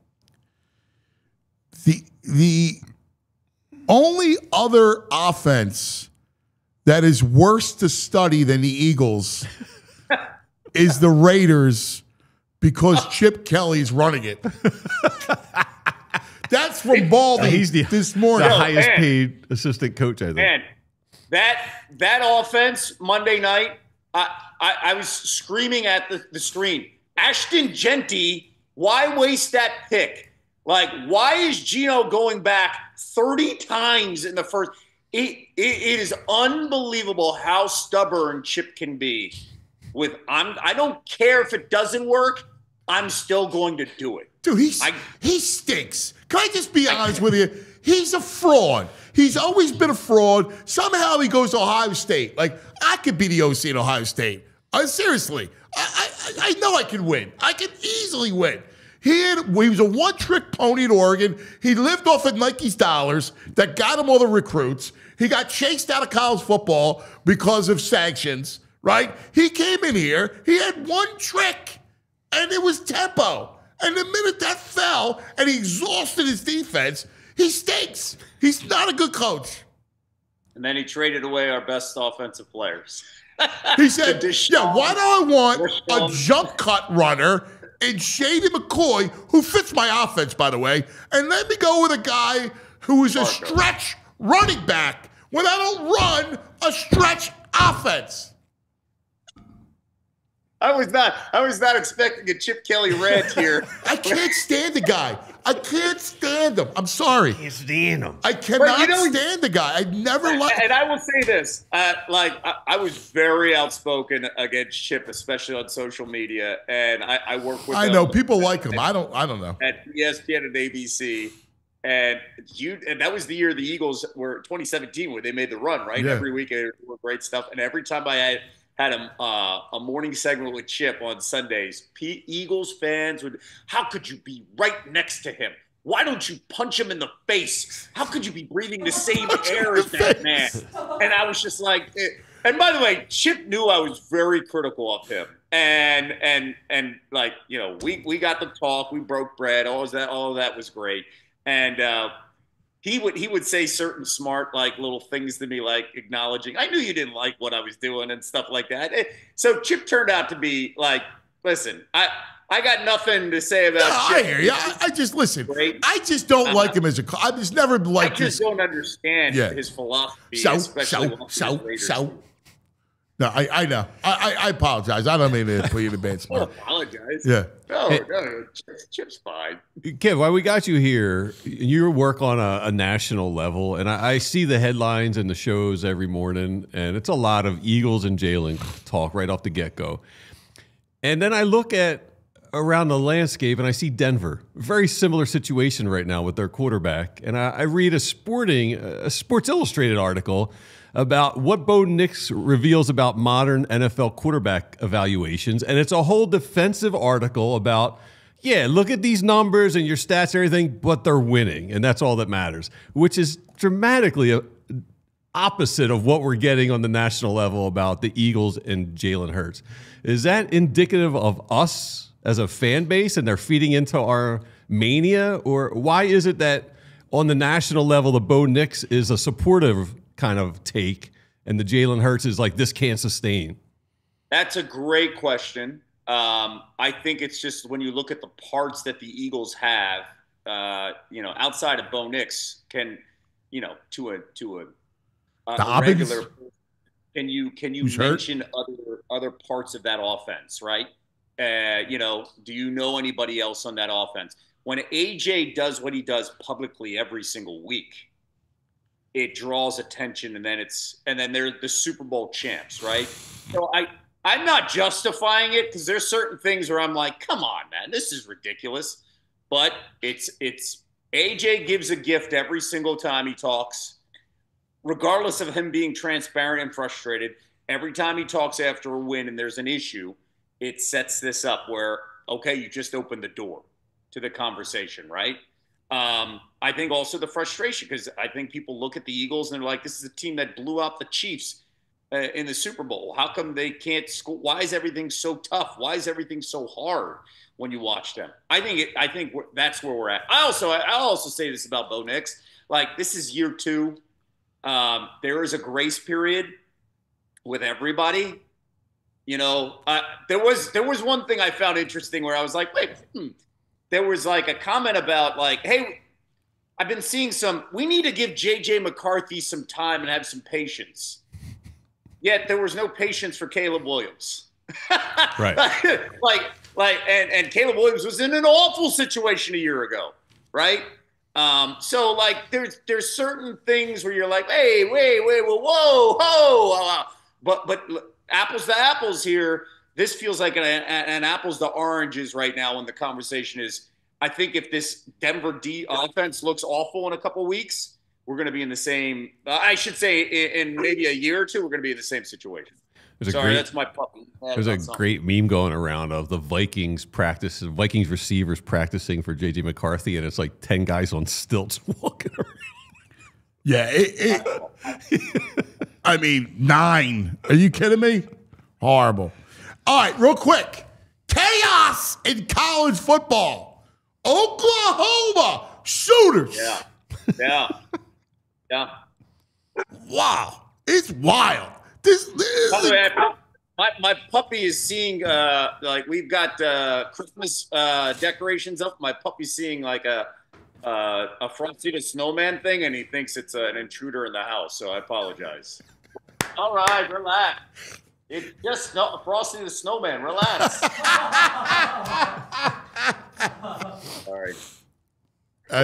The only other offense that is worse to study than the Eagles is the Raiders because Chip Kelly's running it. That's from Baldy
He's
this morning.
The highest paid assistant coach, I think.
Man, that offense Monday night, I was screaming at the screen. Ashton Genty, why waste that pick? Like, why is Gino going back 30 times in the first? It is unbelievable how stubborn Chip can be. I don't care if it doesn't work. I'm still going to do it.
Dude, he stinks. Can I just be honest with you? He's a fraud. He's always been a fraud. Somehow he goes to Ohio State. Like, I could be the OC at Ohio State. Seriously. I know I can win. I can easily win. He was a one-trick pony at Oregon. He lived off of Nike's dollars that got him all the recruits. He got chased out of college football because of sanctions, right? He came in here. He had one trick, and it was tempo. And the minute that fell and he exhausted his defense, he stinks. He's not a good coach.
And then he traded away our best offensive players.
He said, why do I want a jump cut runner and Shady McCoy, who fits my offense, by the way, and let me go with a guy who is a stretch running back when I don't run a stretch offense?
I was not expecting a Chip Kelly rant here.
I can't stand the guy. I can't stand him. I'm sorry.
Can't stand him.
I cannot stand the guy. I never liked.
And I will say this: I was very outspoken against Chip, especially on social media, and I work with.
I know people like him. I don't know.
At ESPN and ABC, And that was the year the Eagles were 2017 where they made the run, right?
Yeah.
Every week they were great stuff. And every time I had a morning segment with Chip on Sundays, Eagles fans would, how could you be right next to him? Why don't you punch him in the face? How could you be breathing the same air as that man? And I was just like, and by the way, Chip knew I was very critical of him. And like, you know, we got the talk, we broke bread, all of that was great. And he would say certain smart, like, little things to me, like acknowledging, I knew you didn't like what I was doing and stuff like that. So Chip turned out to be like, listen, I got nothing to say about Chip.
I hear you. I just listen.
Great.
I just don't like him as a. I just never liked.
I just don't understand his philosophy.
So. No, I know. I apologize. I don't mean to put you in a bad spot.
Don't apologize.
Yeah.
No, Chip's fine.
Kev, while we got you here, you work on a national level, and I see the headlines and the shows every morning, and it's a lot of Eagles and Jalen talk right off the get-go. And then I look at around the landscape, and I see Denver. Very similar situation right now with their quarterback. And I read a Sports Illustrated article about what Bo Nix reveals about modern NFL quarterback evaluations. And it's a whole defensive article about, yeah, look at these numbers and your stats and everything, but they're winning, and that's all that matters, which is dramatically opposite of what we're getting on the national level about the Eagles and Jalen Hurts. Is that indicative of us as a fan base and they're feeding into our mania? Or why is it that on the national level, the Bo Nix is a supportive kind of take and the Jalen Hurts is like, this can't sustain?
That's a great question. I think it's just when you look at the parts that the Eagles have, outside of Bo Nix, can, to a regular, can you mention other parts of that offense, right? Do you know anybody else on that offense? When AJ does what he does publicly every single week, it draws attention, and then they're the Super Bowl champs, right? So I'm not justifying it because there's certain things where I'm like, come on, man, this is ridiculous. But it's AJ gives a gift every single time he talks, regardless of him being transparent and frustrated. Every time he talks after a win and there's an issue, it sets this up where, okay, you just opened the door to the conversation, right? I think also the frustration, because I think people look at the Eagles and they're like, this is a team that blew out the Chiefs in the Super Bowl. How come they can't score? Why is everything so tough? Why is everything so hard when you watch them? I think that's where we're at. I'll also say this about Bo Nix. Like, this is year 2. There is a grace period with everybody. There was one thing I found interesting where I was like, wait, there was like a comment about like, hey, I've been seeing we need to give JJ McCarthy some time and have some patience. Yet there was no patience for Caleb Williams.
Right.
and Caleb Williams was in an awful situation a year ago, right? So like there's certain things where you're like, hey, wait, whoa. But apples to apples here, this feels like an apples to oranges right now when the conversation is, I think if this Denver D offense looks awful in a couple weeks, we're going to be in the same, I should say in maybe a year or two, we're going to be in the same situation. That's my puppy.
There's a great meme going around of the Vikings receivers practicing for JJ McCarthy, and it's like 10 guys on stilts walking around.
Yeah. I mean, 9. Are you kidding me? Horrible. All right, real quick. Chaos in college football. Oklahoma shooters.
Yeah.
Wow. It's wild. This
By the way, my puppy is seeing like we've got Christmas decorations up. My puppy's seeing like a Frosty the Snowman thing, and he thinks it's an intruder in the house. So I apologize. All right, relax. It's just Frosty the Snowman. Relax. All right.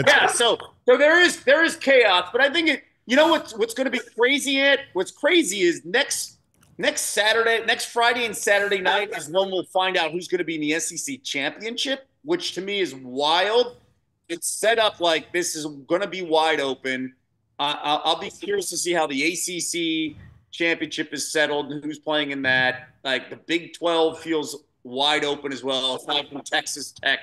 Yeah. So there is chaos, but I think you know what's going to be crazy. What's crazy is next Friday and Saturday night is when we'll find out who's going to be in the SEC championship, which to me is wild. it's set up like this is going to be wide open. I'll be curious to see how the ACC championship is settled and who's playing in that. Like the Big 12 feels wide open as well, aside from Texas Tech.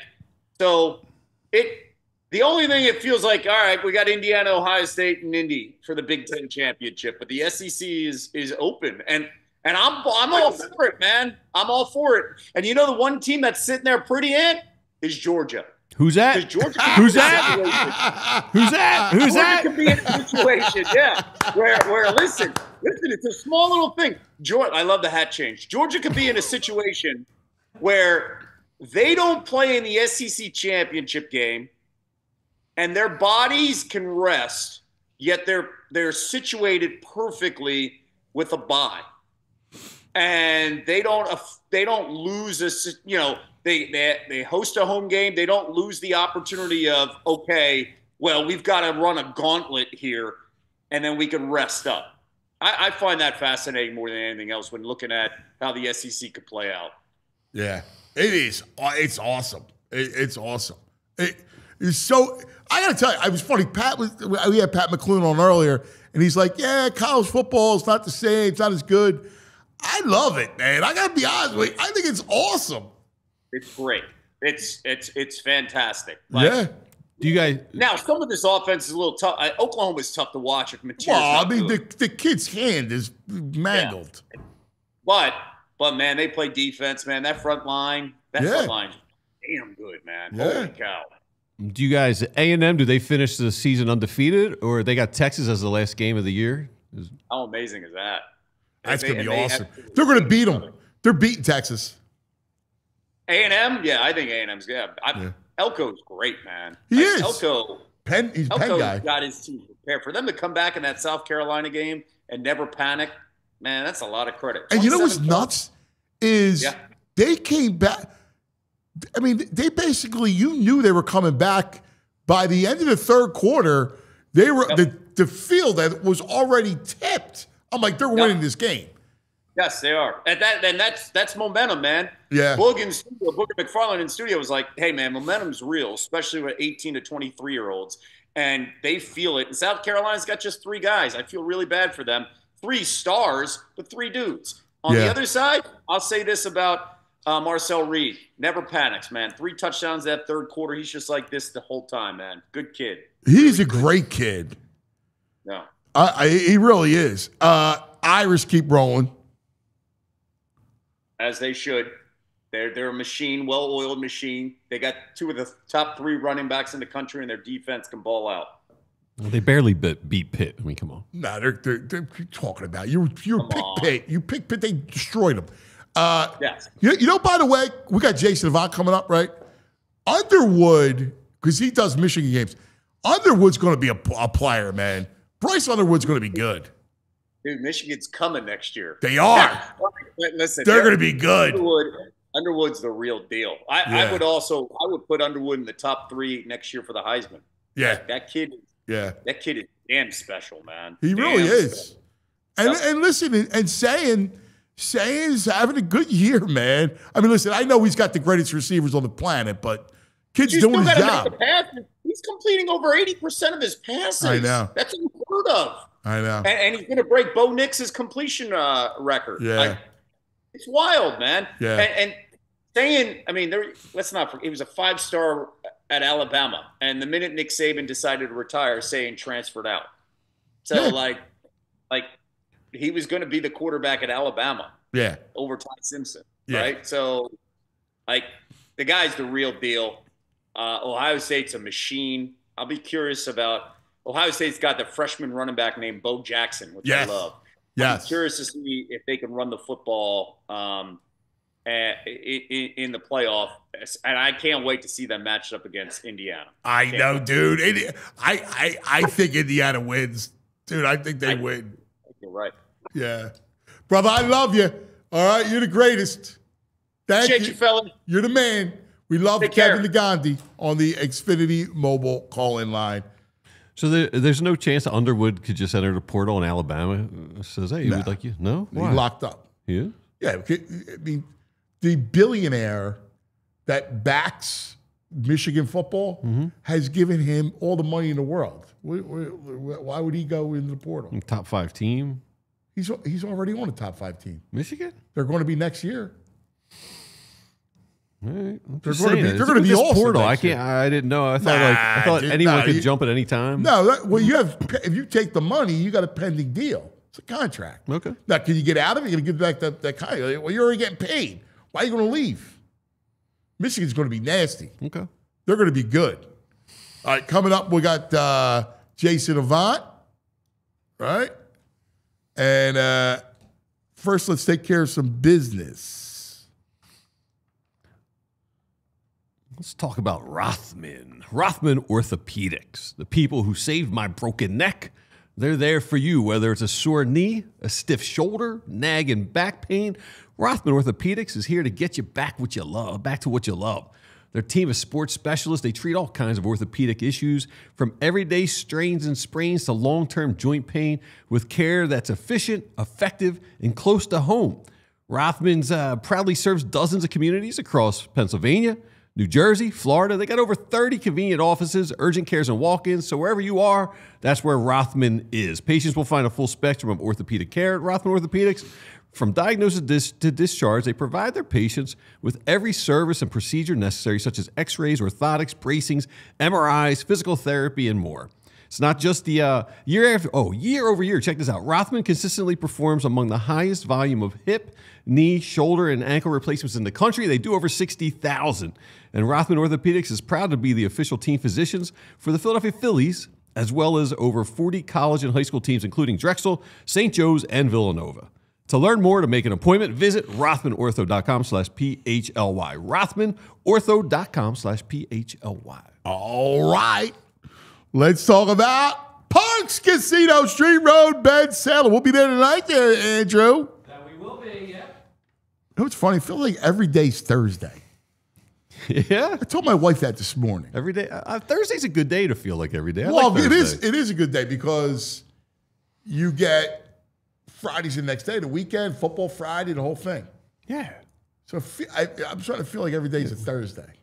So the only thing it feels like, all right, we got Indiana, Ohio State, and Indy for the Big 10 championship, but the SEC is open, and I'm all for it, man. I'm all for it. And you know the one team that's sitting there pretty in is Georgia.
Who's that?
Who's that?
Who's that? Who's that?
Could be in a situation, yeah, where listen, it's a small little thing. Georgia, I love the hat change. Georgia could be in a situation where they don't play in the SEC championship game, and their bodies can rest, yet they're situated perfectly with a bye, and they don't lose they host a home game. They don't lose the opportunity of, okay, well, we've got to run a gauntlet here, and then we can rest up. I find that fascinating more than anything else when looking at how the SEC could play out.
Yeah, it is. It's awesome. It's awesome. It's so. I gotta tell you, it was funny. We had Pat McLoone on earlier, and he's like, "Yeah, college football is not the same. It's not as good." I love it, man. I gotta be honest with you. I think it's awesome.
It's great. It's fantastic.
Yeah.
Do you guys
now? Some of this offense is a little tough. Oklahoma's tough to watch if material's
Well, I
not
mean,
good.
the kid's hand is mangled.
Yeah. But man, they play defense, man. That front line's damn good, man.
Yeah.
Holy cow.
Do you guys A&M? Do they finish the season undefeated, or they got Texas as the last game of the year?
How amazing is that?
That's going to be awesome. They're going to beat them. They're beating Texas.
A&M? Yeah, I think A&M's good. Elko's great, man.
He is.
He's
Penn guy.
got his team prepared. For them to come back in that South Carolina game and never panic, man, that's a lot of credit.
And you know what's nuts is they came back. I mean, they basically, you knew they were coming back by the end of the third quarter. They were the field that was already tipped. I'm like, they're winning this game.
Yes, they are. And that's momentum, man.
Yeah.
Booger McFarland in studio was like, hey, man, momentum's real, especially with 18 to 23-year-olds. And they feel it. And South Carolina's got just 3 guys. I feel really bad for them. 3 stars, but 3 dudes. On the other side, I'll say this about Marcel Reed. Never panics, man. 3 touchdowns that third quarter. He's just like this the whole time, man. Good kid.
He's a great kid.
Yeah.
He really is. Irish keep rolling.
As they should. They're a machine, well-oiled machine. They got 2 of the top 3 running backs in the country, and their defense can ball out.
Well, they barely beat Pitt. I mean, come on.
No, they're talking about you. You picked Pitt. You picked Pitt. They destroyed them.
Yes.
You know, by the way, we got Jason Avant coming up, right? Underwood, because he does Michigan games. Underwood's going to be a player, man. Bryce Underwood's going to be good.
Dude, Michigan's coming next year.
They are.
Listen,
they're going to be good.
Underwood's the real deal. I would put Underwood in the top 3 next year for the Heisman.
Yeah.
That kid is damn special, man.
He really is. And listen, and Sayin's having a good year, man. I mean, listen, I know he's got the greatest receivers on the planet, but kid's doing his job.
He's completing over 80% of his passes.
I know.
That's unheard of.
I know.
And he's going to break Bo Nix's completion record.
Yeah.
It's wild, man.
Yeah.
And saying, I mean, let's not forget, he was a 5-star at Alabama. And the minute Nick Saban decided to retire, Saying transferred out. So, like he was going to be the quarterback at Alabama.
Yeah.
Over Ty Simpson. Yeah. Right? So, like, the guy's the real deal. Ohio State's a machine. I'll be curious about Ohio State's got the freshman running back named Bo Jackson, which I love. I'm curious to see if they can run the football in the playoff, and I can't wait to see them matched up against Indiana.
I know, dude. I think Indiana wins, dude. I think they win.
You're right.
Yeah, brother. I love you. All right, you're the greatest.
Appreciate you, fella.
You're the man. We love Kevin Negandhi on the Xfinity mobile call-in line.
So there's no chance that Underwood could just enter the portal in Alabama says, hey, we'd like you. No? Why?
He's locked up.
Yeah?
Yeah. I mean, the billionaire that backs Michigan football has given him all the money in the world. Why would he go into the portal?
Top 5 team.
He's already on a top 5 team.
Michigan?
They're going to be next year.
All right.
They're going to be all
portal. I didn't know. I thought anyone could jump at any time.
No, if you take the money, you got a pending deal. It's a contract. Okay. Now, can you get out of it? You're going to give back that contract. Well, you're already getting paid. Why are you going to leave? Michigan's going to be nasty. Okay. They're going to be good. All right, coming up, we got Jason Avant, right? And first, let's take care of some business.
Let's talk about Rothman. Rothman Orthopedics, the people who saved my broken neck. They're there for you, whether it's a sore knee, a stiff shoulder, nagging back pain. Rothman Orthopedics is here to get you back to what you love. Their team of sports specialists, they treat all kinds of orthopedic issues, from everyday strains and sprains to long-term joint pain, with care that's efficient, effective, and close to home. Rothman's proudly serves dozens of communities across Pennsylvania, New Jersey, Florida. They got over 30 convenient offices, urgent cares, and walk-ins. So wherever you are, that's where Rothman is. Patients will find a full spectrum of orthopedic care at Rothman Orthopedics. From diagnosis to discharge, they provide their patients with every service and procedure necessary, such as x-rays, orthotics, bracings, MRIs, physical therapy, and more. It's not just the year over year. Check this out. Rothman consistently performs among the highest volume of hip, knee, shoulder, and ankle replacements in the country. They do over 60,000. And Rothman Orthopedics is proud to be the official team physicians for the Philadelphia Phillies, as well as over 40 college and high school teams, including Drexel, St. Joe's, and Villanova. To learn more, to make an appointment, visit rothmanortho.com/PHLY. rothmanortho.com/PHLY.
All right. Let's talk about Parks Casino, Street Road, Ben Salem. We'll be there tonight there, Andrew.
That we will be, yeah.
You know what's funny? I feel like every day's Thursday.
Yeah?
I told my wife that this morning.
Every day. Thursday's a good day to feel like every day.
Well, it is a good day because you get Friday's the next day, the weekend, football Friday, the whole thing.
Yeah.
So I'm starting to feel like every day's a Thursday.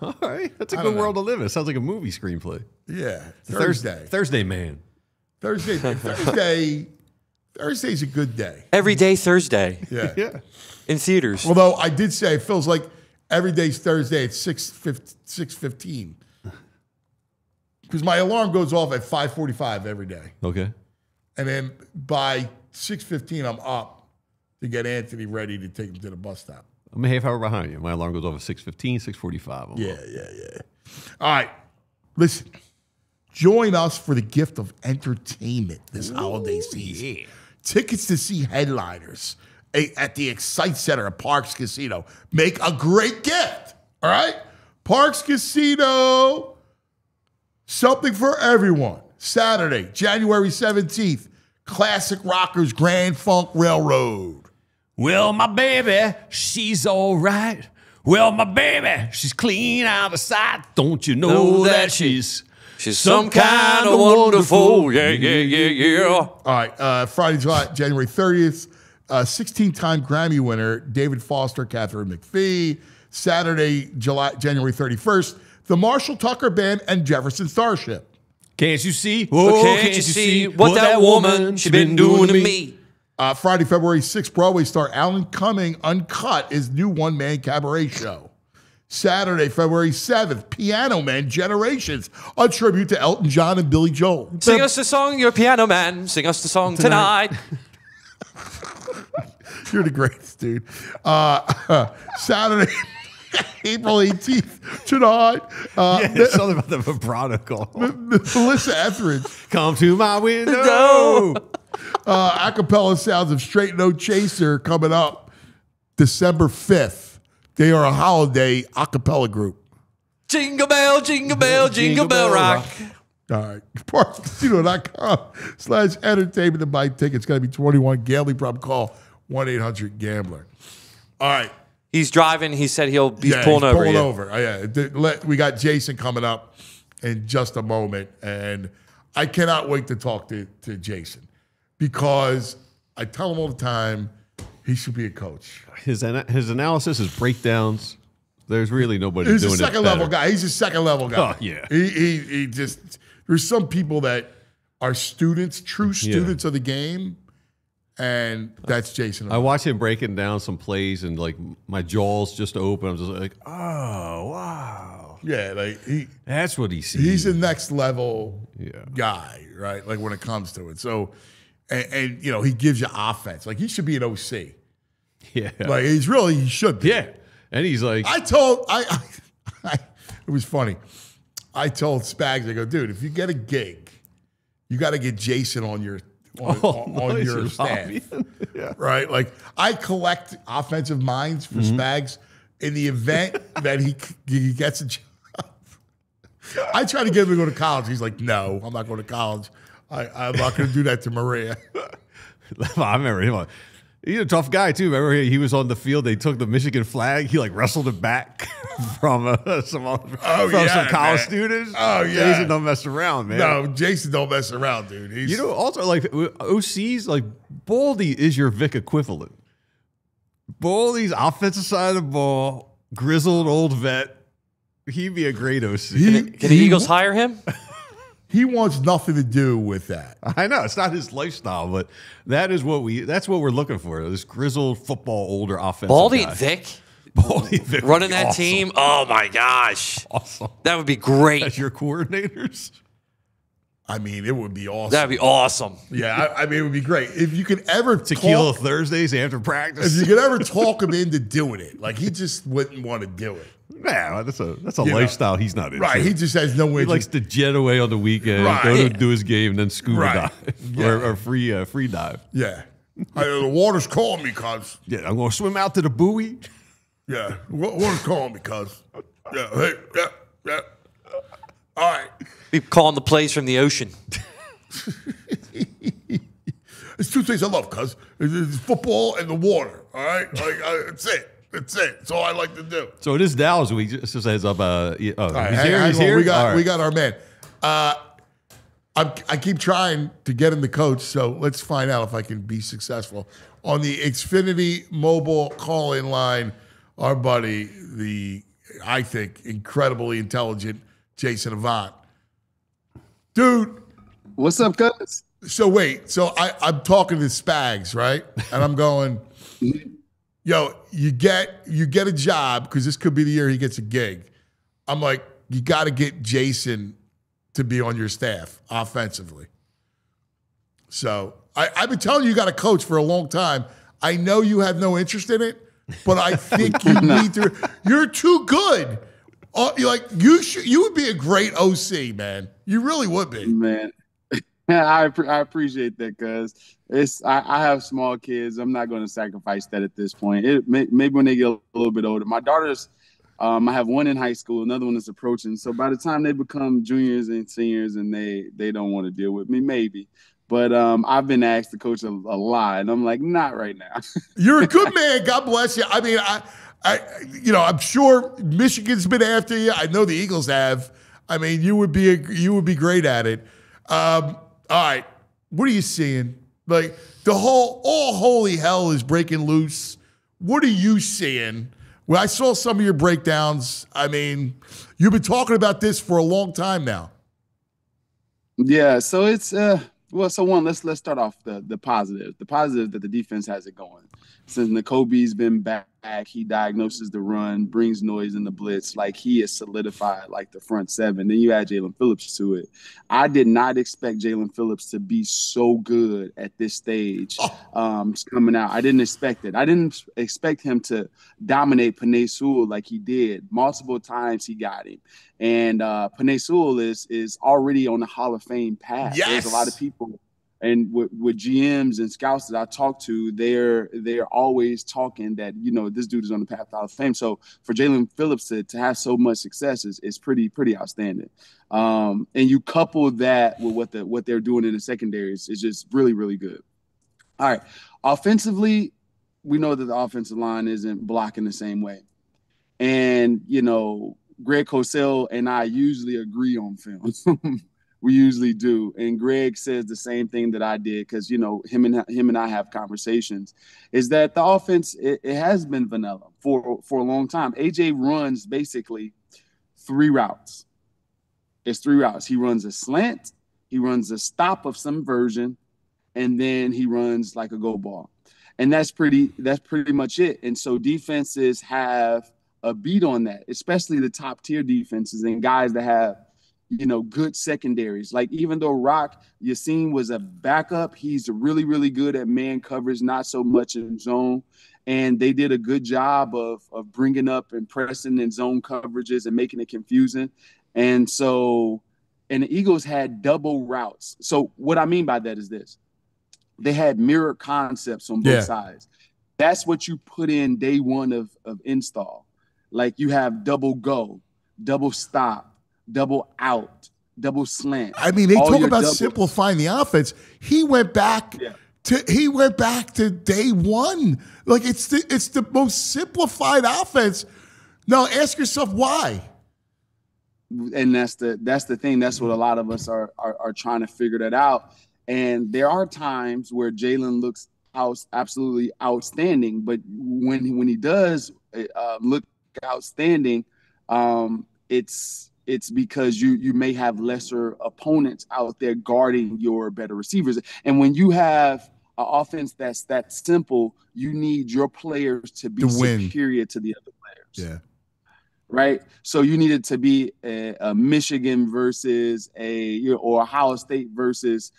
All right. That's a good world to live in. It sounds like a movie screenplay.
Yeah.
Thursday man.
Thursday's a good day.
Every day Thursday.
Yeah.
Yeah.
In theaters.
Although I did say it feels like every day's Thursday at 6:15. Because my alarm goes off at 5:45 every day.
Okay.
And then by 6:15, I'm up to get Anthony ready to take him to the bus stop.
I'm a half hour behind you. My alarm goes off at 6:15, 6:45.
Yeah. All right. Listen, join us for the gift of entertainment this holiday season. Yeah. Tickets to see headliners at the Excite Center at Parks Casino make a great gift. All right? Parks Casino, something for everyone. Saturday, January 17th, Classic Rockers Grand Funk Railroad.
Well, my baby, she's all right. Well, my baby, she's clean out of sight. Don't you know that she's some kind of wonderful? Yeah.
All right, Friday, January 30th, 16-time Grammy winner David Foster, Catherine McPhee. Saturday, January 31st, the Marshall Tucker Band and Jefferson Starship.
Can't you see?
Oh, can't you see what that woman she been doing to me?
Friday, February 6th, Broadway star Alan Cumming Uncut his new one-man cabaret show. Saturday, February 7th, Piano Man Generations, a tribute to Elton John and Billy Joel.
Sing us the song, you're Piano Man. Sing us the song tonight.
You're the greatest, dude. Saturday, April 18th, tonight.
There's something about the vibrato call.
Melissa Etheridge.
Come to my window.
Acapella sounds of Straight No Chaser coming up December 5th. They are a holiday acapella group.
Jingle bell, jingle bell, jingle bell rock.
All right. ParksCasino.com/entertainment to buy tickets. Got to be 21. Gambling problem, call 1-800-GAMBLER. All right.
He's driving. He said he's pulling over.
Pulling over. Oh, yeah. We got Jason coming up in just a moment, and I cannot wait to talk to Jason because I tell him all the time he should be a coach.
His analysis, his breakdowns, There's really nobody
He's
doing
a
it
second level
better.
guy. He's a second level guy.
Oh, yeah.
He just, there's some people that are students, true students of the game, and that's Jason.
I watch him breaking down some plays, and like my jaws just open. I'm just like, oh wow,
yeah, like
that's what he sees.
He's a next level guy, right? Like when it comes to it. So, and you know, he gives you offense. Like he should be an OC.
Yeah,
like he should be.
Yeah, and he's like,
it was funny. I told Spags, I go, dude, if you get a gig, you got to get Jason on your on your staff, right? Like I collect offensive minds for Spags in the event that he gets a job. I try to get him to go to college. He's like, no, I'm not going to college. I'm not going to do that to Maria.
I remember him. He's a tough guy too. Remember he was on the field. They took the Michigan flag. He like wrestled it back from some college students.
Oh yeah,
Jason don't mess around, man.
No, Jason don't mess around, dude.
You know, also like OCs, like Baldy is your Vic equivalent. Baldy's offensive side of the ball, grizzled old vet. He'd be a great OC.
Can the Eagles hire him?
He wants nothing to do with that.
I know it's not his lifestyle, but that's what we're looking for. This grizzled football older offensive
Baldy
guy.
and Vic?
Baldy and Vic
running that
awesome.
team? Oh my gosh.
Awesome.
That would be great.
As your coordinators?
I mean, it would be awesome.
That'd be awesome.
Yeah, I mean, it would be great. If you could ever
Tequila Thursdays after practice.
If you could ever talk him into doing it, like he just wouldn't want to do it.
Nah, that's a lifestyle he's not into.
Right, he just has no interest.
He likes to jet away on the weekend, go to do his game, and then scuba dive or free dive.
Yeah. The water's calling me, cuz.
Yeah, I'm going to swim out to the buoy.
Yeah, water's calling me, cuz. Yeah, hey, yeah. All right.
Be calling the plays from the ocean.
It's two things I love, cuz. It's football and the water, all right? Like, that's it. That's it. That's all I like to do.
So it is Dallas. We just heads up. He's
here.
He's here.
We got our man. I keep trying to get him to coach, so let's find out if I can be successful. On the Xfinity mobile call-in line, our buddy, the, I think, incredibly intelligent Jason Avant. Dude.
What's up, cuz?
So wait. So I'm talking to Spags, right? And I'm going, yo, you get a job because this could be the year he gets a gig. I'm like, you got to get Jason to be on your staff offensively. So I've been telling you got to coach for a long time. I know you have no interest in it, but I think you need to. You're too good. You would be a great OC, man. You really would be,
man. I appreciate that, cuz I have small kids. I'm not going to sacrifice that at this point. Maybe when they get a little bit older. My daughters, I have one in high school, another one is approaching. So by the time they become juniors and seniors, and they don't want to deal with me, maybe. But I've been asked to coach a lot, and I'm like, not right now.
You're a good man. God bless you. I mean, I'm sure Michigan's been after you. I know the Eagles have. I mean, you would be great at it. All right, what are you seeing? Like all holy hell is breaking loose. What are you seeing? Well, I saw some of your breakdowns. I mean, you've been talking about this for a long time now.
Yeah, so it's so one, let's start off the positive. The positive that the defense has it going. Since N'Kobe's been back, he diagnoses the run, brings noise in the blitz. Like, he is solidified like the front seven. Then you add Jalen Phillips to it. I did not expect Jalen Phillips to be so good at this stage coming out. I didn't expect it. I didn't expect him to dominate Penei Sewell like he did. Multiple times he got him. And Penei Sewell is already on the Hall of Fame path.
Yes.
There's a lot of people. And with GMs and scouts that I talk to, they're always talking that, this dude is on the path to Hall of Fame. So for Jalen Phillips to have so much success is pretty outstanding. And you couple that with what they're doing in the secondaries is just really, really good. All right. Offensively, we know that the offensive line isn't blocking the same way. And, Greg Cosell and I usually agree on film. We usually do. And Greg says the same thing that I did because, you know, him and I have conversations, is that the offense, it has been vanilla for a long time. AJ runs basically 3 routes. It's 3 routes. He runs a slant, he runs a stop of some version, and then he runs like a go ball. And that's pretty much it. And so defenses have a beat on that, especially the top tier defenses and guys that have, you know, good secondaries. Like, even though Rock Yassin was a backup, he's really, really good at man coverage, not so much in zone. And they did a good job of bringing up and pressing in zone coverages and making it confusing. And so, and the Eagles had double routes. So what I mean by that is this. They had mirror concepts on both sides. That's what you put in day one of install. Like, you have double go, double stop, double out, double slant.
I mean, they talk about simplifying the offense. He went back to day one. Like, it's the most simplified offense. Now, ask yourself why.
And that's the thing. That's what a lot of us are trying to figure that out. And there are times where Jalen looks absolutely outstanding, but when he does look outstanding, it's because you may have lesser opponents out there guarding your better receivers. And when you have an offense that's that simple, you need your players to be superior to the other players.
Yeah.
Right. So you need it to be a Michigan versus or Ohio State versus,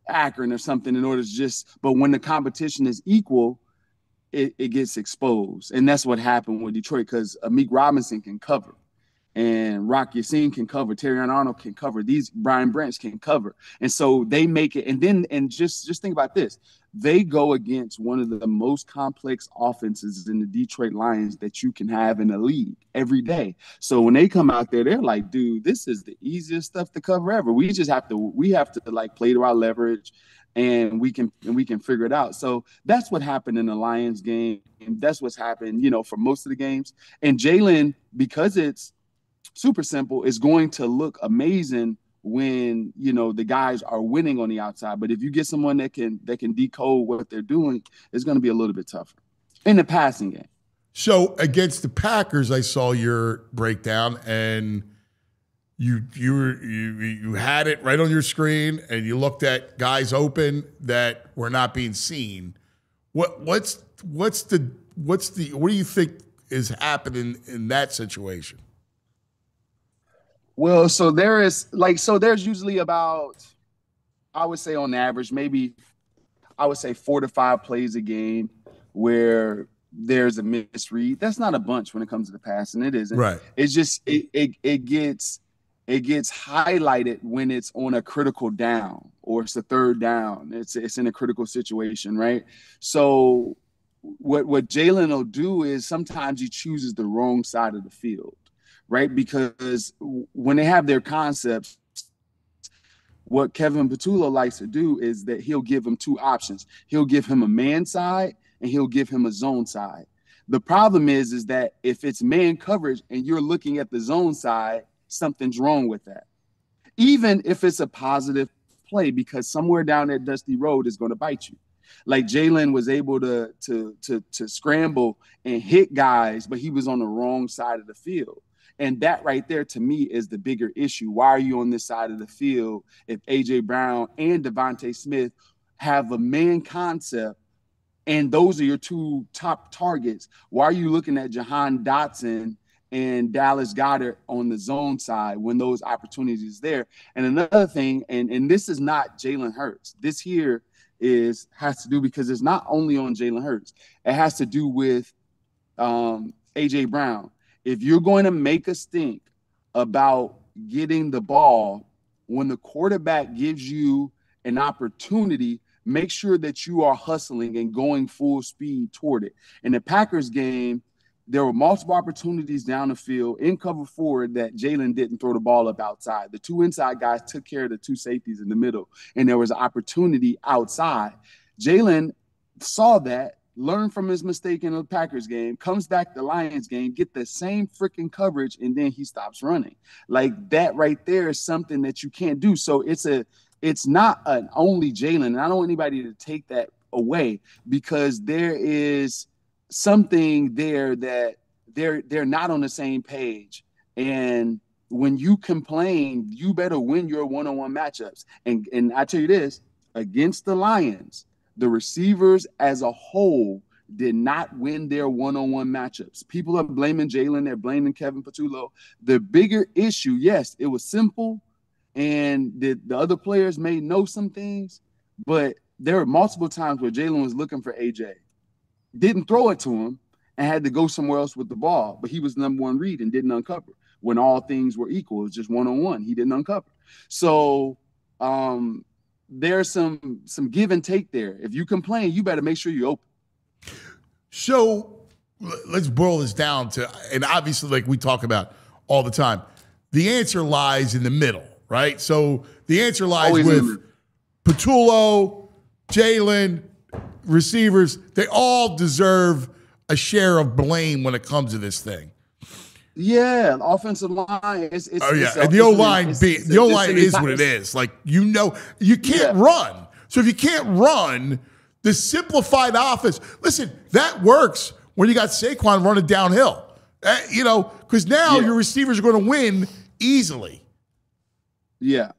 Akron or something in order to just, but when the competition is equal, it gets exposed. And that's what happened with Detroit, because Amik Robinson can cover. And Rock Yassin can cover. Terrion Arnold can cover. These Brian Branch can cover. And so they make it. And just think about this. They go against one of the most complex offenses in the Detroit Lions that you can have in the league every day. So when they come out there, they're like, dude, this is the easiest stuff to cover ever. We have to like play to our leverage, and we can figure it out. So that's what happened in the Lions game. And that's what's happened, for most of the games. And Jalen, because it's super simple, is going to look amazing when the guys are winning on the outside. But if you get someone that can decode what they're doing, it's going to be a little bit tougher in the passing game.
So against the Packers, I saw your breakdown, and you had it right on your screen, and you looked at guys open that were not being seen. What do you think is happening in that situation?
Well, so there's usually about, I would say on average, maybe I would say 4 to 5 plays a game where there's a misread. That's not a bunch when it comes to the passing. It isn't.
Right.
It's just it gets highlighted when it's on a critical down, or it's a third down. It's in a critical situation, right? So what Jalen will do is sometimes he chooses the wrong side of the field. Right, because when they have their concepts, what Kevin Patullo likes to do is that he'll give him 2 options. He'll give him a man side, and he'll give him a zone side. The problem is that if it's man coverage and you're looking at the zone side, something's wrong with that. Even if it's a positive play, because somewhere down that dusty road is going to bite you. Like Jalen was able to scramble and hit guys, but he was on the wrong side of the field. And that right there, to me, is the bigger issue. Why are you on this side of the field if A.J. Brown and Devontae Smith have a man concept, and those are your 2 top targets? Why are you looking at Jahan Dotson and Dallas Goedert on the zone side when those opportunities there? And another thing, and this is not Jalen Hurts. This here has to do, because it's not only on Jalen Hurts. It has to do with A.J. Brown. If you're going to make a stink about getting the ball, when the quarterback gives you an opportunity, make sure that you are hustling and going full speed toward it. In the Packers game, there were multiple opportunities down the field in cover 4 that Jalen didn't throw the ball up outside. The 2 inside guys took care of the 2 safeties in the middle, and there was an opportunity outside. Jalen saw that. learn from his mistake in the Packers game, comes back to the Lions game, get the same freaking coverage, and then he stops running. Like that right there is something that you can't do. So it's not an only Jalen, and I don't want anybody to take that away, because there is something there that they're not on the same page. And when you complain, you better win your one-on-one matchups. And I tell you this, against the Lions, the receivers as a whole did not win their one-on-one matchups. People are blaming Jalen. They're blaming Kevin Patullo. The bigger issue, yes, it was simple, and the other players may know some things, but there were multiple times where Jalen was looking for AJ, didn't throw it to him, and had to go somewhere else with the ball. But he was number one read and didn't uncover. When all things were equal, it was just one-on-one. He didn't uncover. So there's some give and take there. If you complain, you better make sure you're open.
So let's boil this down to, and obviously, like we talk about all the time, the answer lies in the middle, right? So the answer lies
Always
with Patullo, Jalen, receivers. They all deserve a share of blame when it comes to this thing.
Yeah, offensive line. It's
and the O-line is what it is. Like, you can't run. So if you can't run, the simplified offense, listen, that works when you got Saquon running downhill. Because now your receivers are going to win easily.
Yeah.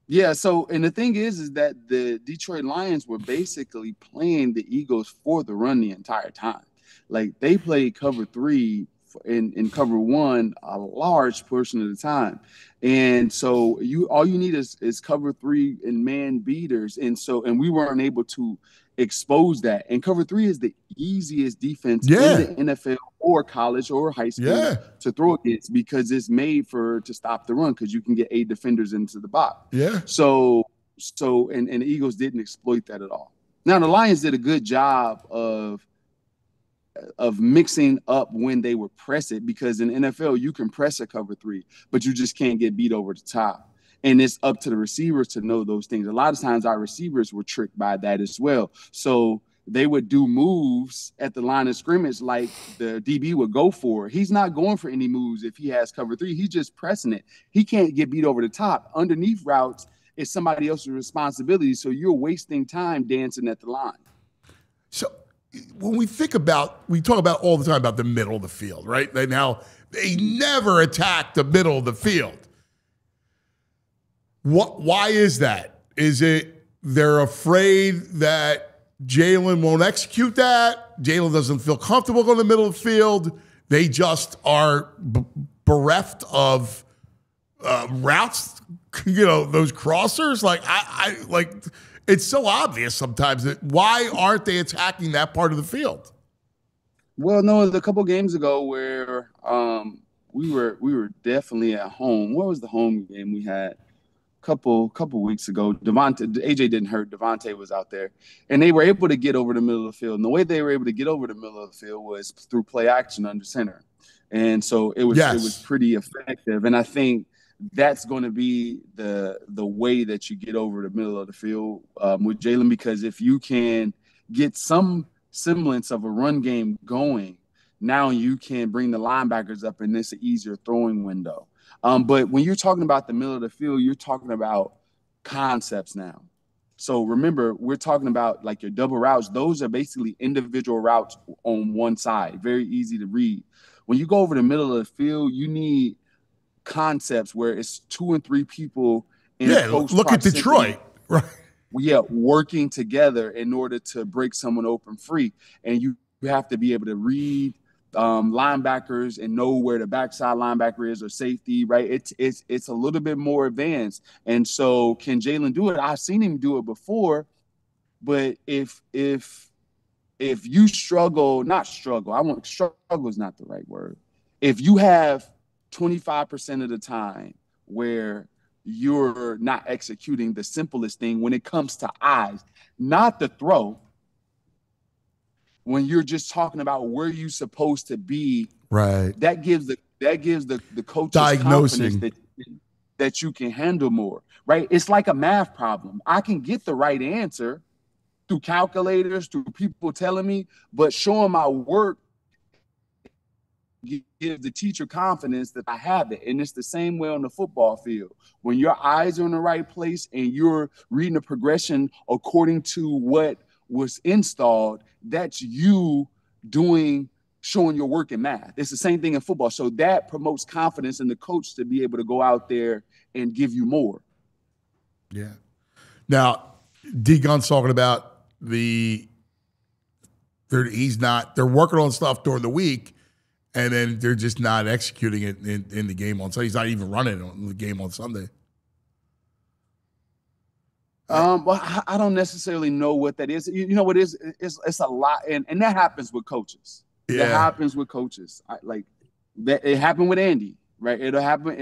Yeah, so, and the thing is that the Detroit Lions were basically playing the Eagles for the run the entire time. Like, they played cover 3 in cover 1 a large portion of the time. And so all you need is cover 3 and man beaters. And we weren't able to expose that. And cover 3 is the easiest defense in the NFL or college or high school to throw against, because it's made to stop the run, because you can get 8 defenders into the box.
Yeah.
So and the Eagles didn't exploit that at all. Now the Lions did a good job of mixing up when they were press it, because in NFL you can press a cover 3, but you just can't get beat over the top. And it's up to the receivers to know those things. A lot of times our receivers were tricked by that as well. So they would do moves at the line of scrimmage like the DB would go for. He's not going for any moves if he has cover 3. He's just pressing it. He can't get beat over the top. Underneath routes is somebody else's responsibility, so you're wasting time dancing at the line.
So when we talk about all the time about the middle of the field, right? Now, they never attack the middle of the field. Why is that? Is it they're afraid that Jalen won't execute that? Jalen doesn't feel comfortable going to the middle of the field. They just are bereft of routes, those crossers. Like, it's so obvious sometimes that why aren't they attacking that part of the field?
Well, no, a couple games ago where we were definitely at home. What was the home game we had? Couple weeks ago, AJ didn't hurt. Devontae was out there, and they were able to get over the middle of the field. And the way they were able to get over the middle of the field was through play action under center, and so it was pretty effective. And I think that's going to be the way that you get over the middle of the field with Jalen, because if you can get some semblance of a run game going, now you can bring the linebackers up, and it's an easier throwing window. But when you're talking about the middle of the field, you're talking about concepts now. So remember, we're talking about like your double routes. Those are basically individual routes on one side, very easy to read. When you go over the middle of the field, you need concepts where it's 2 and 3 people in close
look at Detroit, right?
Working together in order to break someone open free. And you have to be able to read linebackers and know where the backside linebacker is or safety, right? It's a little bit more advanced. And so can Jalen do it? I've seen him do it before, but if you struggle is not the right word. If you have 25% of the time where you're not executing the simplest thing when it comes to eyes, not the throw, when you're just talking about where you're supposed to be,
right?
That gives the coach
diagnosing
confidence that you can handle more, right? It's like a math problem. I can get the right answer, through calculators, through people telling me, but showing my work gives the teacher confidence that I have it. And it's the same way on the football field. When your eyes are in the right place and you're reading the progression according to what was installed, that's you showing your work in math. It's the same thing in football. So that promotes confidence in the coach to be able to go out there and give you more.
Yeah. Now, D Gun's talking about they're working on stuff during the week, and then they're just not executing it in the game on Sunday. He's not even running on the game on Sunday.
Well, I don't necessarily know what that is. You know what it is? It's a lot, and that happens with coaches.
Yeah.
That happens with coaches. It happened with Andy, right? It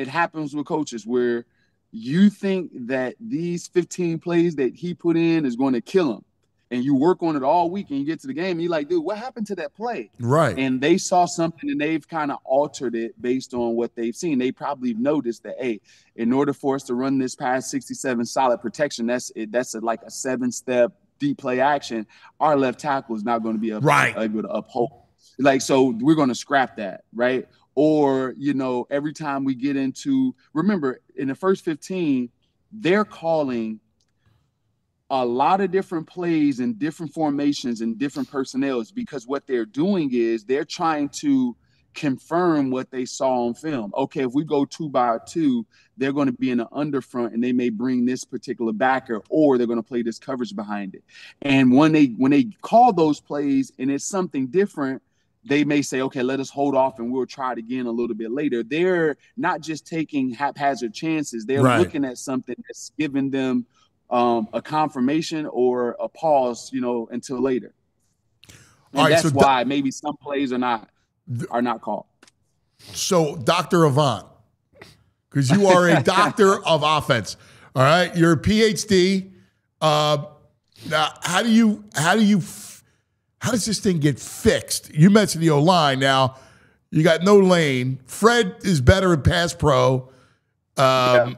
happens with coaches where you think that these 15 plays that he put in is going to kill him, and you work on it all week, and you get to the game, and you're like, dude, what happened to that play?
Right.
And they saw something, and they've kind of altered it based on what they've seen. They probably noticed that, hey, in order for us to run this past 67 solid protection, that's like a 7-step deep play action. Our left tackle is not going to be able to uphold. Like, so we're going to scrap that, right? Or, every time we get into, remember, in the first 15, they're calling a lot of different plays and different formations and different personnels, because what they're doing is they're trying to confirm what they saw on film. Okay, if we go 2-by-2, they're going to be in the underfront and they may bring this particular backer, or they're going to play this coverage behind it. And when they call those plays and it's something different, they may say, okay, let us hold off and we'll try it again a little bit later. They're not just taking haphazard chances. They're looking at something that's giving them a confirmation or a pause, until later. And that's why maybe some plays are not called.
So, Dr. Avant, because you are a doctor of offense, all right? You're a PhD. Now, how does this thing get fixed? You mentioned the O-line. Now, you got no lane. Fred is better at pass pro. How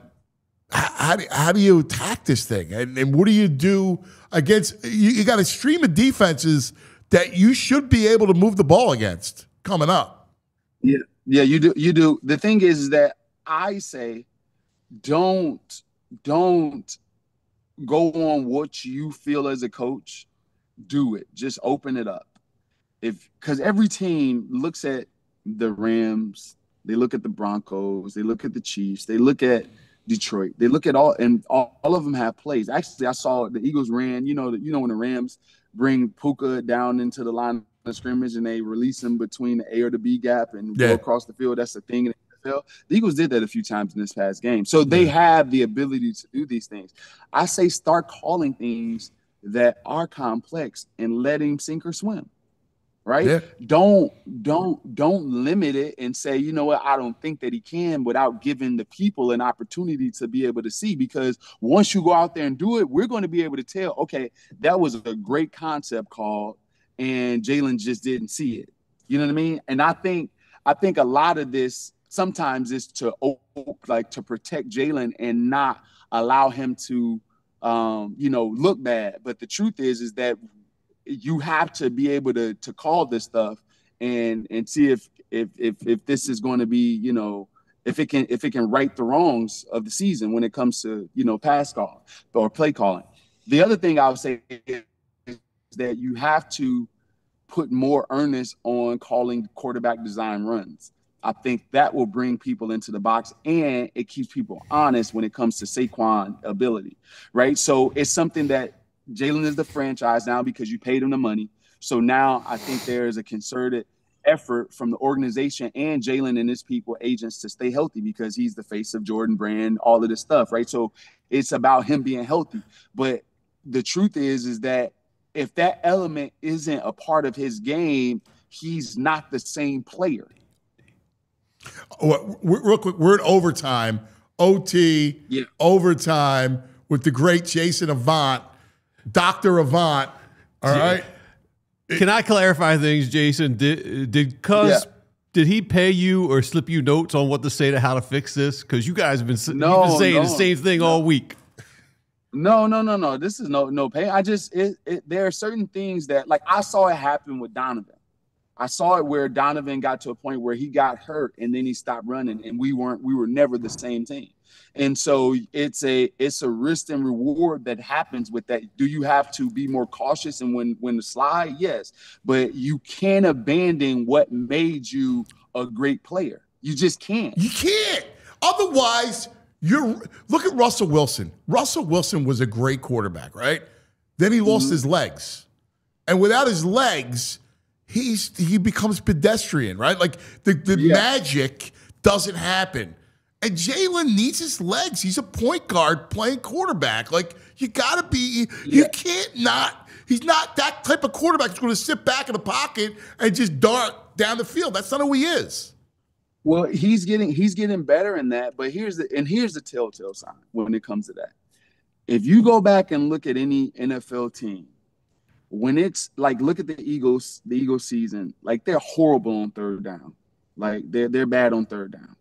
do you attack this thing? And what do you do against – you got a stream of defenses that you should be able to move the ball against coming up.
Yeah, you do. You do. The thing is that I say don't go on what you feel as a coach. Do it. Just open it up. Because every team looks at the Rams, they look at the Broncos, they look at the Chiefs, they look at Detroit, they look at all of them have plays. Actually, I saw the Eagles ran. When the Rams bring Puka down into the line of scrimmage and they release him between the A or the B gap and go across the field. That's the thing in the NFL. The Eagles did that a few times in this past game, so they have the ability to do these things. I say start calling things that are complex and let him sink or swim, right? Yeah. Don't limit it and say, you know what, I don't think that he can, without giving the people an opportunity to be able to see. Because once you go out there and do it, we're going to be able to tell, okay, that was a great concept call and Jalen just didn't see it. You know what I mean? And I think a lot of this sometimes is to protect Jalen and not allow him to look bad. But the truth is that you have to be able to call this stuff and see if this is going to be, if it can right the wrongs of the season when it comes to, pass call or play calling. The other thing I would say is that you have to put more earnest on calling quarterback design runs. I think that will bring people into the box, and it keeps people honest when it comes to Saquon ability, right? So it's something that Jalen is the franchise now because you paid him the money. So now I think there is a concerted effort from the organization and Jalen and his people, agents, to stay healthy because he's the face of Jordan Brand, all of this stuff, right? So it's about him being healthy. But the truth is that if that element isn't a part of his game, he's not the same player.
Real quick, we're in overtime, OT, overtime with the great Jason Avant, Dr. Avant. All right.
Can I clarify things, Jason? Did he pay you or slip you notes on what to say to how to fix this? Because you guys have been saying the same thing all week.
No. This is no pain. There are certain things that, like, I saw it happen with Donovan. I saw it where Donovan got to a point where he got hurt and then he stopped running, and we were never the same team. And so it's a risk and reward that happens with that. Do you have to be more cautious and when to slide? Yes, but you can't abandon what made you a great player. You just can't.
You can't. Otherwise, look at Russell Wilson. Russell Wilson was a great quarterback, right? Then he lost his legs. And without his legs, he becomes pedestrian, right? Like the magic doesn't happen. And Jalen needs his legs. He's a point guard playing quarterback. Like, you got to be, you can't not, he's not that type of quarterback that's going to sit back in the pocket and just dart down the field. That's not who he is.
Well, he's getting better in that, but here's the telltale sign when it comes to that. If you go back and look at any NFL team, when it's like, look at the Eagles season, like, they're horrible on third down. Like, they're bad on third down.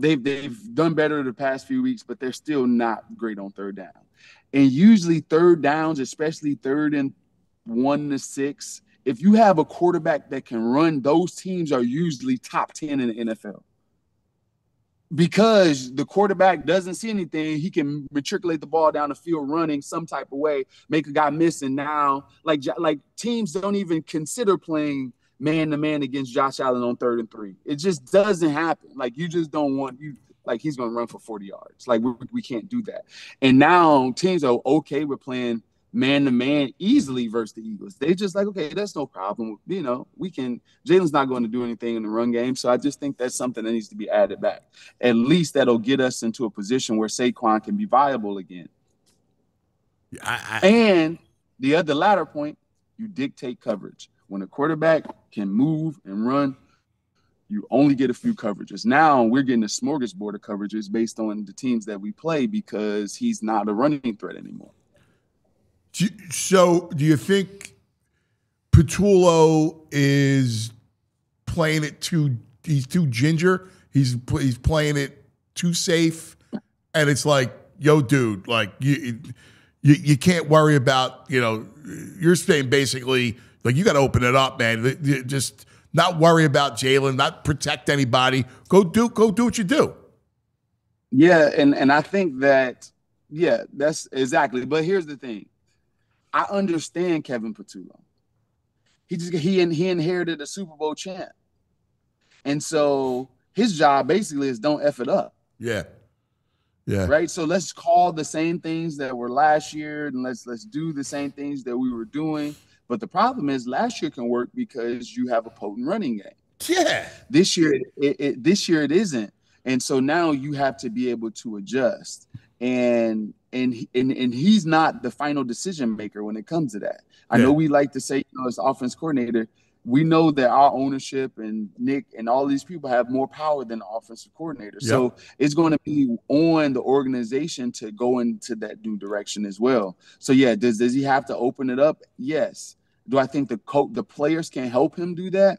They've done better the past few weeks, but they're still not great on third down. And usually third downs, especially 3rd and 1 to 6, if you have a quarterback that can run, those teams are usually top 10 in the NFL. Because the quarterback doesn't see anything, he can matriculate the ball down the field running some type of way, make a guy miss, and now like teams don't even consider playing man-to-man against Josh Allen on 3rd and 3. It just doesn't happen. Like, you just don't want he's going to run for 40 yards. Like, we can't do that. And now teams are okay with playing man-to-man easily versus the Eagles. They just like, okay, that's no problem. You know, Jalen's not going to do anything in the run game. So I just think that's something that needs to be added back. At least that'll get us into a position where Saquon can be viable again. And the latter point, you dictate coverage. When a quarterback can move and run, you only get a few coverages. Now we're getting a smorgasbord of coverages based on the teams that we play because he's not a running threat anymore.
So do you think Patullo is playing it he's too ginger? He's playing it too safe? And it's like, yo, dude, like you can't worry about, you're saying basically, like, you got to open it up, man. Just not worry about Jalen, not protect anybody. Go do what you do.
Yeah, and I think that, that's exactly. But here's the thing. I understand Kevin Patullo. He inherited a Super Bowl champ. And so his job basically is don't F it up.
Yeah. Yeah.
Right? So let's call the same things that were last year, and let's do the same things that we were doing. But the problem is last year can work because you have a potent running game.
Yeah.
This year it isn't. And so now you have to be able to adjust. And he's not the final decision maker when it comes to that. I know we like to say, as offense coordinator, we know that our ownership and Nick and all these people have more power than the offensive coordinator. Yep. So it's going to be on the organization to go into that new direction as well. So does he have to open it up? Yes. Do I think the players can help him do that?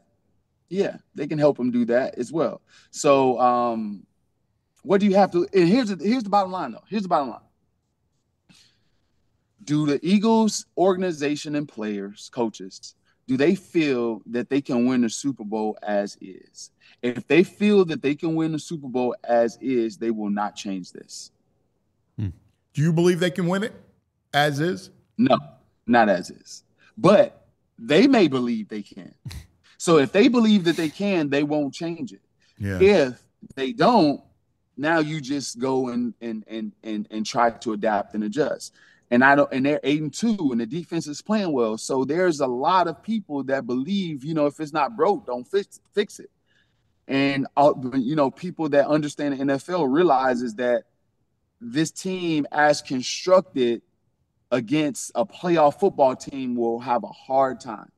Yeah, they can help him do that as well. So what do you have to? And here's the bottom line, though. Here's the bottom line. Do the Eagles organization and players, coaches, do they feel that they can win the Super Bowl as is? If they feel that they can win the Super Bowl as is, they will not change this.
Do you believe they can win it as is?
No, not as is. But they may believe they can. So if they believe that they can, they won't change it.
Yeah.
If they don't, now you just go and try to adapt and adjust. And they're 8-2, and the defense is playing well. So there's a lot of people that believe, if it's not broke, don't fix it. And people that understand the NFL realizes that this team, as constructed against a playoff football team, will have a hard time.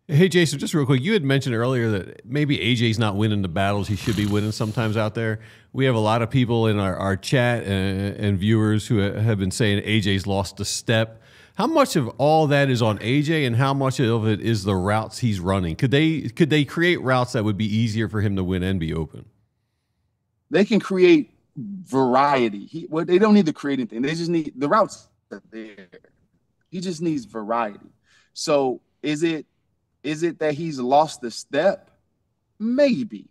Hey, Jason, just real quick, you had mentioned earlier that maybe AJ's not winning the battles he should be winning sometimes out there. We have a lot of people in our chat and viewers who have been saying AJ's lost a step. How much of all that is on AJ, and how much of it is the routes he's running? Could they create routes that would be easier for him to win and be open?
They can create variety. They don't need to create anything. They just need the routes are there. He just needs variety. So is it that he's lost the step? Maybe.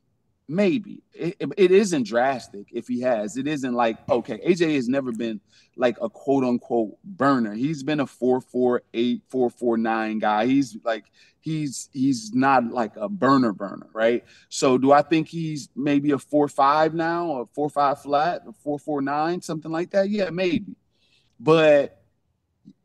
It isn't drastic if he has. It isn't like, okay, AJ has never been like a quote unquote burner. He's been a 4.48, 4.49 guy. He's not like a burner, right? So do I think he's maybe a 4.5 now, or 4.5 flat, or 4.49, something like that? Yeah, maybe. But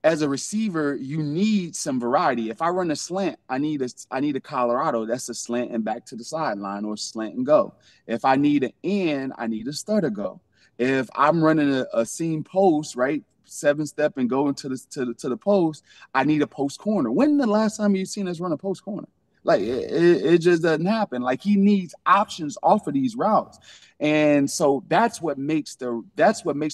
as a receiver, you need some variety. If I run a slant, I need a Colorado. That's a slant and back to the sideline, or slant and go. If I need an end, I need a stutter go. If I'm running a seam post, right, 7-step and go into the post, I need a post corner. When the last time you've seen us run a post corner? Like it just doesn't happen. Like he needs options off of these routes, and so that's what makes the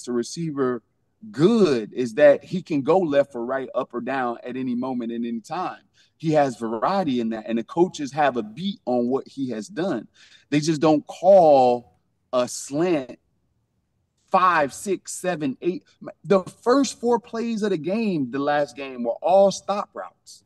receiver good, is that he can go left or right, up or down at any moment and any time. He has variety in that, and the coaches have a beat on what he has done. They just don't call a slant 5, 6, 7, 8. The first 4 plays of the last game were all stop routes.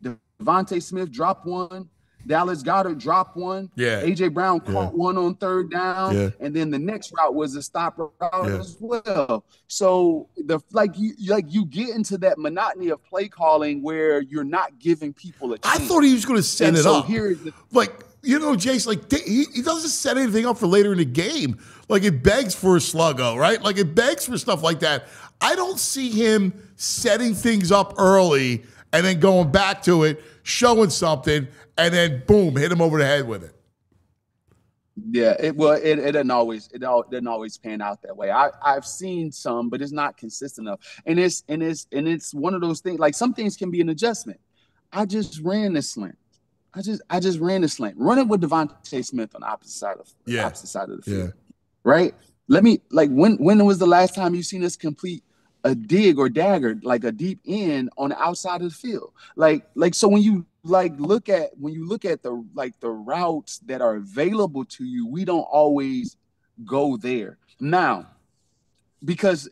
Devontae Smith dropped one. Dallas Goedert dropped one.
Yeah.
AJ Brown caught one on 3rd down. Yeah. And then the next route was a stop route as well. So you get into that monotony of play calling where you're not giving people a chance.
I thought he was going to set it up. Jace, like he doesn't set anything up for later in the game. Like it begs for a sluggo, right? Like it begs for stuff like that. I don't see him setting things up early and then going back to it, showing something, and then boom, hit him over the head with it.
Yeah, it doesn't always pan out that way. I've seen some, but it's not consistent enough. And it's one of those things. Like some things can be an adjustment. I just ran the slant. I just ran the slant. Run it with Devontae Smith on the opposite side of the field. Right? When was the last time you seen us complete a dig or dagger, like a deep end on the outside of the field? So when you look at the routes that are available to you, we don't always go there. Now, because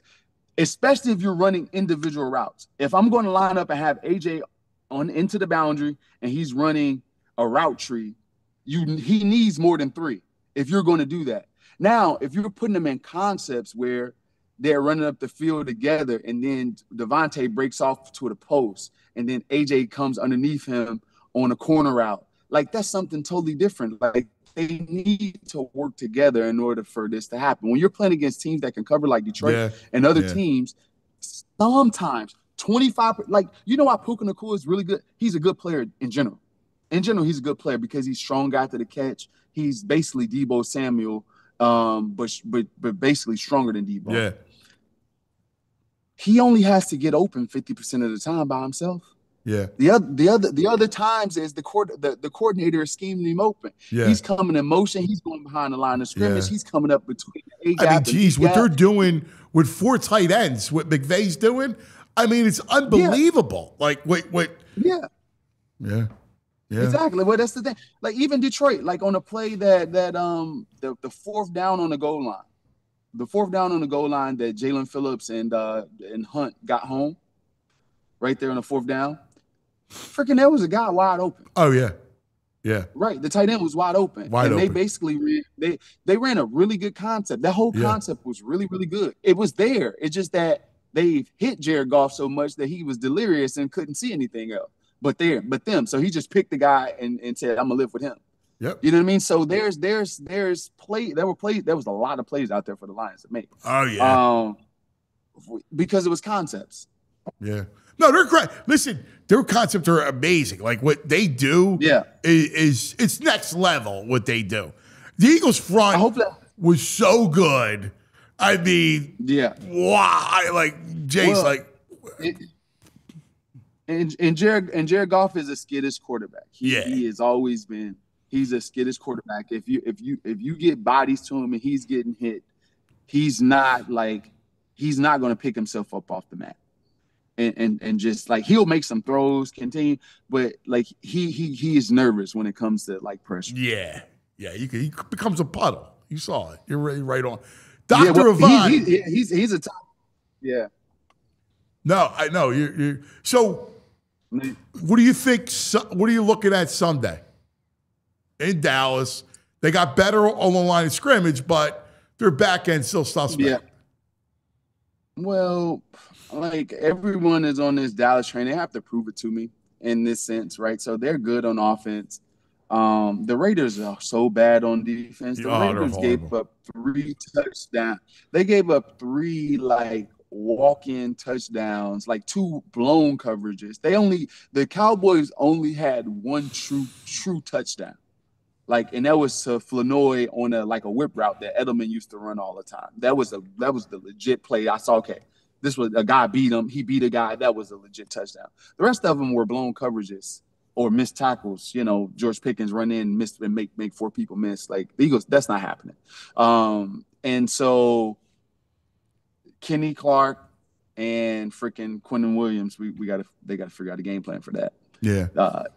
especially if you're running individual routes, if I'm going to line up and have AJ on into the boundary and he's running a route tree, he needs more than 3 if you're going to do that. Now, if you're putting them in concepts where they're running up the field together, and then Devontae breaks off to the post, and then AJ comes underneath him on a corner route. Like, that's something totally different. Like, they need to work together in order for this to happen. When you're playing against teams that can cover like Detroit and other teams, sometimes 25, like, you know why Puka Nacua is really good? He's a good player in general. In general, he's a good player because he's strong after the catch. He's basically Deebo Samuel, but basically stronger than Deebo.
Yeah.
He only has to get open 50% of the time by himself.
Yeah.
The other times is the coordinator is scheming him open. Yeah. He's coming in motion. He's going behind the line of scrimmage. Yeah. He's coming up between the A gap.
I mean, geez, what they're doing with 4 tight ends, what McVay's doing, I mean, it's unbelievable. Yeah. Like, wait.
Yeah.
Yeah. Yeah.
Exactly. Well, that's the thing. Like even Detroit, like on a play that the 4th down on the goal line. The 4th down on the goal line that Jalen Phillips and Hunt got home, right there on the 4th down. Freaking, there was a guy wide open.
Oh yeah, yeah.
Right, the tight end was wide open. They basically they ran a really good concept. That whole concept was really, really good. It was there. It's just that they hit Jared Goff so much that he was delirious and couldn't see anything else. But them. So he just picked the guy and said, "I'm gonna live with him."
Yep.
You know what I mean? So there's play. There was a lot of plays out there for the Lions to make.
Oh yeah.
Because it was concepts.
Yeah. No, they're great. Listen, their concepts are amazing. Like what they do is it's next level what they do. The Eagles front was so good. I mean, wow.
And Jared Goff is a skittish quarterback. He has always been. He's a skittish quarterback. If you get bodies to him and he's getting hit, he's not going to pick himself up off the mat. And just like he'll make some throws, continue, but like he is nervous when it comes to like pressure.
Yeah. He becomes a puddle. You saw it. You're right on. Dr. Avant.
He's a top. Yeah.
No, I know. So, what do you think? What are you looking at Sunday in Dallas? They got better on the line of scrimmage, but their back end still suspect.
Yeah. Well, like everyone is on this Dallas train. They have to prove it to me in this sense, right? So they're good on offense. The Raiders are so bad on defense. The Raiders gave up 3 touchdowns. They gave up 3 walk-in touchdowns, 2 blown coverages. The Cowboys only had 1 true touchdown. And that was to Flanoy on a whip route that Edelman used to run all the time. That was the legit play. I saw, okay, this was a guy beat him. He beat a guy. That was a legit touchdown. The rest of them were blown coverages or missed tackles. George Pickens run in, miss, and make 4 people miss. The Eagles, that's not happening. And so Kenny Clark and freaking Quentin Williams, they got to figure out a game plan for that.
Yeah.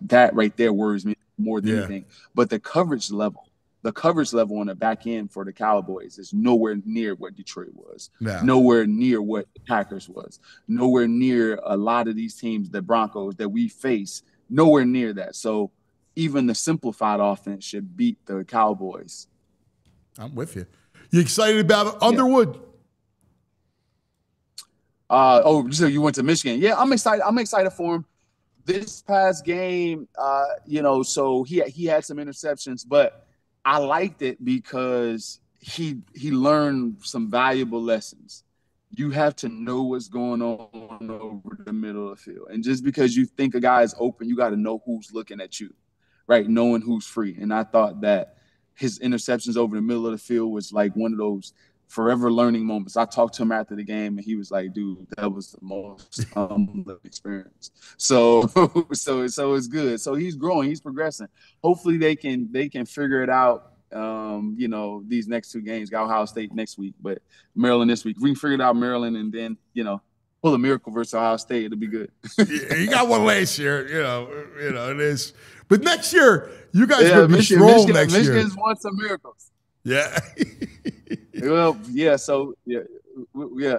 That right there worries me more than anything. But the coverage level on the back end for the Cowboys is nowhere near what Detroit was.
No.
Nowhere near what the Packers was. Nowhere near a lot of these teams, the Broncos that we face. Nowhere near that. So even the simplified offense should beat the Cowboys.
I'm with you. You excited about Underwood?
So you went to Michigan. Yeah, I'm excited. I'm excited for him. This past game, so he had some interceptions, but I liked it because he learned some valuable lessons. You have to know what's going on over the middle of the field. And just because you think a guy is open, you got to know who's looking at you, right? Knowing who's free. And I thought that his interceptions over the middle of the field was one of those forever learning moments. I talked to him after the game, and he was like, "Dude, that was the most humbling experience." So it's good. So he's growing, he's progressing. Hopefully they can figure it out. These next 2 games, got Ohio State next week, but Maryland this week. If we can figure it out, Maryland, and then pull a miracle versus Ohio State, it'll be good.
Yeah, you got one last year, it is. But next year, you guys are going to be strong next year.
Michigan's won some miracles.
Yeah.
Well, yeah. So yeah,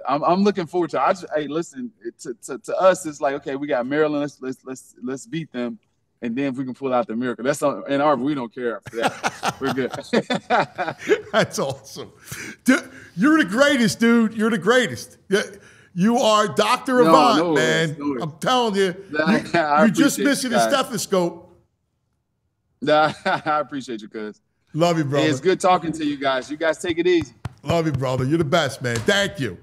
I'm looking forward to it. Hey, listen, to us, it's okay, we got Maryland. Let's beat them, and then if we can pull out the miracle, that's on Ann Arbor. We don't care for that. We're good.
That's awesome. You're the greatest, dude. You're the greatest. Yeah. You are Dr. Avant, man. I'm telling you. You're just missing a stethoscope.
Nah, I appreciate you, cuz.
Love you, brother.
Hey, it's good talking to you guys. You guys take it easy.
Love you, brother. You're the best, man. Thank you.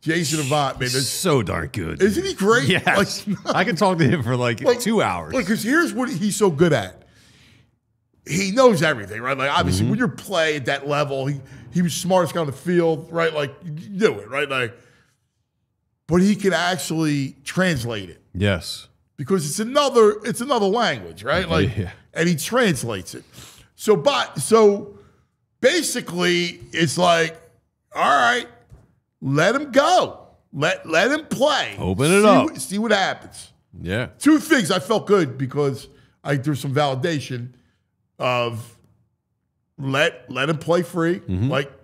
Jason Avant, man.
He's so darn good.
Isn't he great?
Yes. I can talk to him for 2 hours.
Because here's what he's so good at. He knows everything, right? Obviously, when you're playing at that level, he was smartest guy on the field, right? You knew it, right? But he can actually translate it.
Yes.
Because it's another language, right? And he translates it. So basically, it's all right, let him go. Let him play.
Open it up.
See what happens.
Yeah.
2 things I felt good because there's some validation of let him play free.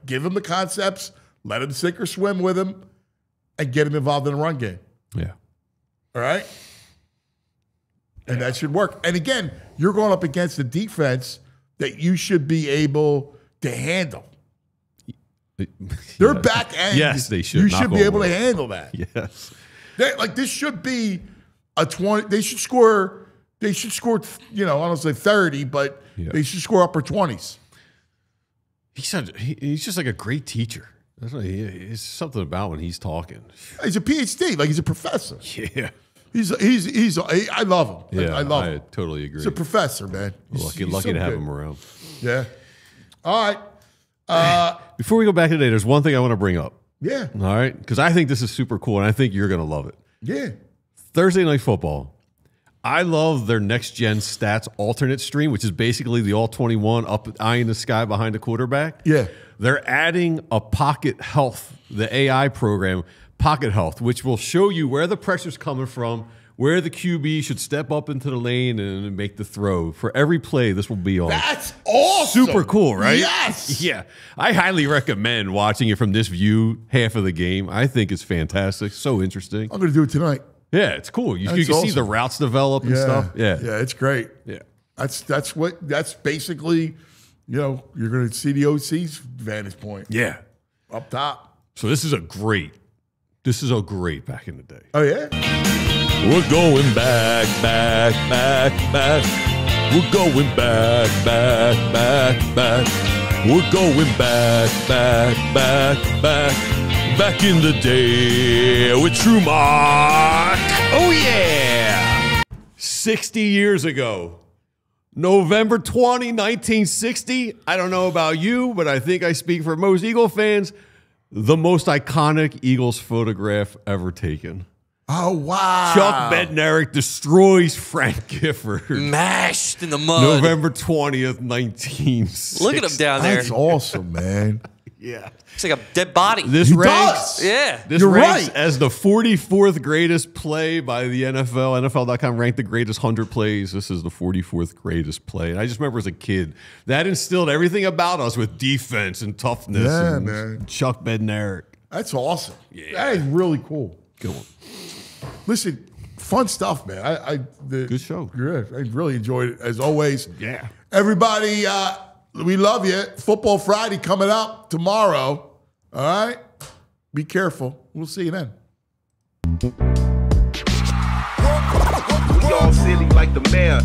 Give him the concepts, let him sink or swim with him, and get him involved in the run game.
Yeah.
All right? And that should work. And again, you're going up against a defense that you should be able to handle. Their back end.
Yes, they should.
You should be able to handle that.
Yes.
This should be a 20. They should score, I don't say 30, but they should score upper 20s.
He's just a great teacher. That's what it's something about when he's talking.
He's a PhD, he's a professor.
Yeah.
I love him.
Yeah,
I love him.
Totally agree.
He's a professor, man.
Lucky
so
to have
good.
him around.
Yeah. All right.
Before we go back today, there's one thing I want to bring up.
Yeah.
All right? Because I think this is super cool, and I think you're going to love it.
Yeah.
Thursday Night Football. I love their next-gen stats alternate stream, which is basically the all-21 up eye in the sky behind the quarterback.
Yeah.
They're adding a Pocket Health, the AI program, Pocket Health, which will show you where the pressure's coming from, where the QB should step up into the lane and make the throw. For every play, this will be on.
That's awesome.
Super cool, right?
Yes.
Yeah. I highly recommend watching it from this view, half of the game. I think it's fantastic. So interesting.
I'm going to do it tonight.
Yeah, it's cool. You can
That's
see the
awesome.
routes develop and stuff. Yeah.
Yeah, it's great.
Yeah.
That's basically, you're going to see the OC's vantage point.
Yeah.
Up top.
So this is a great back in the day.
Oh, yeah?
We're going back. We're going back. We're going back in the day with True Mark. Oh, yeah. 60 years ago. November 20, 1960. I don't know about you, but I think I speak for most Eagle fans. The most iconic Eagles photograph ever taken.
Oh, wow.
Chuck Bednarik destroys Frank Gifford.
Mashed in the mud.
November 20th, 1960.
Look at him down there.
That's awesome, man.
Yeah.
It's like a dead body.
This ranks,
Yeah.
This
You're
ranks
right.
as the 44th greatest play by the NFL. NFL.com ranked the greatest 100 plays. This is the 44th greatest play. And I just remember as a kid, that instilled everything about us with defense and toughness.
Yeah,
and
man.
Chuck Bednarik.
That's awesome.
Yeah.
That is really cool.
Good one.
Listen, fun stuff, man.
Good show.
Yeah, I really enjoyed it, as always.
Yeah.
Everybody, we love you. Football Friday coming up tomorrow. All right? Be careful. We'll see you then.
We all silly like the mayor.